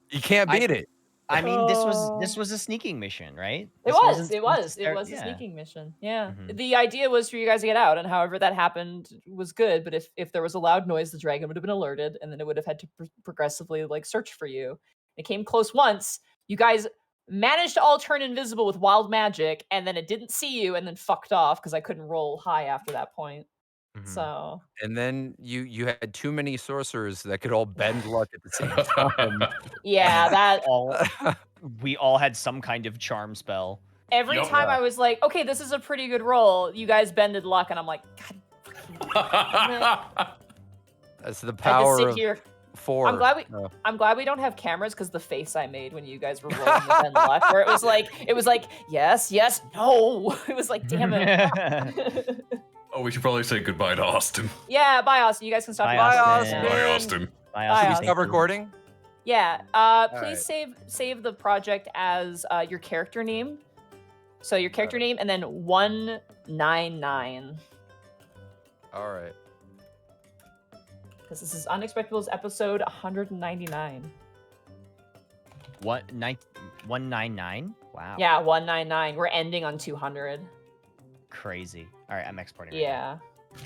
you can't beat it. I mean, this Oh. was a sneaking mission, right? It This was. wasn't It supposed to was. It start- was a yeah. sneaking mission. Yeah. Mhm. The idea was for you guys to get out, and however that happened was good. But if there was a loud noise, the dragon would have been alerted, and then it would have had to progressively like search for you. It came close once. You guys managed to all turn invisible with wild magic, and then it didn't see you, and then fucked off because I couldn't roll high after that point. Mhm. So And then you had too many sorcerers that could all bend luck at the same time. yeah, that We all had some kind of charm spell. every Yup. time I was like, okay, this is a pretty good roll. You guys bended luck, and I'm like, God, fucking That's the I had to power sit of here. 4. I'm glad we don't have cameras because the face I made when you guys were rolling the bend luck, where it was like, yes, yes, no. It was like, damn it. Oh, we should probably say goodbye to Austin. Yeah, bye, Austin. You guys can stop. Bye, talking. Austin. Bye, Austin. Bye, Bye, Austin. Austin. Stop recording. Yeah. Please right. save the project as your character name. So your character name and then 199. All right. Because this is Unexpectables episode 199. What? 199? Wow. Yeah, 199. We're ending on 200. Crazy. All right, I'm exporting. right Yeah. now.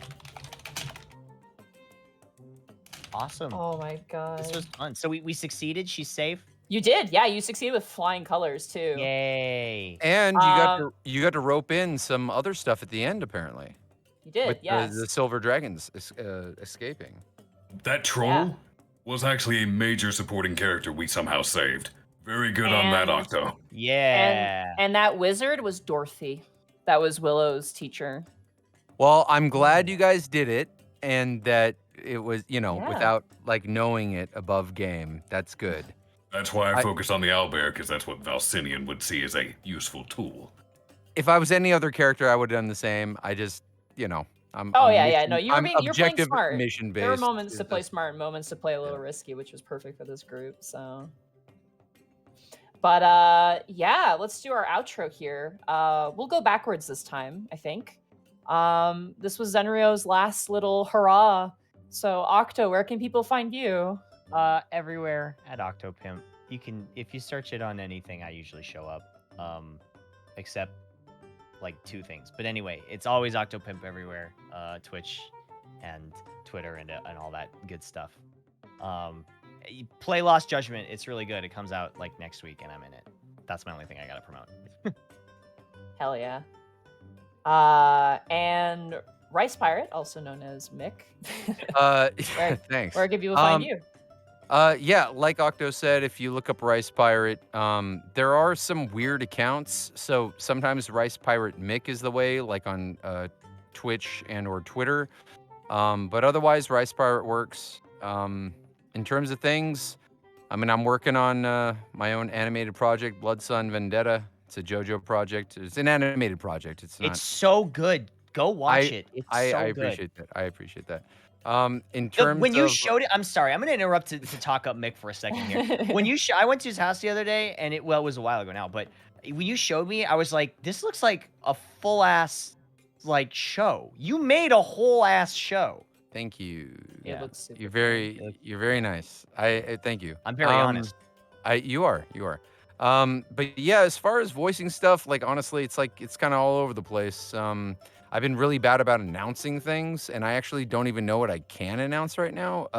Awesome. Oh my god. This was fun. So we succeeded. She's safe. You did. Yeah, you succeeded with flying colors too. Yay. And you got to rope in some other stuff at the end, apparently. You did. With Yes. the silver dragons escaping. That troll Yeah. was actually a major supporting character we somehow saved. Very good on that, And- Octo. Yeah. And that wizard was Dorothy. That was Willow's teacher. Well, I'm glad you guys did it, and that it was, Yeah. without like knowing it above game. That's good. That's why I focus on the owlbear, because that's what Valsinian would see as a useful tool. If I was any other character, I would have done the same. I just, I'm. Oh I'm yeah, mission, no, you're playing objective smart. mission based. There were moments to play smart and moments to play a little risky, which was perfect for this group. So, but yeah, let's do our outro here. We'll go backwards this time, I think. This was Zenrio's last little hurrah. So, Octo, where can people find you? Everywhere at Octopimp. You can, if you search it on anything, I usually show up. Except like 2 things. But anyway, it's always Octopimp everywhere. Twitch and Twitter and all that good stuff. Play Lost Judgment. It's really good. It comes out like next week, and I'm in it. That's my only thing I gotta promote. Hell yeah. And Rice Pirate, also known as Mick. Thanks. Where can people find you? Yeah, like Octo said, if you look up Rice Pirate, there are some weird accounts. So sometimes Rice Pirate Mick is the way, like on Twitch and or Twitter. But otherwise, Rice Pirate works. In terms of things, I mean, I'm working on my own animated project, Blood Sun Vendetta. It's a JoJo project. It's an animated project. It's not. It's so good. Go watch it. It's I so good. appreciate that. I appreciate that. In terms When you of showed it, I'm sorry, I'm gonna interrupt to talk up Mick for a second here. When you, I went to his house the other day, and it was a while ago now, but when you showed me, I was like, this looks like a full ass like show. You made a whole ass show. Thank you. It looks super You're cool. you're very nice. I thank you. I'm very honest. You are. But yeah, as far as voicing stuff, like honestly, it's kind of all over the place. I've been really bad about announcing things, and I actually don't even know what I can announce right now.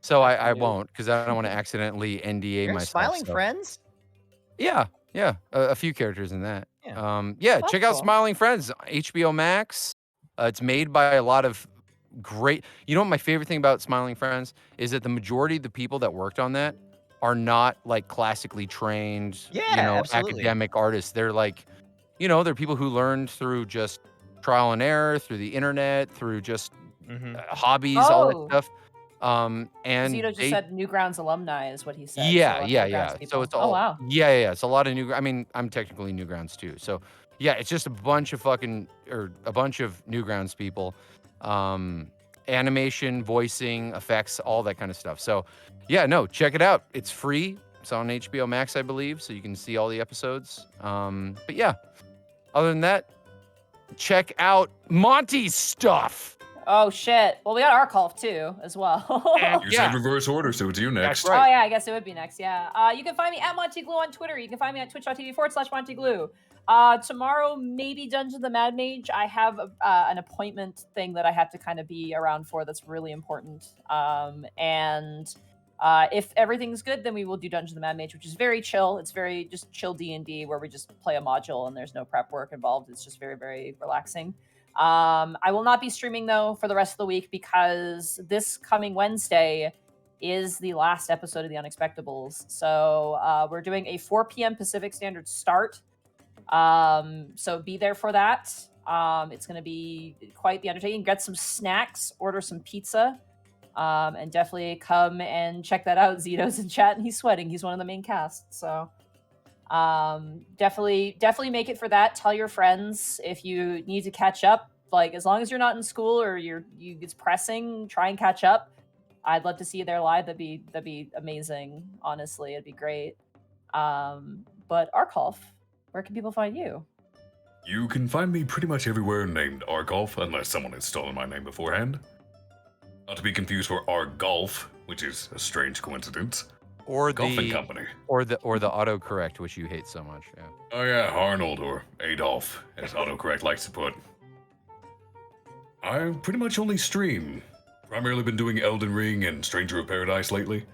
So I won't, because I don't want to accidentally NDA You're in myself. Smiling So. Friends? Yeah, yeah, a few characters in that. Yeah. Yeah, That's check out cool. Smiling Friends, HBO Max. It's made by a lot of great. You know what my favorite thing about Smiling Friends is that the majority of the people that worked on that are not like classically trained, Yeah, absolutely. academic artists. They're like, they're people who learned through just trial and error, through the internet, through just hobbies, all that Oh, stuff. And Zito just they said Newgrounds alumni is what he said. So a yeah, lot of yeah, Newgrounds yeah. So people. it's Oh all wow. yeah. It's a lot of I mean, I'm technically Newgrounds too. So yeah, it's just a bunch of a bunch of Newgrounds people. Animation, voicing, effects, all that kind of stuff. So yeah, no, check it out. It's free. It's on HBO Max, I believe, so you can see all the episodes. But yeah, other than that, check out Monty's stuff. Oh shit. Well, we got Arkolf too, as well. You said reverse order, so it's you next. That's right. Oh yeah, I guess it would be next. Yeah. You can find me at Monty Glue on Twitter. You can find me at twitch.tv/Monty Glue. Tomorrow, maybe Dungeon of the Mad Mage. I have an appointment thing that I have to kind of be around for that's really important. And if everything's good, then we will do Dungeon of the Mad Mage, which is very chill. It's very just chill D&D where we just play a module and there's no prep work involved. It's just very, very relaxing. I will not be streaming though for the rest of the week because this coming Wednesday is the last episode of the Unexpectables. So we're doing a 4 p.m. Pacific Standard start. So be there for that. It's going to be quite the undertaking. Get some snacks, order some pizza, and definitely come and check that out. Zito's in chat and he's sweating. He's one of the main cast. So definitely make it for that. Tell your friends if you need to catch up. Like as long as you're not in school or it's pressing, try and catch up. I'd love to see you there live. That'd be amazing. Honestly, it'd be great. But Arkolf, where can people find you? You can find me pretty much everywhere named Argolf, unless someone has stolen my name beforehand. Not to be confused for Argolf, which is a strange coincidence. Or Golfing company. Or the autocorrect, which you hate so much. Yeah. Oh yeah, Arnold or Adolf, as autocorrect likes to put. I pretty much only stream. Primarily been doing Elden Ring and Stranger of Paradise lately.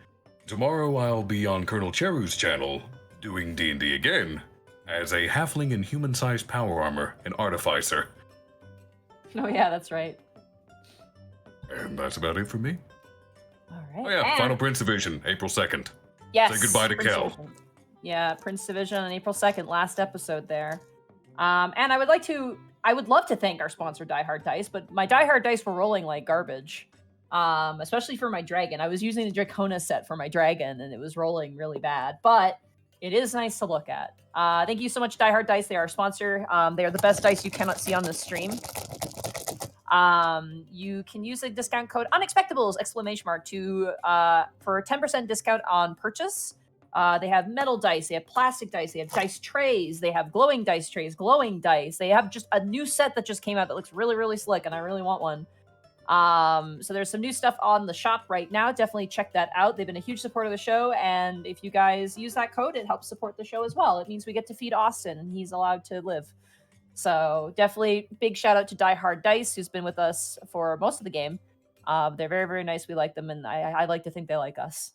Tomorrow I'll be on Colonel Cheru's channel, doing D&D again, as a halfling in human-sized power armor and artificer. Oh yeah, that's right. And that's about it for me. All right. Oh yeah, Final Prince Division, April 2nd. Yes. Say goodbye to Prince Kel. Division. Yeah, Prince Division on April 2nd, last episode there. And I would love to thank our sponsor, Die Hard Dice, but my Die Hard Dice were rolling like garbage. Especially for my dragon. I was using the Dracona set for my dragon, and it was rolling really bad. But it is nice to look at. Thank you so much, Die Hard Dice. They are our sponsor. They are the best dice you cannot see on the stream. You can use the discount code Unexpectables ! To for a 10% discount on purchase. They have metal dice, they have plastic dice, they have dice trays, they have glowing dice trays, glowing dice. They have just a new set that just came out that looks really, really slick, and I really want one. So there's some new stuff on the shop right now. Definitely check that out. They've been a huge supporter of the show, and if you guys use that code, it helps support the show as well. It means we get to feed Austin, and he's allowed to live. So definitely big shout out to Die Hard Dice, who's been with us for most of the game. They're very, very nice. We like them, and I like to think they like us.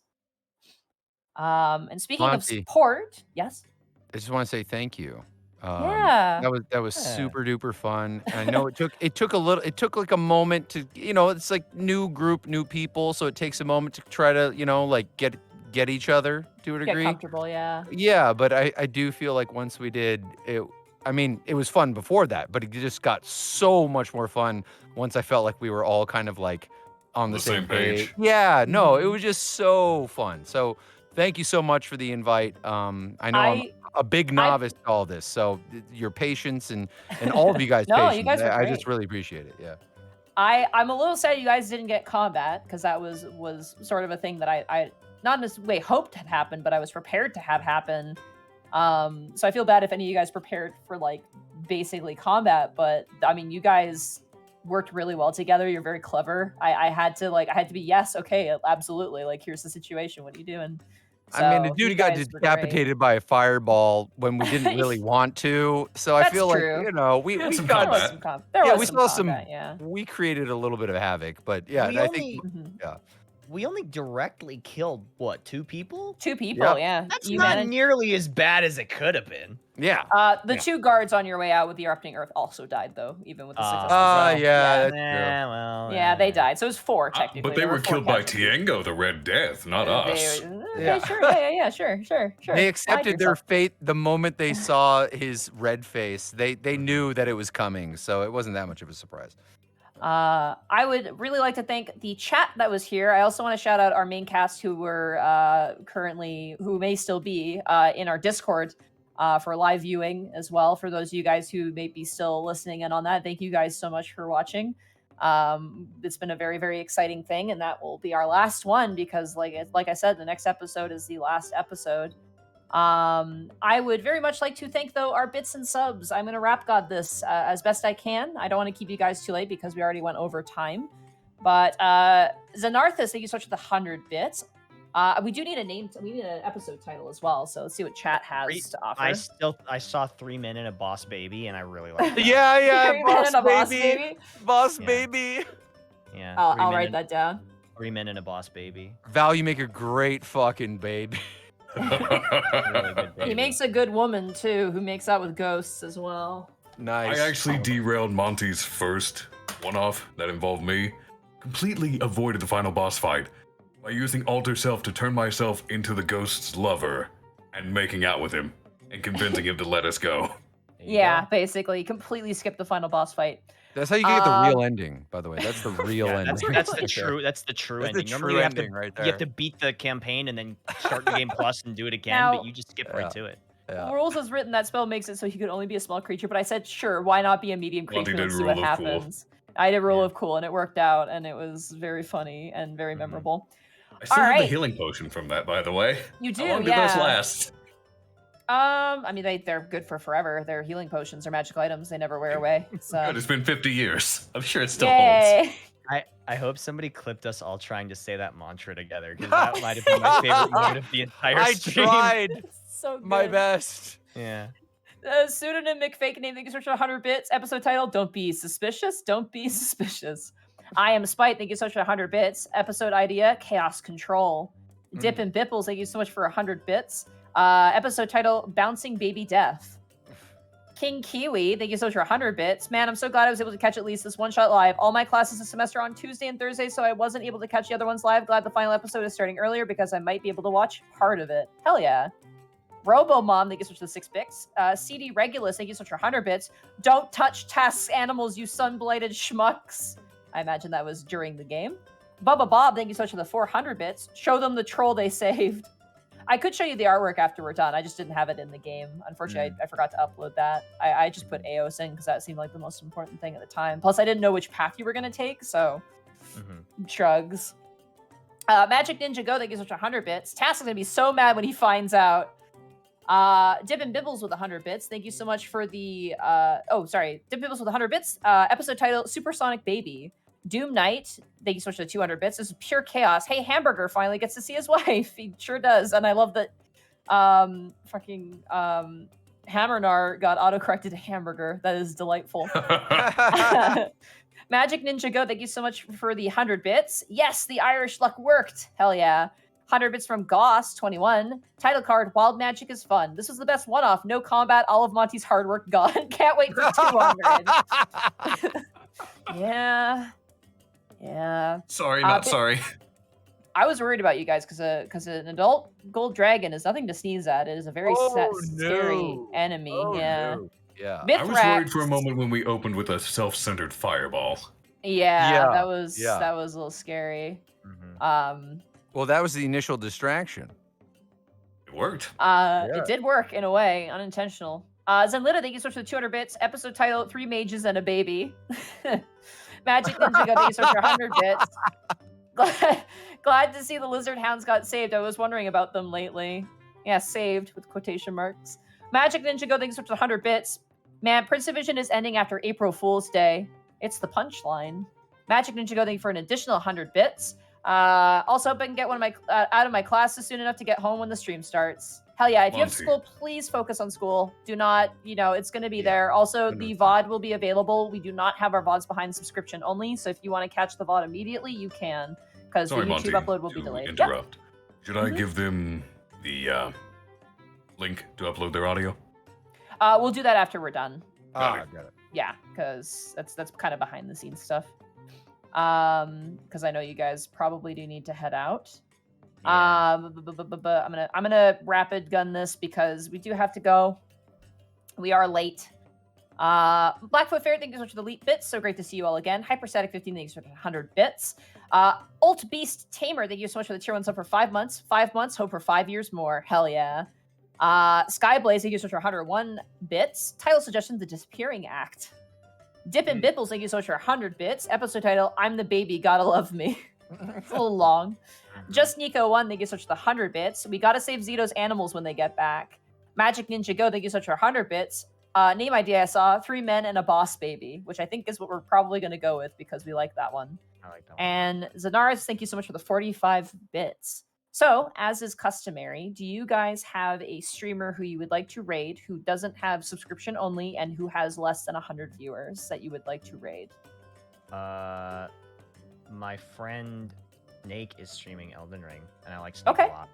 And speaking of support, yes? I just want to say thank you. Yeah. That was super duper fun. And I know it took like a moment to, it's like new group, new people, so it takes a moment to try to, like get each other to a degree. Get comfortable, yeah. Yeah, but I do feel like once we did it, I mean, it was fun before that, but it just got so much more fun once I felt like we were all kind of like on the same page. Yeah, no, it was just so fun. So thank you so much for the invite. I know I'm a big novice to all this, so your patience and all of you guys' patience. You guys were I great. just really appreciate it. Yeah. I'm a little sad you guys didn't get combat, because that was sort of a thing that I not in this way hoped had happened, but I was prepared to have happen. So I feel bad if any of you guys prepared for like basically combat, but I mean, you guys worked really well together. You're very clever. I had to be, yes, okay, absolutely. Like, here's the situation. What are you doing? I mean, the So, dude you got guys were great. decapitated by a fireball when we didn't really want to. So I That's feel true. like, you know, we had some There got was combat. some there yeah, was we some saw combat, some yeah. we created a little bit of havoc, but yeah, We I think only Mhm. we only directly killed what, 2 people? 2 people, Yep. yeah. That's You not managed nearly as bad as it could have been. yeah. the Yeah. 2 guards on your way out with the erupting earth also died though, even with the successful Ah, roll. yeah, Yeah. that's true. well, Yeah, they died. So it was 4 technically. But they There were 4 killed by casualties. Tiengo, the Red Death, not us. Yeah. Sure. Yeah, sure. They Hide accepted their yourself. fate the moment they saw his red face. They knew that it was coming, so it wasn't that much of a surprise. I would really like to thank the chat that was here. I also want to shout out our main cast who were who may still be in our Discord for live viewing as well. For those of you guys who may be still listening in on that, thank you guys so much for watching. It's been a very, very exciting thing, and that will be our last one because, like I said, the next episode is the last episode. I would very much like to thank though our bits and subs. I'm gonna rap god this as best I can. I don't want to keep you guys too late because we already went over time. But Zanarthus, thank you so much for the 100 bits. We do need a name. We need an episode title as well. So let's see what chat has to offer. I saw 3 Men and a Boss Baby, and I really like that. Yeah, 3 Men and a Boss Baby. Boss Yeah. baby. Yeah. I'll write that down. 3 Men and a Boss Baby. Val, you make a great fucking baby. Really good He baby. makes a good woman too, who makes out with ghosts as well. Nice. I actually derailed Monty's first one-off that involved me. Completely avoided the final boss fight by using Alter Self to turn myself into the ghost's lover and making out with him and convincing him to let us go. There you Yeah, go. basically, completely skipped the final boss fight. That's how you get the real ending, by the way. That's the real Yeah, ending. that's the right there. true. That's the true That's the ending. true Normally, ending right you have there. to beat the campaign and then start the game plus and do it again. Now- but you just skip right to it. Yeah. Rules has written that spell makes it so he could only be a small creature, but I said, sure, why not be a medium Monty creature and did see what Rule of Cool. happens? I did Rule Yeah. of Cool, and it worked out, and it was very funny and very memorable. I still All have the right. healing potion from that, by the way. You do, How long did those yeah. last? I mean, they're good for forever. They're healing potions. They're magical items. They never wear away. So, Good, it's been 50 years. I'm sure it still holds. yay! I hope somebody clipped us all trying to say that mantra together because that might have been my favorite moment of the entire I stream. tried So good. my best. Yeah. Pseudonymic fake name. Thank you so much for 100 bits. Episode title: Don't be suspicious. Don't be suspicious. I am Spite. Thank you so much for 100 bits. Episode idea: Chaos Control. Dip and Bipples. Thank you so much for 100 bits. Episode title: Bouncing Baby Death. King Kiwi, thank you so much for 100 bits. Man, I'm so glad I was able to catch at least this one shot live. All my classes this semester are on Tuesday and Thursday, so I wasn't able to catch the other ones live. Glad the final episode is starting earlier because I might be able to watch part of it. Hell yeah. Robo Mom, thank you so much for the 6 bits. CD Regulus, thank you so much for 100 bits. Don't touch tasks animals, you sun-blighted schmucks. I imagine that was during the game. Bubba Bob, thank you so much for the 400 bits. Show them the troll they saved. I could show you the artwork after we're done. I just didn't have it in the game. Unfortunately, I forgot to upload that. I just put Aos in because that seemed like the most important thing at the time. Plus, I didn't know which path you were going to take, so shrugs. Magic Ninja Go, thank you so much for 100 bits. Task is going to be so mad when he finds out. Dip and Bibbles with 100 bits. Thank you so much for the... Dip and Bibbles with 100 bits. Episode title, Supersonic Baby. Doom Knight, thank you so much for the 200 bits. This is pure chaos. Hey, Hamburger finally gets to see his wife. He sure does. And I love that Hammernar got autocorrected to Hamburger. That is delightful. Magic Ninja Go, thank you so much for the 100 bits. Yes, the Irish luck worked. Hell yeah. 100 bits from Goss, 21. Title card, Wild Magic is fun. This was the best one-off. No combat, all of Monty's hard work gone. Can't wait for 200. Yeah. Sorry, not sorry. I was worried about you guys because an adult gold dragon is nothing to sneeze at. It is a very scary enemy. Yeah. Yeah. I was worried Mithrax. for a moment when we opened with a self-centered fireball. Yeah, that was yeah. a little scary. Well, that was the initial distraction. It worked. It did work in a way, unintentional. Zenlita, thank you so much for the 200 bits. Episode title: 3 Mages and a Baby. Magic Ninja Go, thank you so much for 100 bits. Glad to see the Lizard Hounds got saved. I was wondering about them lately. Yeah, saved with quotation marks. Magic Ninja Go, thank you so much for 100 bits. Man, Prince Division is ending after April Fool's Day. It's the punchline. Magic Ninja Go, thank you for an additional 100 bits. Also, hope I can get one of my out of my classes soon enough to get home when the stream starts. Hell yeah! If you have Monty. school, please focus on school. Do not, it's going to be there. Also, the VOD will be available. We do not have our VODs behind subscription only, so if you want to catch the VOD immediately, you can, because the Sorry, YouTube Monty, upload will be to delayed. interrupt. Should I Mhm. give them the link to upload their audio? We'll do that after we're done. Got it. Yeah, because that's kind of behind the scenes stuff. Because I know you guys probably do need to head out. I'm gonna rapid gun this because we do have to go. We are late. Blackfoot Fair, thank you so much for the elite bits. So great to see you all again. Hyperstatic 15, thank you so much for 100 bits. Ult Beast Tamer, thank you so much for the tier 1 sub for 5 months. 5 months, hope for 5 years more. Hell yeah. Skyblaze, thank you so much for 101 bits. Title suggestion, The Disappearing Act. Dippin' Bibbles, thank you so much for 100 bits. Episode title, I'm the Baby, Gotta Love Me. It's a little long. Just Nico 1, thank you so much for the 100 bits. We gotta save Zito's animals when they get back. Magic Ninja Go, thank you so much for 100 bits. Name idea I saw, 3 men and a boss baby, which I think is what we're probably gonna go with because we like that one. I like that one. And Zanaris, thank you so much for the 45 bits. So, as is customary, do you guys have a streamer who you would like to raid who doesn't have subscription only and who has less than 100 viewers that you would like to raid? My friend Nake is streaming Elden Ring, and I like Snake Okay. a lot.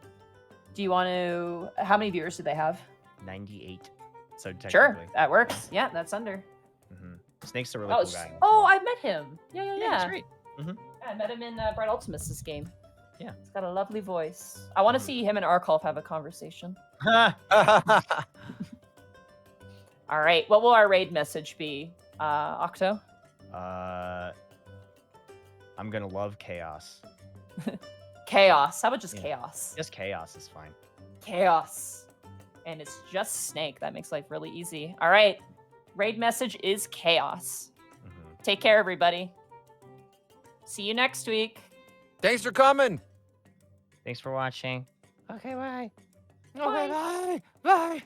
Do you want to... How many viewers do they have? 98. So technically. Sure, that works. Yeah, that's under. Snake's a really Oh, cool guy. oh, I've met him. Yeah. That's great. Yeah, I met him in Bright Ultimates game. Yeah. He's got a lovely voice. I want to see him and Arkolf have a conversation. Ha! All right, what will our raid message be, Octo? I'm gonna love chaos. Chaos. How about just chaos? Just chaos is fine. Chaos. And it's just Snake. That makes life really easy. All right. Raid message is chaos. Take care, everybody. See you next week. Thanks for coming. Thanks for watching. Okay, bye. Okay, bye. Bye.